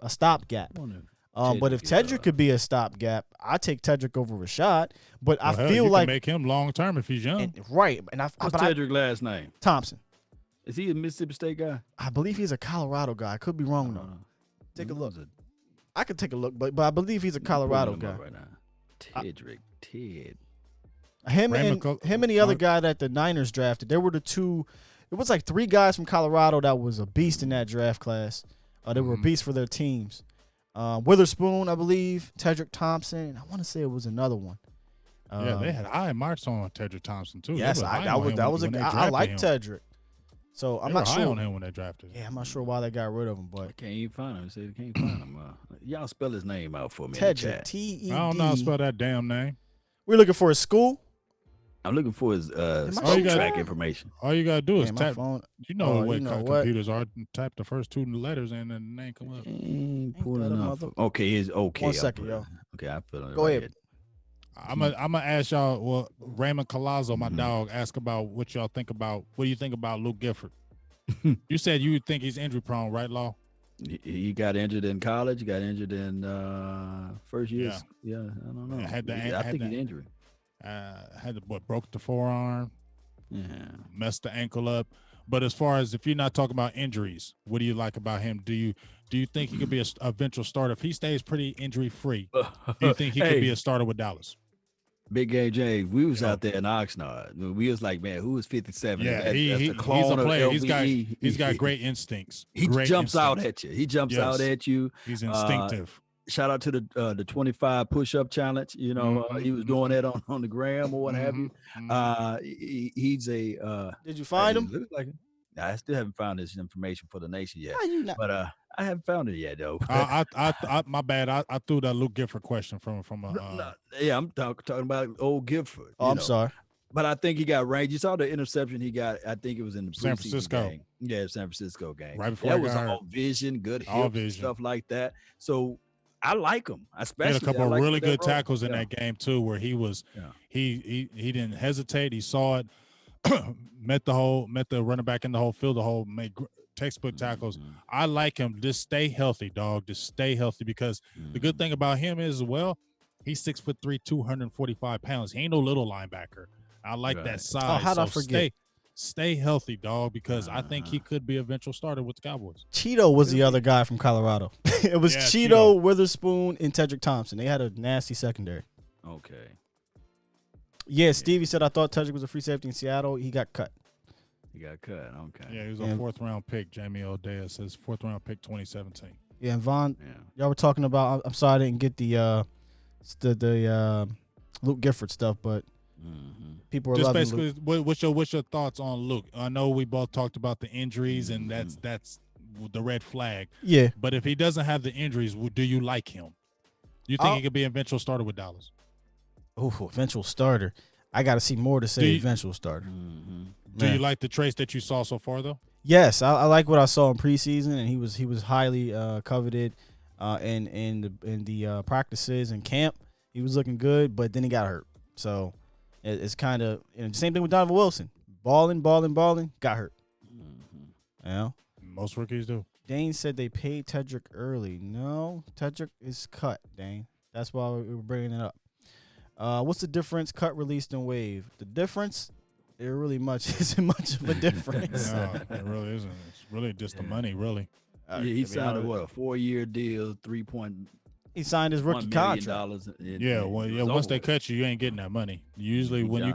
But if Tedrick could be a stopgap, I take Tedrick over Rashad. But Well, I hell, feel you like can make him long term if he's young. right. And What's but Tedrick's last name? Thompson. Is he a Mississippi State guy? I believe he's a Colorado guy. I could be wrong though. Take a look. I could take a look, but I believe he's a Colorado guy. Right now. Tedrick. Ted. Him Raymond and the other guy that the Niners drafted. There were the two. It was like 3 guys from Colorado that was a beast in that draft class. They were a beast for their teams. Witherspoon, I believe. Tedrick Thompson. And I want to say it was another one. Yeah, they had high marks on Tedrick Thompson too. They Yes, were high that on was him that was a when they guy. I drafted like him. Tedrick. So I'm They not were high sure. on him when they drafted him. Yeah, I'm not sure why they got rid of him, I but can't even find him. He said he can't find him. Y'all spell his name out for me in the Tedrick, chat. T-E-D. I don't know how to spell that damn name. We're looking for his school. I'm looking for his my stroke phone track on? information. All you gotta do is Man, my tap. phone. You know Oh, what you know what? computers are. Tap the first 2 letters and then the name come up. Ain't that pulling a up. mother- Okay, it's okay. One I'll second, put it- yo. Okay, I feel it. Go right ahead. I'm gonna ask y'all. Well, Raymond Colazzo, my Mhm. dog, ask about what y'all think about. What do you think about Luke Gifford? You said you think he's injury prone, right, Law? He got injured in college. He got injured in first year. Yeah. Yeah, I don't know. Yeah, had the- I had think the- he's injured. Had broke the forearm, Yeah. messed the ankle up. But as far as if you're not talking about injuries, what do you like about him? Do you think he could be a eventual starter if he stays pretty injury free? Do you think he could be a starter with Dallas? Big Game James? We was Yeah. out there in Oxnard. We was like, man, who is 57? Yeah, That's he's the a clone of player. LVE. He's got great instincts. He Great jumps out instincts. at you. He jumps Yes. out at you. He's instinctive. Shout out to the 25 push-up challenge. You know, he was doing that on the gram or what have you. He's a. Did you find him? Looks like it. I still haven't found this information for the nation yet, How you not? but I haven't found it yet though. My bad. I threw that Luke Gifford question from Yeah, I'm talking about old Gifford. Oh, you I'm know. sorry. But I think he got range. You saw the interception he got. I think it was in the San preseason Francisco. game. Yeah, San Francisco game. Right before that he was got all hurt. vision, good All hips, and vision. stuff like that. So I like him. He Especially had a couple I of like him really in that good role. tackles in Yeah. that game too, where he was Yeah. he didn't hesitate. He saw it, met the running back in the whole field, made textbook tackles. Mhm. I like him. Just stay healthy, dog. Just stay healthy because the good thing about him is, well, he's 6'3", 245 pounds. He ain't no little linebacker. I like Right. that size. Oh, how'd I So forget? Stay healthy, dog, because I think he could be an eventual starter with the Cowboys. Cheeto was the other guy from Colorado. It was Yeah, Cheeto, Cheeto. Witherspoon, and Tedrick Thompson. They had a nasty secondary. Okay. Yeah, Stevie said I thought Tedrick was a free safety in Seattle. He got cut. He got cut. Okay. Yeah, he was a And- 4th-round pick. Jamie O'Dea says 4th-round pick 2017. Yeah, and Vaughn, Yeah. y'all were talking about. I'm sorry I didn't get the Luke Gifford stuff, but People are Just loving basically, Luke. what's your thoughts on Luke? I know we both talked about the injuries, and that's the red flag. Yeah. But if he doesn't have the injuries, do you like him? You think he could be an eventual starter with Dallas? Oh, eventual starter. I got to see more to say eventual starter. Do you like the traits that you saw so far, though? Yes, I like what I saw in preseason, and he was highly coveted in the practices and camp. He was looking good, but then he got hurt. So it's kind of the same thing with Donovan Wilson. Balling, got hurt. You know? Most rookies do. Dane said they paid Tedrick early. No, Tedrick is cut, Dane. That's why we were bringing it up. What's the difference? Cut, released, and wave. The difference, there really isn't much of a difference. No, it really isn't. It's really just the money, really. He signed a 4-year deal, He signed his rookie contract. Once they cut you, you ain't getting that money. Usually, when you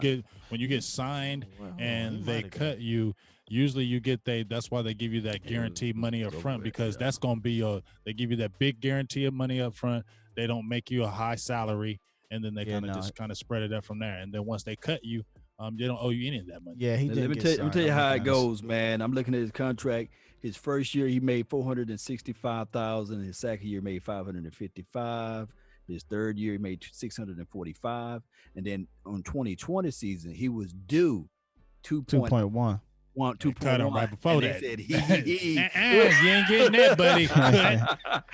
get signed and they cut you, usually you get that's why they give you that guaranteed money up front, because that's gonna be they give you that big guarantee of money up front. They don't make you a high salary, and then they kind of spread it up from there. And then once they cut you, they don't owe you any of that money. Yeah, he did. Let me tell you how it goes, man. I'm looking at his contract. His first year, he made $465,000. His second year, made $555,000. His third year, he made $645,000. And then on 2020 season, he was due 2.1. 2.1 right before that. Said, you ain't getting that, buddy.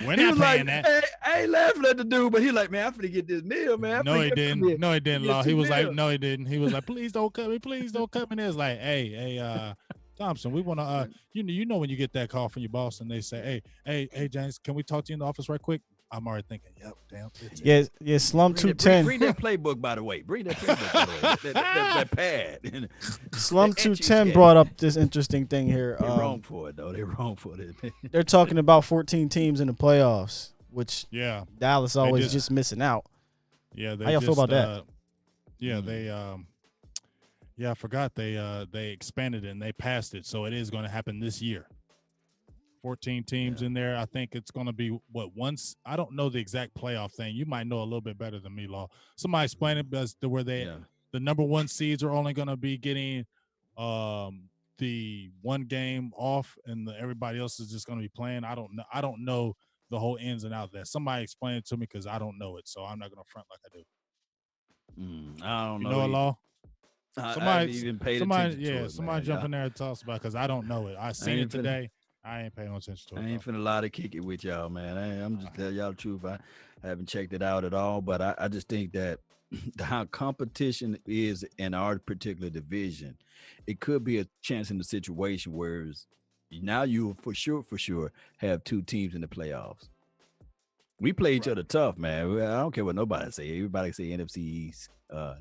We're not paying that. I ain't laughing at the dude, but he like, man, I'm finna get this meal, man. No, he didn't. Law. He was like, no, he didn't. He was like, please don't cut me. Please don't cut me. And it's like, hey, Thompson, we want to, you know, when you get that call from your boss and they say, hey, James, can we talk to you in the office right quick? I'm already thinking, yep, damn. Yeah, Slum 210. Bring that playbook, by the way. Bring that playbook, by the way. That pad. Slum 210 brought up this interesting thing here. They're wrong for it, though. They're wrong for it. They're talking about 14 teams in the playoffs, which Dallas always just missing out. Yeah, how y'all feel about that? I forgot they expanded it and they passed it, so it is going to happen this year. 14 teams in there. I think it's going to be once. I don't know the exact playoff thing. You might know a little bit better than me, Law. Somebody explain it as to where the number one seeds are only going to be getting the one game off, and everybody else is just going to be playing. I don't know the whole ins and outs of that. Somebody explain it to me because I don't know it, so I'm not going to front like I do. I don't know. You know it, Law? Somebody even paid attention to it, somebody jump in there and tell us about it because I don't know it. I seen it today. I ain't paying no attention to it. I ain't finna lie to kick it with y'all, man. I'm just telling y'all the truth. I haven't checked it out at all, but I just think that how competition is in our particular division, it could be a chance in the situation where now you for sure have two teams in the playoffs. We play each other tough, man. I don't care what nobody say. Everybody say NFC East,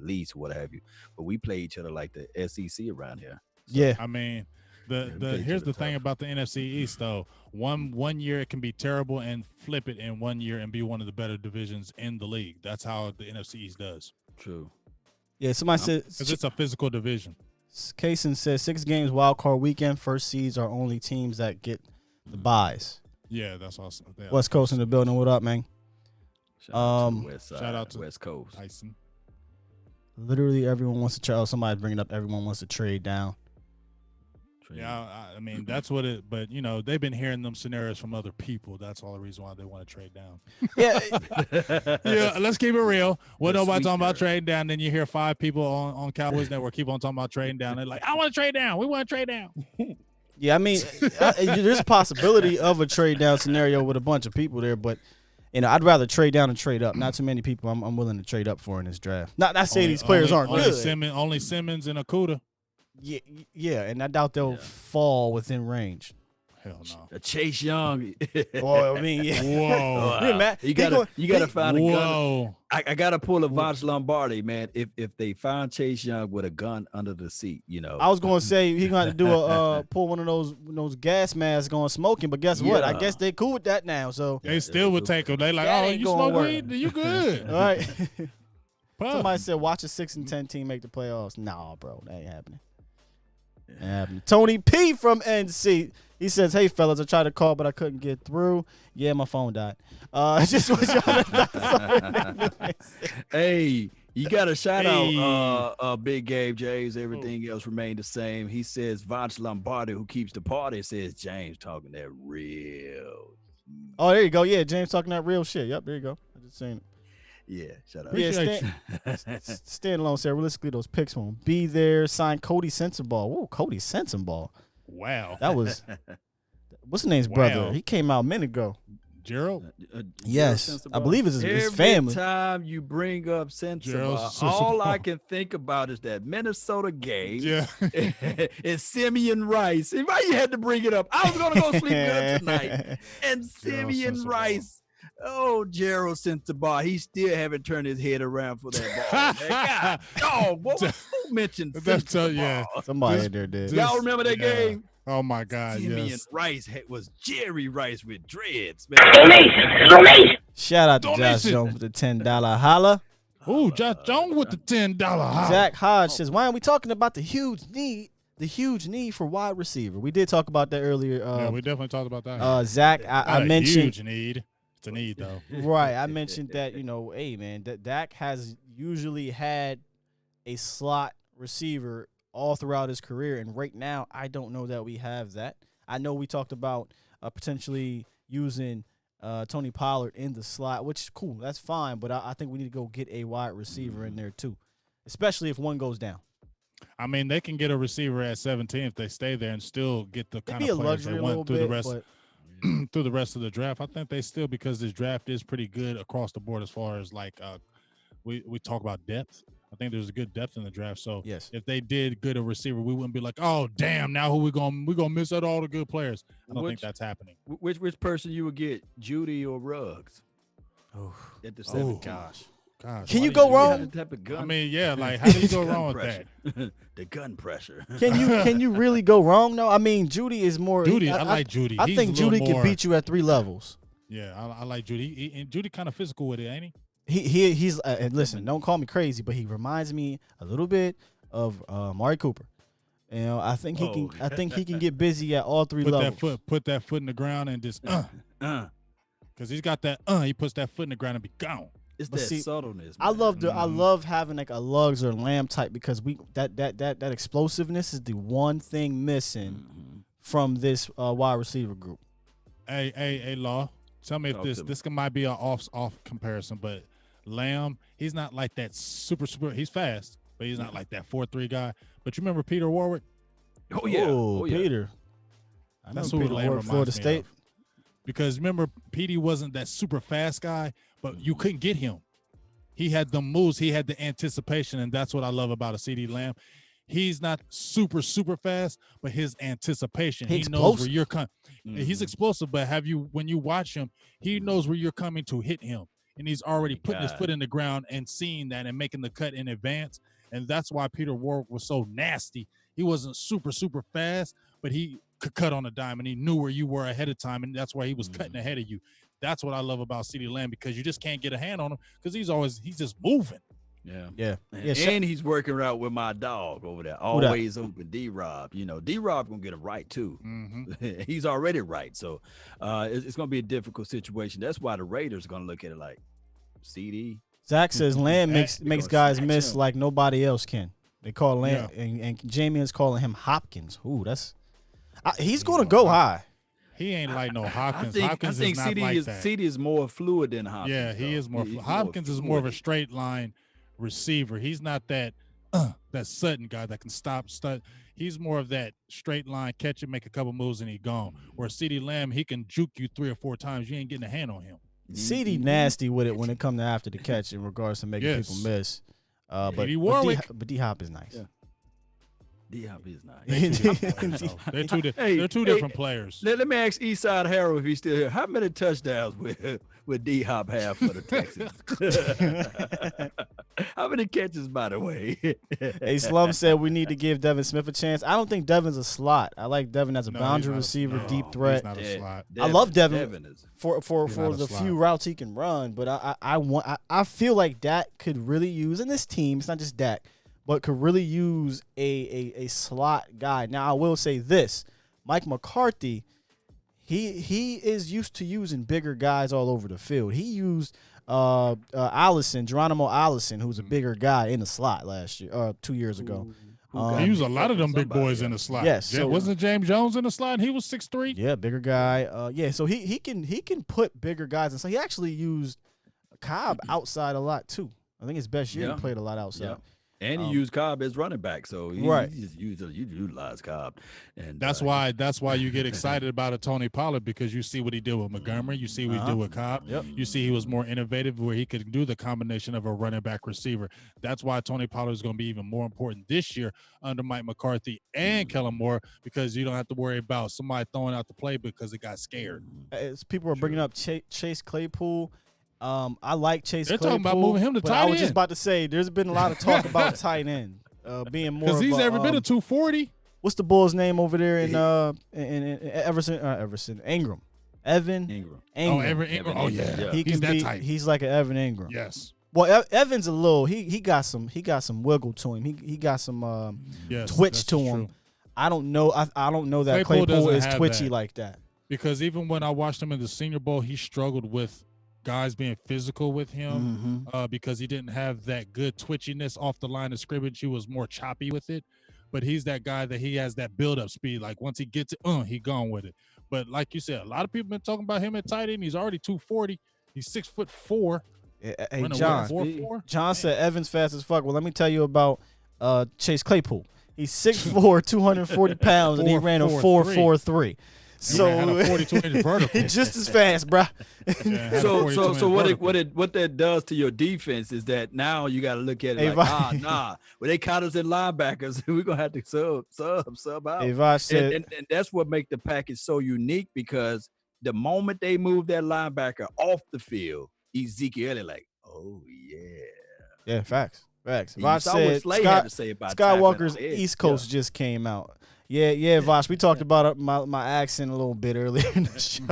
least, what have you. But we play each other like the SEC around here. So, yeah, I mean. Here's the thing about the NFC East though. One year it can be terrible and flip it in 1 year and be one of the better divisions in the league. That's how the NFC East does. True. Yeah, somebody said because it's a physical division. Kaysen says 6 games wild card weekend. First seeds are only teams that get the buys. Yeah, that's awesome. Yeah, West Coast in the building. What up, man? Shout out to West Coast. Tyson. Literally everyone wants to trade. Somebody's bringing up. Everyone wants to trade down. Yeah, I mean that's what it. But you know they've been hearing them scenarios from other people. That's all the reason why they want to trade down. Yeah, let's keep it real. What nobody talking about trading down? Then you hear 5 people on Cowboys Network keep on talking about trading down. They're like, I want to trade down. We want to trade down. Yeah, I mean, there's a possibility of a trade down scenario with a bunch of people there, but I'd rather trade down and trade up. Not too many people I'm willing to trade up for in this draft. Not saying these players aren't good. Only Simmons and Okudah. Yeah, and I doubt they'll fall within range. Hell no. A Chase Young. Well, I mean, yeah. Whoa. You gotta find a gun. Whoa. I gotta pull a Voch Lombardi, man. If they find Chase Young with a gun under the seat, I was gonna say he's gonna have to do pull one of those gas masks going smoking, but guess what? I guess they cool with that now. So they still would take him. They like, you smoke weed? You good? All right. Somebody said watch a 6-10 team make the playoffs. Nah, bro, that ain't happening. Tony P from NC. He says, hey, fellas, I tried to call, but I couldn't get through. Yeah, my phone died. Just was y'all Hey, You got a shout Hey. out, Big Gabe James. Everything else remained the same. He says Vance Lombardi, who keeps the party, says James talking that real. Oh, there you go. Yeah, James talking that real shit. Yep, there you go. I just saying it. Yeah, shut up. Yeah, Appreciate stand alone, said realistically those picks won't be there. Signed Cody Sensabaugh. Whoa, Cody Sensabaugh. Wow. That was what's his name's brother? Wow. He came out a minute ago. Gerald. Yes, I believe it's his Every family. time you bring up Gerald Sensabaugh, all I Sensabaugh. can think about is that Minnesota game. Yeah. and Simeon Rice. And why you had to bring it up? I was gonna go sleep good tonight. And Simeon Sensabaugh. Rice. Oh, Gerald Sensabaugh. He still haven't turned his head around for that ball. Man. God, who mentioned That's yeah. Sensabaugh? Somebody This- in there did. this- Y'all remember that yeah. game? Oh my God. Simeon Yes. Rice was Jerry Rice with dreads, man. Shout out to Josh Donation. Jones with the $10 holla. Ooh, Josh Jones with the $10 high. Zach Hodge says, "Why aren't we talking about the huge need for wide receiver?" We did talk about that earlier. Yeah, we definitely talked about that. Zach, Not I a mentioned huge need. It's a need though. right. I mentioned that hey man, that Dak has usually had a slot receiver all throughout his career, and right now I don't know that we have that. I know we talked about potentially using Tony Pollard in the slot, which is cool. That's fine, but I think we need to go get a wide receiver in there too, especially if one goes down. I mean, they can get a receiver at 17 if they stay there and still get the It'd kind be a of players luxury they a little want through bit, the rest but through the rest of the draft. I think they still, because this draft is pretty good across the board as far as like we talk about depth. I think there's a good depth in the draft. So yes. if they did get a receiver, we wouldn't be like, oh damn, now who we gonna miss out all the good players. I don't think that's happening. Which person you would get, Judy or Ruggs? Oh, At the Oh, 7th. gosh. Gosh, Can why you do go You had wrong? the type of gun. I mean, yeah, like how do you go gun wrong with that? pressure. The gun pressure. Can you really go wrong? No, I mean Judy is more. Judy, I like Judy. I He's think a little Judy can more- beat you at 3 levels. Yeah, I like Judy. And Judy kind of physical with it, ain't he? He's and listen, don't call me crazy, but he reminds me a little bit of Amari Cooper. You know, I think he can. I think he can get busy at all 3 levels. Put that foot in the ground and just because he's got that he puts that foot in the ground and be gone. It's But that see, subtleness. I man. love I love having like a Lugs or Lamb type because that explosiveness is the one thing missing from this wide receiver group. Hey, Law. Tell me if Talk this to me. this might be an off comparison, but Lamb, he's not like that super. He's fast, but he's not like that 4.3 guy. But you remember Peter Warwick? Oh yeah. Oh, yeah. Peter. I know That's who Peter Lamb Ward, reminds Florida me State. of. Because remember, Petey wasn't that super fast guy, but you couldn't get him. He had the moves, he had the anticipation, and that's what I love about a CD Lamb. He's not super fast, but his anticipation. He He knows where explosive. you're coming. He's explosive, but when you watch him, he knows where you're coming to hit him. And he's already putting his God. foot in the ground and seeing that and making the cut in advance. And that's why Peter Warwick was so nasty. He wasn't super fast, but he could cut on a dime and he knew where you were ahead of time. And that's why he was cutting ahead of you. That's what I love about CeeDee Lamb, because you just can't get a hand on him because he's just moving. Yeah. Yeah. And, Yeah, and he's working out with my dog over there. that? Always open, D-Rob. You know, D-Rob gonna get it right too. Mm-hmm. He's already right. So it's gonna be a difficult situation. That's why the Raiders are gonna look at it like CD. Zach says Lamb makes They're gonna guys snatch miss him. like nobody else can. They call Lamb and Jamie is calling him Hopkins. Ooh, that's he's gonna go high. He ain't like no Hopkins. I Hopkins think is not CD like is that. CD is more fluid than Hopkins. Yeah, he though. is more. He's Hopkins is more of a fluid. straight line receiver. He's not that Sutton guy that can stop. He's more of that straight line, catch it, make a couple moves, and he gone. Where CeeDee Lamb, he can juke you 3 or 4 times. You ain't getting a hand on him. CD nasty with it when it comes to after the catch in regards to making Yes. people miss. But Petey Warwick. D Hop is nice. Yeah. D-Hop is nice. They're two. Hey, They're two hey, different players. Let me ask Eastside Harold if he's still here. How many touchdowns would D-Hop have for the Texans? How many catches, by the way? Hey, Slum said we need to give Devin Smith a chance. I don't think Devin's a slot. I like Devin as a No, boundary he's not a- receiver, no, deep he's threat. not a slot. I love Devin. is For He's not a the slot. few routes he can run, but I feel like Dak could really use in this team. It's not just Dak, but could really use a slot guy. Now I will say this: Mike McCarthy, he is used to using bigger guys all over the field. He used Allison, Geronimo Allison, who's a bigger guy in the slot last year, 2 years ago. He used a lot of them big boys in the slot. Yes, so- wasn't James Jones in the slot? He was 6'3". Yeah, bigger guy. Yeah, so he can put bigger guys, and so he actually used Cobb outside a lot too. I think his best year he played a lot outside. Yeah. And he used Cobb as running back, so he just utilized Cobb, and That's why you get excited about a Tony Pollard, because you see what he did with Montgomery, you see what he did with Cobb. Yep. You see he was more innovative, where he could do the combination of a running back receiver. That's why Tony Pollard is going to be even more important this year under Mike McCarthy and Kellen Moore, because you don't have to worry about somebody throwing out the play because it got scared. As people are bringing up Chase Claypool. I like Chase They're Claypool. talking about moving him to but tight I was end. just about to say there's been a lot of talk about tight end being more. Because he's ever been a 240. What's the Bulls' name over there in Everson? Ingram. Evan Ingram. Oh, Evan Ingram. Oh, yeah. Yeah. He He's can that be. tight. He's like an Evan Ingram. Yes. Well, Evan's a little. He got some wiggle to him. He got some Yes. twitch that's to him. true. I don't know. I don't know that Claypool Claypool doesn't is have twitchy that. like that. Because even when I watched him in the Senior Bowl, he struggled with guys being physical with him because he didn't have that good twitchiness off the line of scrimmage. He was more choppy with it. But he's that guy that he has that build-up speed. Like once he gets it, he gone with it. But like you said, a lot of people been talking about him at tight end. He's already 240. He's 6'4". Hey, John. 4'4". John said Evans fast as fuck. Well, let me tell you about Chase Claypool. He's 6'4", 240 pounds, and he ran a 4.43. So had a 42-inch vertical. he's just as fast, bruh. So what that does to your defense is that now you got to look at it like, when they count us in linebackers, we're gonna have to sub out. Vash said, and that's what make the package so unique, because the moment they move that linebacker off the field, Ezekiel Elliott like, oh yeah, facts. You Vash saw said what Slay had to say about Skywalker's tapping on the edge. East Coast just came out. Yeah, Vash. We talked about my accent a little bit earlier in the show.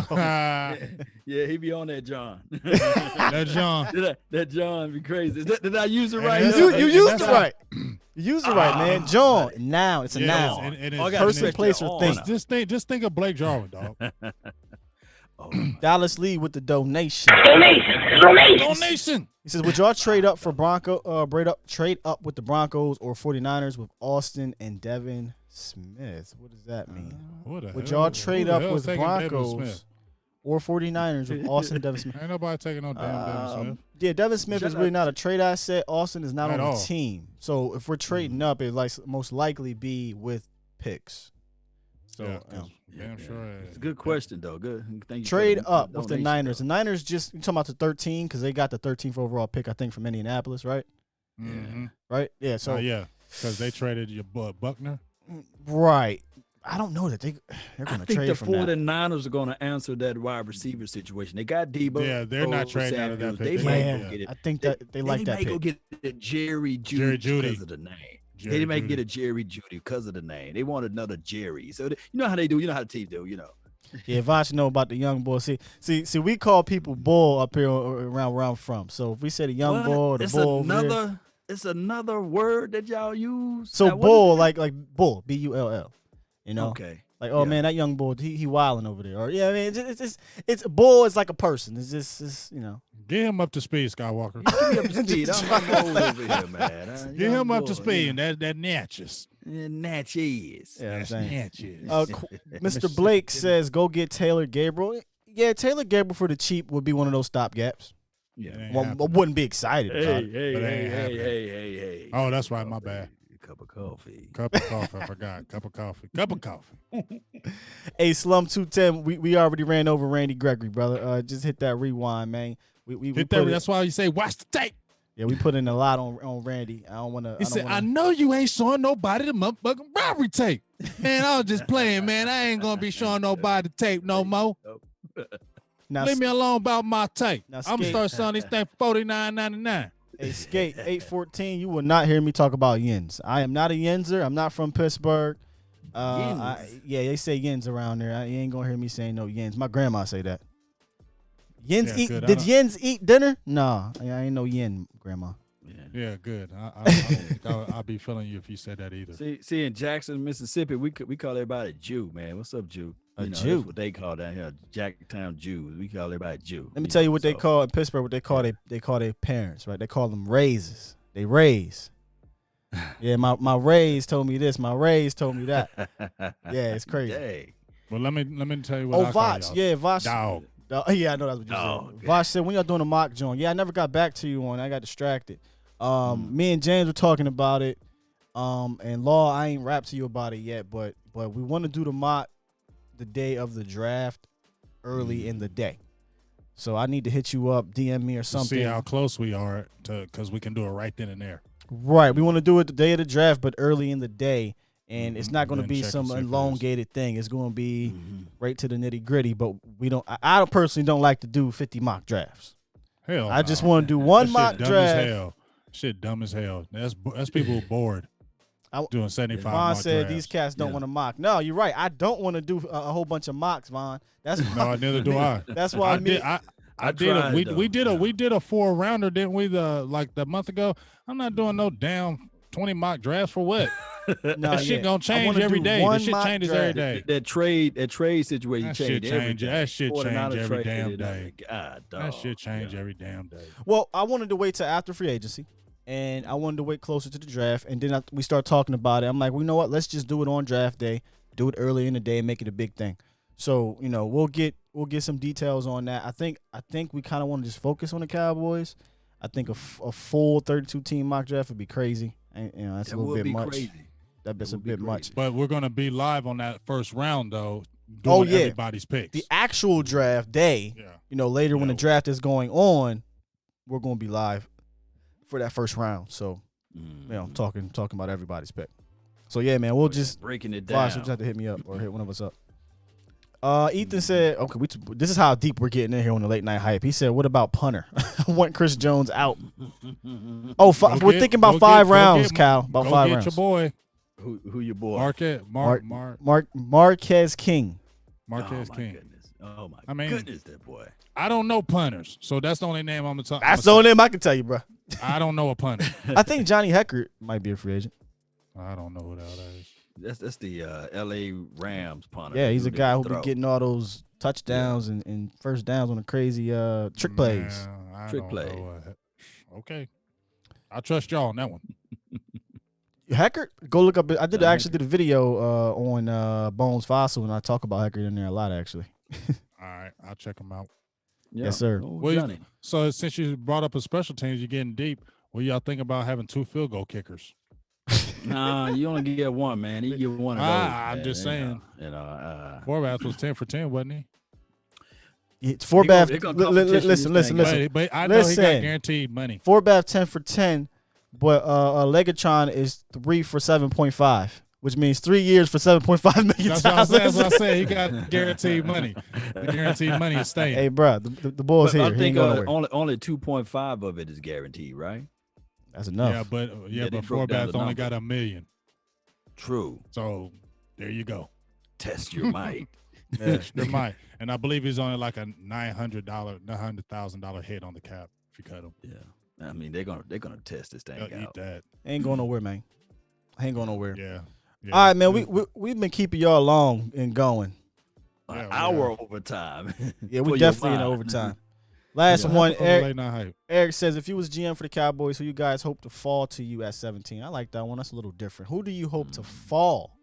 Yeah, he be on that John. That John. That John be crazy. Did I use it right? You used it right. You used it right, man. John. Now it's a noun. And Person, place, or thing. Just think of Blake Jarwin, dog. Dallas Lee with the donation. Donation. He says, would y'all trade up for trade up with the Broncos or 49ers with Austin and Devin Smith? What does that mean? Would y'all trade up with Broncos or 49ers with Austin and Devin Smith? Ain't nobody taking no damn Devin Smith. Yeah, Devin Smith is really not a trade asset. Austin is not At on all. the team. So if we're trading up, it like most likely be with picks. So damn sure. It's a good question though. Good. Thank you. trade for up with the donation, Niners. though. The Niners you talking about the 13 because they got the 13th overall pick, I think, from Indianapolis, right? Mm-hmm. Right? Yeah. So because they traded your Buckner. Right. I don't know that they're I going to think trade the from that. 49ers are going to answer that wide receiver situation. They got Debo. Yeah, they're not trading out of that They pick. might Yeah, go get it. I think that they like that might go pick. get the Jerry Judy because of the name. They might get a Jerry Judy because of the name. They want another Jerry. So you know how they do. You know how the team do. You know. Yeah, Vosh know about the young boy. See, we call people bull up here around where I'm from. So if we say the young bull or the bull over here, it's another word that y'all use. so Now, what bull is like bull, B-U-L-L. You know. Okay. Like, oh man, that young bull, he wilding over there. Or yeah, I mean, it's a bull. It's like a person. It's just you know. Get him up to speed, Skywalker. Get me up to speed. I'm old over here, man. Get him up to speed. That Natchez. Natchez. Yeah, I'm saying. Natchez. Mr. Blake says, go get Taylor Gabriel. Yeah, Taylor Gabriel for the cheap would be one of those stopgaps. Yeah. Well, I wouldn't be excited about it. Hey. Oh, that's right. My bad. Cup of coffee. Cup of coffee. I forgot. Cup of coffee. Hey, Slum 210, we already ran over Randy Gregory, brother. Just hit that rewind, man. We Hit that. That's why you say watch the tape. Yeah, we put in a lot on Randy. I don't want to. He said, I know you ain't showing nobody the motherfucking robbery tape. Man, I was just playing, man. I ain't going to be showing nobody the tape no more. Now, Leave me alone about my tape. Now, I'm going to start selling these things $49.99. Hey, Skate 814, you will not hear me talk about yens. I am not a yenser. I'm not from Pittsburgh. They say yens around there. You ain't going to hear me saying no yens. My grandma say that. Yens eat. Good. Did yens eat dinner? No, I ain't no yen, grandma. Yeah, good. I don't think I'll be feeling you if you said that either. See, in Jackson, Mississippi, we call everybody Jew, man. What's up, Jew? A You know, Jew. that's what they call down here, Jacktown Jews. We call everybody Jew. Let me tell you what they call in Pittsburgh. What they call they call their parents, right? They call them raises. They raise. Yeah, my raise told me this. My raise told me that. Yeah, it's crazy. Dang. Well, let me tell you what Oh, I call Voch. y'all. Yeah, Voch. Dog. Yeah, I know that's what you Dog. said. Voch said, when y'all doing a mock joint? Yeah, I never got back to you on it. I got distracted. Me and James were talking about it. And Law, I ain't rapped to you about it yet, but we want to do the mock the day of the draft early in the day. So I need to hit you up, DM me or something. See how close we are to, because we can do it right then and there. Right. We want to do it the day of the draft, but early in the day. And it's not going to Then be check some and see if it is. elongated thing. It's going to be right to the nitty gritty. But we don't. I personally don't like to do 50 mock drafts. Hell, I just no. want to do one That mock shit dumb draft. as hell. Shit dumb as hell. That's people who bored doing 75 Vaughn mock said drafts. these cats don't want to mock. No, you're right. I don't want to do a whole bunch of mocks, Vaughn. That's why, No, neither do I. that's why I did. tried, We did though. we did a 4-rounder, didn't we? Like the month ago. I'm not doing no damn 20 mock drafts for what? No, That shit yeah. gonna I change wanna every do day. one That shit mock changes draft. every day. That trade situation That shit changed change. everything. That shit 49er change every traded damn it. day. God, dog. That shit change Yeah. every damn day. Well, I wanted to wait till after free agency, and I wanted to wait closer to the draft, and then we start talking about it. I'm like, well, you know what? Let's just do it on draft day. Do it early in the day and make it a big thing. So we'll get some details on that. I think we kind of want to just focus on the Cowboys. I think a full 32 team mock draft would be crazy. And, that's That a little would bit be much. crazy. That's a would be bit crazy. much. But we're gonna be live on that first round though, doing yeah. everybody's picks. The actual draft day, Yeah. later when the Yeah. draft is going on, we're going to be live for that first round. So, talking about everybody's pick. So yeah, man, we'll just breaking it Vosh, down. you'll just have to hit me up or hit one of us up. Ethan said, okay, this is how deep we're getting in here on the late night hype. He said, what about punter? I want Chris Jones out. Oh, we're thinking about 5 rounds, Cal. About 5 rounds. Your boy. Who your boy? Marquez King. Marquez oh, my King. Goodness. Oh my I mean, goodness, that boy. I don't know punters, so that's the only name I'm gonna talk. That's the only name I can tell you, bro. I don't know a punter. I think Johnny Hecker might be a free agent. I don't know who the hell that is. That's the L.A. Rams punter. Yeah, he's a guy who be throw. getting all those touchdowns and first downs on the crazy trick plays. Man, I Trick don't play. know. Okay, I trust y'all on that one. Hecker, go look up. I actually did a video on Bones Fossil, and I talk about Hecker in there a lot, actually. All right, I'll check them out. Yeah. Yes, sir. Oh, Well, Johnny. So since you brought up a special teams, you're getting deep. What y'all think about having 2 field goal kickers? Nah, you only get one, man. You get one of those. I'm man, just saying. Forbath was 10 for 10, wasn't he? It's Forbath. They gonna competition Listen. this thing, But I know he Listen. got guaranteed money. Forbath 10 for 10, but Legatron is 3 for 7.5, which means 3 years for 7.5 million. That's what I said. He got guaranteed money. The guaranteed money is staying. Hey, bro, the ball's But here. I He think ain't going nowhere. only 2.5 of it is guaranteed, right? That's enough. Yeah, but they broke down Forbath the only number. got $1 million. True. So there you go. Test your might. There might, and I believe he's only like a $900,000 hit on the cap if you cut him. Yeah. I mean, they're gonna test this thing They'll eat out. that. Ain't going nowhere, man. Ain't going nowhere. Yeah. All right, man. We've been keeping y'all long and going. Yeah, An we hour are. overtime. Yeah, For we your definitely in mind. overtime. Last Yeah, one, on the Eric. late night hype. Eric says, if you was GM for the Cowboys, who you guys hope to fall to you at 17? I like that one. That's a little different. Who do you hope to fall?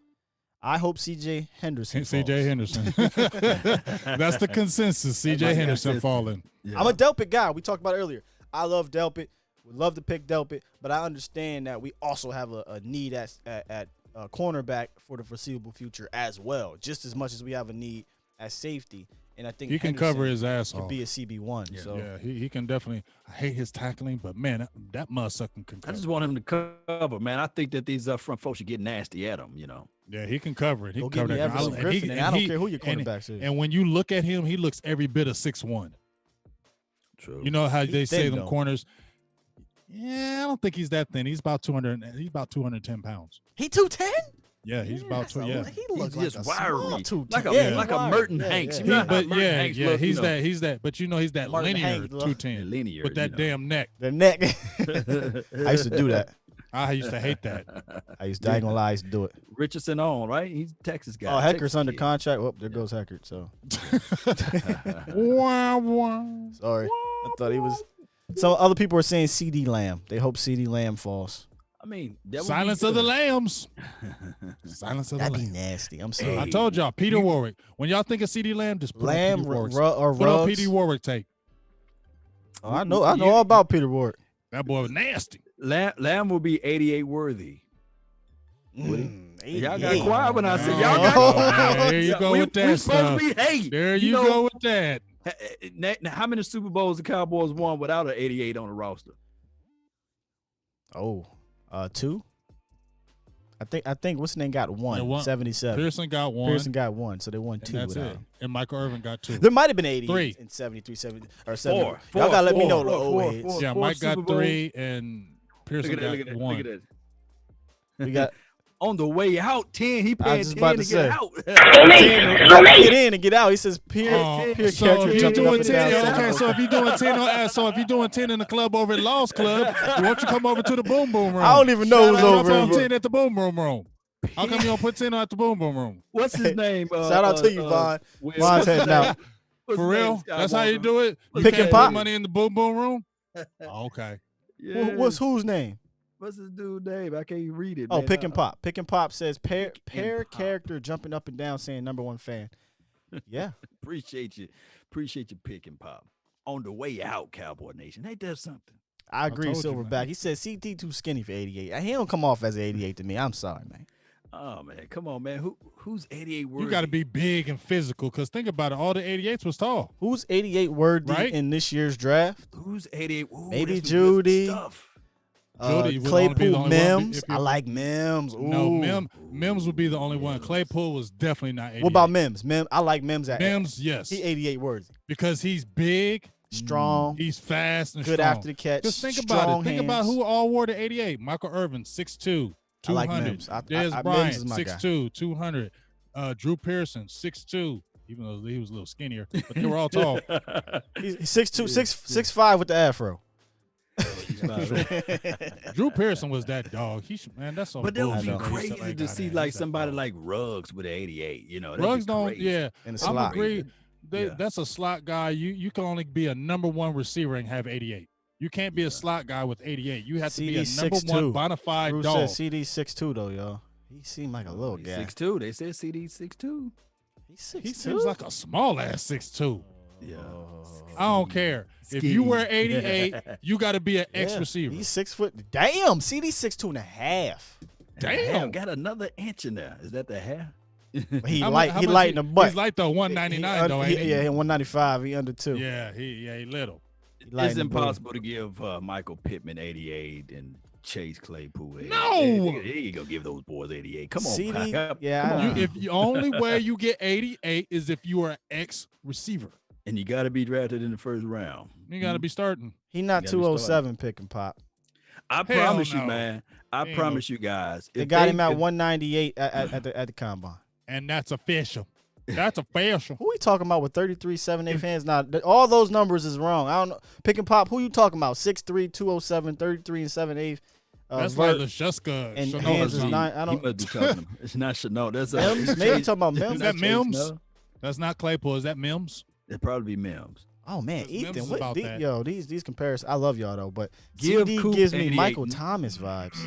I hope C.J. Henderson falls. C.J. Henderson. That's the consensus. C.J. That's Henderson consistent. falling. Yeah. I'm a Delpit guy. We talked about it earlier. I love Delpit. Would love to pick Delpit, but I understand that we also have a need at cornerback for the foreseeable future as well, just as much as we have a need at safety. And I think He can Henderson cover his ass could off. be a CB1. Yeah. So Yeah, he can definitely. I hate his tackling, but man, that motherfucker can I cover. just want him to cover, man. I think that these front folks should get nasty at him, Yeah, he can cover it. He go can get cover me that. Everson Griffin, and I don't care who your cornerbacks is. And when you look at him, he looks every bit of 6'1". True. You know how He's they say thin, them though. corners. Yeah, I don't think he's that thin. He's about 200. He's about 210 pounds. he 210? Yeah, he's about two. Yeah, He looks He's like just a small wiry, 210. like a Yeah, like he's a wiry. Merton Yeah, Hanks. yeah. You know how but Merton Hanks look, he's you know? he's that. But he's that Martin linear Hanks, 210 linear with that you know. damn neck. The neck. I used to do that. I used to hate that. I ain't gonna lie, I used to do it. Richardson on, right? He's a Texas guy. Oh, Hecker's Texas under kid. contract. Oh, there goes Heckert. So Wah, wah. sorry, I thought he was. Some other people are saying CD Lamb. They hope CD Lamb falls. I mean, that would be Silence of the good. Lambs. Silence of the That'd be Lambs. nasty. I'm sorry. I told y'all, Peter Warwick. When y'all think of CD Lamb, just put Lamb on Peter Warwick. or Put on Ruggs. Peter Warwick tape. Oh, I know all about Peter Ward. That boy was nasty. Lamb will be 88 worthy. Y'all got 88. quiet when I said Oh, y'all got Oh, quiet. there you go we, with that we supposed stuff. to be, hey, There you know, go with that. Now, how many Super Bowls the Cowboys won without an 88 on the roster? Oh, 2. I think what's his name got They one. won. 77. Pearson got one. Pearson got 1, so they won and 2 that's without it. him. And Michael Irvin got 2. There might have been 80 3. in 73, 70, or 70. Four. Y'all gotta let me know the Four. old Four. heads. Four. Yeah, Mike Super got Bowls. 3 and Pearson Look at that, got look at that, 1. look at that. We got On the way out, 10. He I paying was 10 about to to get say. out. 10 to get in and get out. He says peer So character if you're jumping up doing and 10, down. okay. So if you're doing 10 on, so if you're doing 10 in the club over at Lost Club, why don't you come over to the Boom Boom Room? I don't even know who's Shout out over on here. 10 at the Boom Boom Room. How come you don't put 10 at the Boom Boom Room? What's his name? Shout out to you, Vaughn. Will. Von's heading out. What's For his real? name? That's how you Skywalker. do it? You Pick can't and put pop? money in the Boom Boom Room? Okay. Yeah. What's whose name? What's his dude name? I can't read it. Oh, man. Pick and Pop. Pick and Pop says pair Pop. character jumping up and down saying #1 fan. Yeah. Appreciate you. Appreciate you, Pick and Pop. On the way out, Cowboy Nation. Ain't that something? I agree, told you, Silverback. man. He said CT too skinny for 88. He don't come off as an 88 to me. I'm sorry, man. Oh man, come on, man. Who's 88 worthy? You got to be big and physical because think about it. All the 88s was tall. Who's 88 worthy Right? in this year's draft? Who's 88? Ooh, Maybe that's some good Judy. stuff. Judy would only be the Claypool only one Mims. if you- I like Mims. Ooh. No, Mims would be the only one. Claypool was definitely not 88. What about Mims? I like Mims at Mims? Yes. He 88 worthy. Because he's big, Strong. he's fast, and Good strong. after the catch. Just think strong about it. Think about hands. who all wore the 88. Michael Irvin, 6'2", I like 200. Mims. Dez Mims Bryant, is my guy. 6'2", 200. Drew Pearson, 6'2", even though he was a little skinnier, but they were all tall. He's 6'2", 6'5" with the afro. Drew Pearson was that dog. Man, that's so. But that would be bullshit. crazy Somebody to got see that. like He's that somebody dog. like Ruggs with an 88. You know, that'd Ruggs be don't. crazy. Yeah, In the I'm slot. agree. Yeah. That's a slot guy. You can only be a #1 receiver and have 88. You can't be a slot guy with 88. You have to be a CD #1 6'2". bona fide Bruce dog. said CD 6'2" though, y'all. He seemed like a little He's guy. 6'2". They said CD 6'2". He's 6'2"? He seems like a small ass 6'2". Yeah. I don't care. If you wear 88, you got to be an X receiver. He's 6 foot. Damn, CD 6'2.5". Damn. Got another inch in there. Is that the half? He How light. much He light in the butt. He's like the 199 though, ain't he? Yeah, 195. He under 2. Yeah, he little. He light It's in the booty. impossible to give Michael Pittman 88 and Chase Claypool 88. No! He ain't gonna give those boys 88. Come on, CD, Pop. yeah, Come I on. know. If the only way you get 88 is if you are an X receiver. And you got to be drafted in the first round. You got to be starting. He not You gotta be 207 pick and pop. I promise you, no. man. I Ain't promise you guys. They if got him at if- 198 at the combine. And that's official. That's official. Who we talking about with 33 7-8 fans? Now all those numbers is wrong. I don't know. Pick and pop. Who you talking about? 6'3", 207, 33 and 7-8. That's Vert like LaShuska. and Chanel hands or is something. 9. I He don't. must be talking. It's not Chanel. That's Mims? Maybe you talking about Mims? Is that Chase, Mims? no? That's not Claypool. Is that Mims? It'd probably be Mims. Oh man, Mims Ethan. is What about that. yo, these comparisons. I love y'all though, but Give CD Coop gives me 88. Michael Thomas vibes.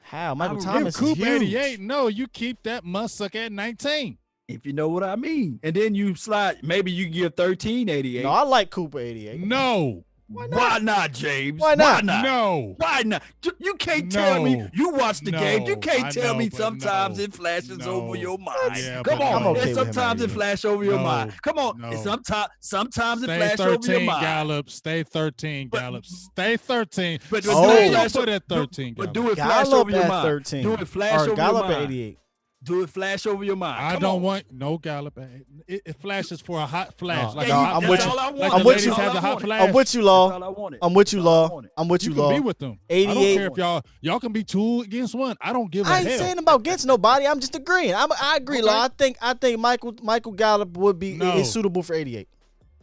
How Michael would Thomas Coop is huge. 88. No, you keep that must-suck at 19. If you know what I mean. And then you slide. Maybe you give 13 88. No, I like Cooper 88. No. Why not, James? Why not? No. Why not? You can't tell me No. you watch the game. You No. can't I tell know, me but sometimes no. it flashes No. over your mind. Yeah, Come but on, I'm okay and with him sometimes at it flash over your No. mind. Come on, No. and sometimes it Stay flash over your 13, mind. Gallup. Stay 13, But- Gallup. Stay 13. But Oh. Stay flash put o- at 13, But Gallup. do it flash Gallup over your at mind. 13. Do it flash or over Gallup your at mind. 88. Do it flash over your mind. I Come don't on. want no Gallup. It flashes for a hot flash. No, like no, a hot I'm flash. with That's you. all I want. Like I'm the with ladies you. have the hot That's flash. I'm with you, That's all I Law. wanted. I'm with you, That's all I Law. wanted. I'm with You you, can Law. be with them. I 88. don't care if y'all can be 2 against 1. I don't give a I ain't hell. saying about against nobody. I'm just agreeing. I agree, Okay. Law. I think Michael Gallup would be No. is suitable for 88.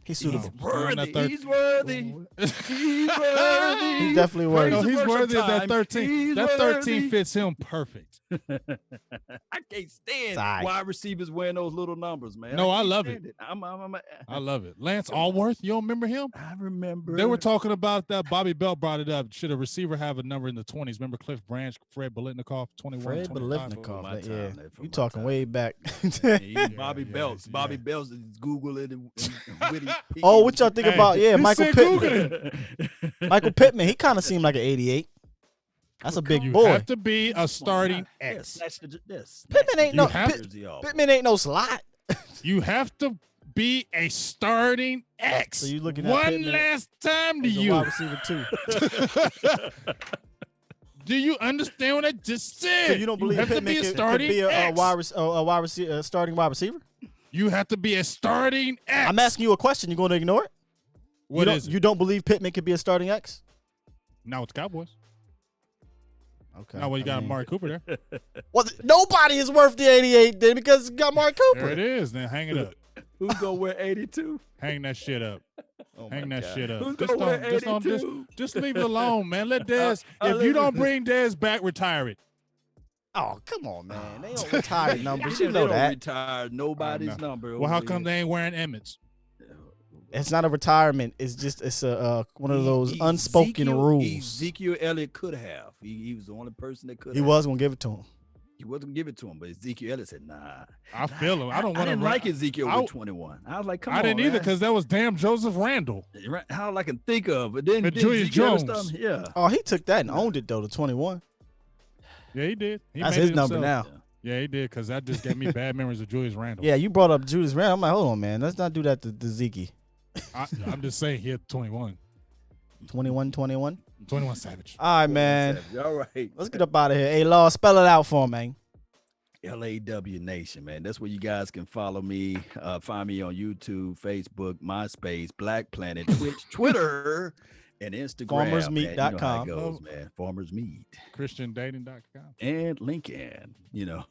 He's suitable. He's worthy. that third- He's worthy. He's worthy. He's definitely worthy. No, Praise he's and worship worthy of that time. 13. He's That 13 worthy. fits him perfect. I can't stand Sorry. wide receivers wearing those little numbers, man. No, I can't love stand it. I love it. Lance Allworth, you don't remember him? I remember. They were talking about that. Bobby Belt brought it up. Should a receiver have a number in the 20s? Remember Cliff Branch, Fred Bolitnikoff, 21, Fred 25? Bolitnikoff. my Yeah, time, man, from you my talking time. way back. Bobby yeah, Belts. yeah. Bobby Belts is Google it and witty. Oh, what y'all think Hey, about? Yeah, he Michael said Pittman. Michael Pittman. He kind of seemed like an 88. That's a big You boy. have to be a starting X. Pittman ain't no You Pittman ain't no slot. You have to be a starting X. So you looking at one Pittman last time to He's a you. wide receiver too. Do you understand what I just said? So you don't believe have to Pittman be a could starting be a X. wide receiver, starting wide receiver? You have to be a starting X. I'm asking you a question. You going to ignore it? What you is it? You don't believe Pittman could be a starting X? Now it's Cowboys. Okay. Now, well, you I got mean- Amari Cooper there. Well, nobody is worth the 88 then because you got Mark There Cooper. it is. Then hang it up. Who's gonna wear 82? Hang that shit up. Oh Hang my that God. shit up. Who's Just gonna wear don't, 82? just leave it alone, man. Let Dez. I If you don't listen. bring Dez back, retire it. Oh, come on, man. They don't retire numbers. They You know don't that. retire nobody's number. Well, how over come here. they ain't wearing Emmett's? It's not a retirement. It's a one of those unspoken rules. Ezekiel Elliott could have. He was the only person that could. He was gonna give it to him. He wasn't gonna give it to him, but Ezekiel Elliott said, "Nah." I feel him. I don't I want to didn't like Ezekiel I- with 21. I was like, "Come on." I didn't either man. because that was damn Joseph Randall. How I can think of, but then But Julius Ezekiel Elliott Jones. started- yeah. Oh, he took that and owned it though to 21. Yeah, he did. He That's made his it number himself. now. Yeah, he did because that just gave me bad memories of Julius Randall. Yeah, you brought up Judas Randle. I'm like, hold on, man. Let's not do that to Zeke. I'm just saying he had 21. 21. 21 Savage. All right, man. All right. Let's get up out of here. Hey, Law, spell it out for him, man. LAW Nation, man. That's where you guys can follow me. Find me on YouTube, Facebook, MySpace, Black Planet, Twitch, Twitter, and Instagram. FarmersMeat.com. Man. You know how it goes, man. Farmers Meat ChristianDating.com. and Lincoln. You know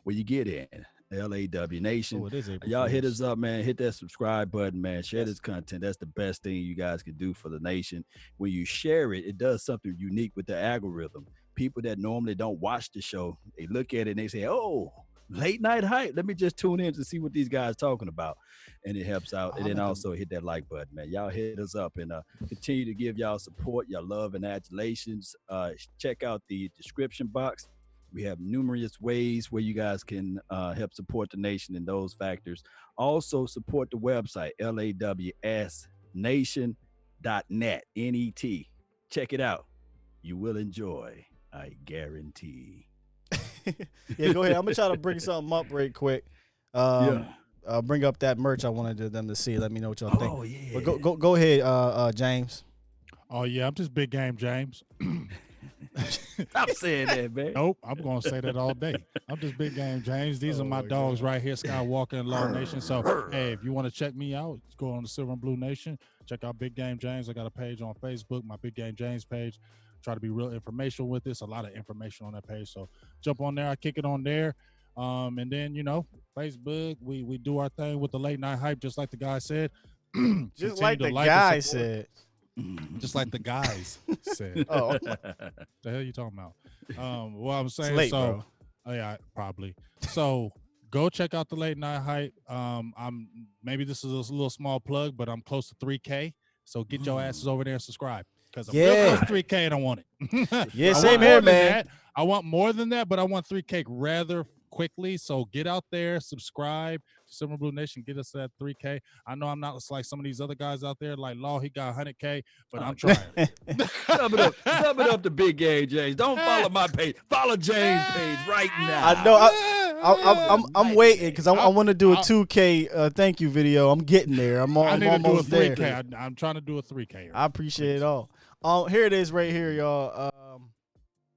where you get in. LAW Nation. Oh, it is April Y'all hit Fool's. us up, man. Hit that subscribe button, man. Share this content. That's the best thing you guys can do for the nation. When you share it, it does something unique with the algorithm. People that normally don't watch the show, they look at it and they say, "Oh, late night hype. Let me just tune in to see what these guys talking about," and it helps out. And then also hit that like button, man. Y'all hit us up and continue to give y'all support, y'all love and adulations. Check out the description box. We have numerous ways where you guys can help support the nation in those factors. Also support the website, lawsnation.net, N-E-T. Check it out. You will enjoy, I guarantee. Yeah, go ahead. I'm gonna try to bring something up right quick. Bring up that merch I wanted them to see. Let me know what y'all think. Oh, yeah. But go ahead, James. Oh, yeah, I'm just Big Game James. Stop saying that, man. Nope, I'm going to say that all day. I'm just Big Game James. These are my dogs right here, Skywalker and Law Nation. So, hey, if you want to check me out, go on the Silver and Blue Nation. Check out Big Game James. I got a page on Facebook, my Big Game James page. Try to be real informational with this. A lot of information on that page. So, jump on there. I kick it on there. And then, Facebook, we do our thing with the late night hype, just like the guy said. Just like the and guy support. said. Just like the guys said. Oh, The hell you talking about? Well, I'm saying late, so. bro. Oh, yeah, probably. So go check out the late night hype. I'm maybe this is a little small plug, but I'm close to 3K. So get your asses over there and subscribe because I'm real Yeah. close to 3K and I want it. Yeah, I same want here, more than man. that. I want more than that, but I want 3K rather quickly. So get out there, subscribe to Silver Blue Nation, get us that 3K. I know I'm not like some of these other guys out there, like Law, he got 100K, but I'm trying. Sum it up to Big Game James. Don't follow my page. Follow James' page right now. I know. I'm waiting because I want to do a 2K thank you video. I'm getting there. I'm I need to do a almost there. 3K. I'm trying to do a 3K. I appreciate it all. Here it is right here, y'all.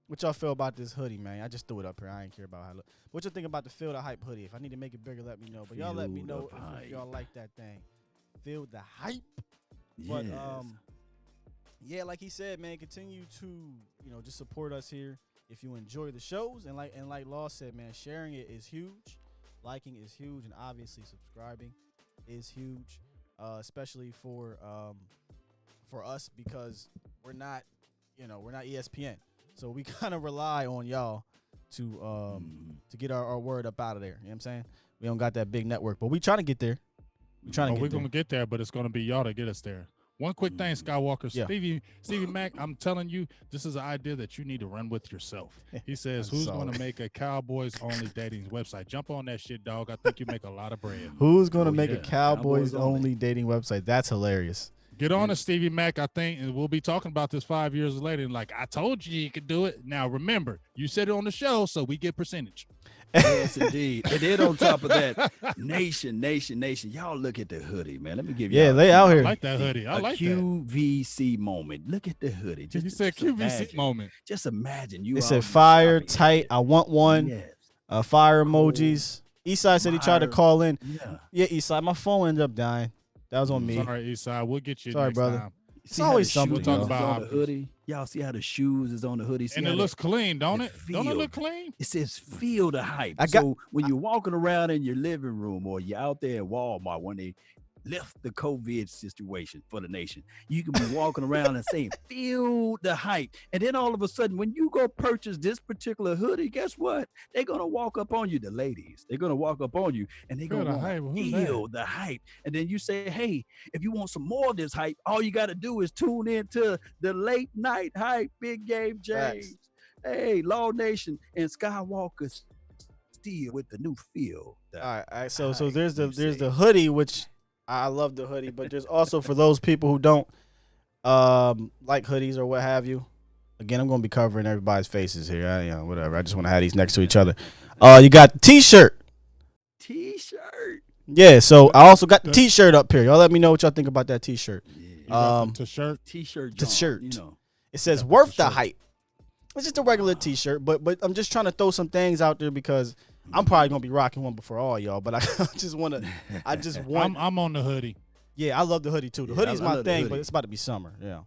What y'all feel about this hoodie, man? I just threw it up here. I ain't care about how it look. What you think about the Feel the Hype hoodie? If I need to make it bigger, let me know. But y'all let me Feel know the if Hype. y'all like that thing. Feel the Hype. Yes. But yeah, like he said, man, continue to just support us here. If you enjoy the shows and like Law said, man, sharing it is huge, liking is huge, and obviously subscribing is huge. especially for us because we're not ESPN, so we kind of rely on y'all to get our word up out of there. You know what I'm saying? We don't got that big network, but we trying to get there. We trying to get We're there. gonna get there, but it's gonna be y'all to get us there. One quick thing, Skywalker, Yeah. Stevie Mac, I'm telling you, this is an idea that you need to run with yourself. He says, who's going to make a Cowboys only dating website? Jump on that shit, dog. I think you make a lot of bread. Who's gonna make a yeah. Cowboys Cowboys only. only dating website? That's hilarious. Get on to Stevie Mac, I think, and we'll be talking about this 5 years later. And like, I told you could do it. Now, remember, you said it on the show, so we get percentage. Yes, indeed. And then on top of that, nation. Y'all look at the hoodie, man. Let me give you. Yeah, they out I here. like that hoodie. I like that. QVC moment. Look at the hoodie. You said QVC imagine, moment. Just imagine you. They out said in fire, shopping. tight. I want one. Yes. Fire emojis. Eastside said he tried to Fire. call in. Yeah. Yeah, Eastside, my phone ended up dying. That was on me. Sorry, Eastside. We'll get you Sorry, next brother. time. See always how the something, shoes y'all. is on the Vibes. hoodie. Y'all see how the shoes is on the hoodie. See And how it that- looks clean, don't the it? Don't it feel. look clean? It says feel the hype. I got- So when you're walking around in your living room or you're out there at Walmart when they lift the COVID situation for the nation, you can be walking around and saying, feel the hype. And then all of a sudden, when you go purchase this particular hoodie, guess what? They're going to walk up on you, the ladies. They're going to walk up on you and they're Feel going the hype. to Who's feel the hype. And then you say, hey, if you want some more of this hype, all you got to do is tune into the late night hype, Big Game James. Facts. Hey, Law Nation and Skywalker still with the new feel. All right. So hype, there's you the say. hoodie, which I love the hoodie, but there's also for those people who don't like hoodies or what have you. Again, I'm gonna be covering everybody's faces here. Whatever. I just want to have these next to each other. You got the T-shirt. T-shirt. Yeah. So I also got the T-shirt up here. Y'all let me know what y'all think about that T-shirt. To shirt. T-shirt. The John, shirt. You know. It says got the worth the T-shirt. hype. It's just a regular T-shirt, but I'm just trying to throw some things out there because I'm probably gonna be rocking one before all y'all. But I just want. I'm on the hoodie. Yeah, I love the hoodie too. The Yeah, hoodie's I my love the thing, but hoodie. it's about to be summer. Yeah.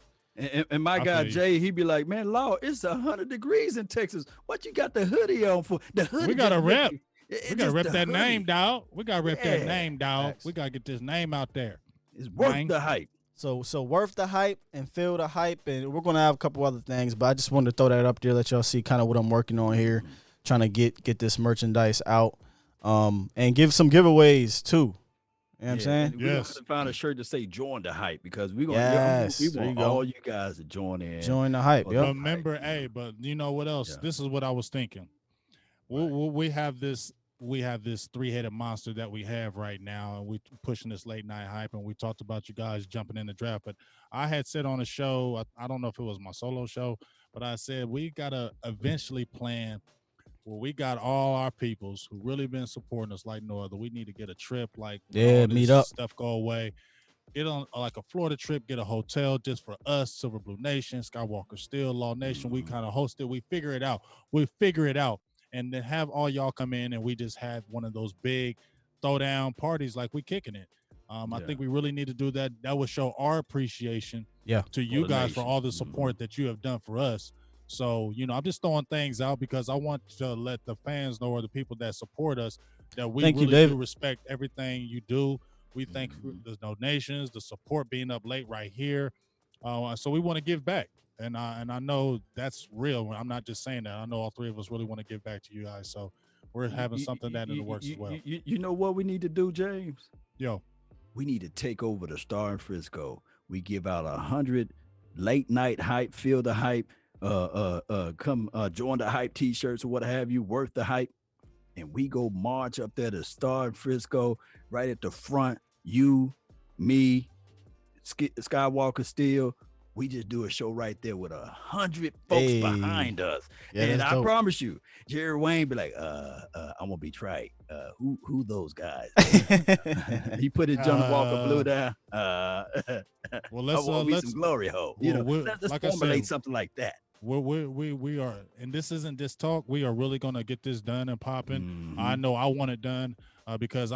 And my I guy feel you. Jay, he'd be like, "Man, Law, it's 100 degrees in Texas. What you got the hoodie on for? The hoodie. We gotta just rep. make it- We it gotta just rep the that hoodie name, dog. We gotta rep that Yeah. name, dog. Facts. We gotta get this name out there. It's worth Man. the hype. So worth the hype and feel the hype, and we're gonna have a couple other things, but I just wanted to throw that up there, let y'all see kind of what I'm working on here, trying to get this merchandise out, and give some giveaways too. You know what I'm saying? and we're gonna Yes. have to find a shirt to say "Join the Hype" because we're gonna. Yes, we there you want go. all you guys to join in. Join the hype, Well, yep. Remember, Hype, hey, but you know what else? Yeah. This is what I was thinking. We have this three-headed monster that we have right now, and we pushing this late night hype, and we talked about you guys jumping in the draft. But I had said on a show, I don't know if it was my solo show, but I said we gotta eventually plan where we got all our peoples who really been supporting us like no other. We need to get a trip, like when Yeah, all meet this up. stuff go away. Get on like a Florida trip, get a hotel just for us, Silver Blue Nation, Skywalker Steel, Law Nation. We kind of host it. We figure it out. And then have all y'all come in and we just have one of those big throwdown parties like we kicking it. I Yeah. think we really need to do that. That would show our appreciation to you the guys for nation. all the support that you have done for us. So, I'm just throwing things out because I want to let the fans know or the people that support us that we Thank you, really David. do respect everything you do. We thank for the donations, the support being up late right here. So we want to give back. And I know that's real. I'm not just saying that. I know all three of us really want to give back to you guys. So we're having something that in the works as well. You know what we need to do, James? Yo, We need to take over the Star in Frisco. We give out 100 late night hype, feel the hype, come join the hype t-shirts or what have you, worth the hype. And we go march up there to Star in Frisco, right at the front. You, me, Skywalker Steel. We just do a show right there with 100 folks Hey. behind us. Yeah, and that's I dope. promise you, Jerry Wayne be like, I'm gonna be trite. Who those guys? He put his John Walker Blue down. well, I let's want me let's some glory hole. well, we're- Let's like I formulate said, something like that. we are, and this isn't just talk. We are really gonna get this done and popping. I know I want it done because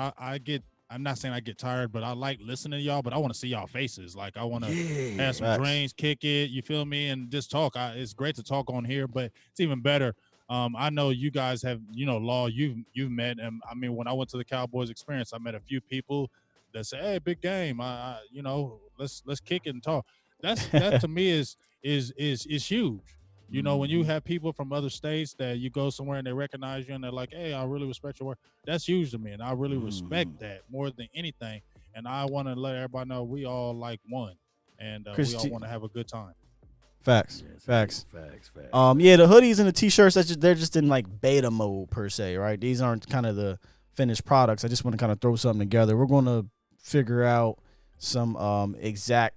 I'm not saying I get tired, but I like listening to y'all, but I want to see y'all faces. Like I want to have some Facts. drinks, kick it, you feel me, and just talk. It's great to talk on here, but it's even better. I know you guys have, Law, you've met, and I mean, when I went to the Cowboys experience, I met a few people that say, "Hey, big game, let's kick it and talk." That to me is huge. You know, when you have people from other states that you go somewhere and they recognize you and they're like, "Hey, I really respect your work." That's huge to me, and I really respect that more than anything. And I want to let everybody know we all like one, and we all want to have a good time. Facts. Yes, Facts. Facts. Yeah, the hoodies and the t-shirts, they're just in like beta mode per se, right? These aren't kind of the finished products. I just want to kind of throw something together. We're going to figure out some exact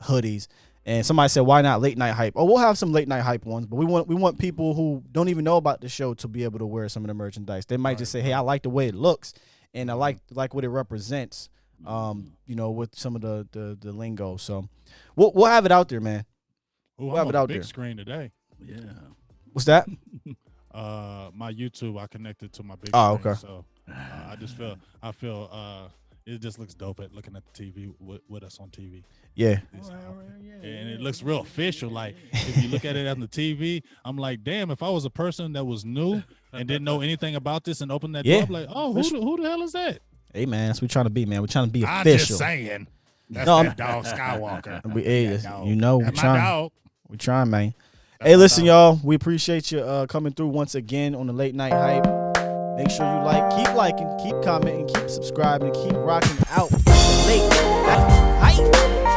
hoodies. And somebody said, why not late night hype? Oh, we'll have some late night hype ones, but we want people who don't even know about the show to be able to wear some of the merchandise. They might just say, hey, I like the way it looks, and I like what it represents, with some of the lingo. So we'll have it out there, man. Ooh, We'll have it out big there. Screen today. Yeah. What's that? My YouTube, I connected to my big Oh, screen, okay. so I feel it just looks dope at looking at the TV with us on TV. Yeah. And it looks real official. Like if you look at it on the TV, I'm like, damn, if I was a person that was new and didn't know anything about this and opened that door, I'm like, oh, who the hell is that? Hey, man, that's what we're trying to be, man. We're trying to be I'm official. just saying. That's No, that dog Skywalker. That's dog. we're That's my trying. dog. We're trying, man. That's Hey, my listen, dog. y'all. We appreciate you coming through once again on the Late Night Hype. Make sure you keep liking, keep commenting, keep subscribing, keep rocking out the Late Night Hype.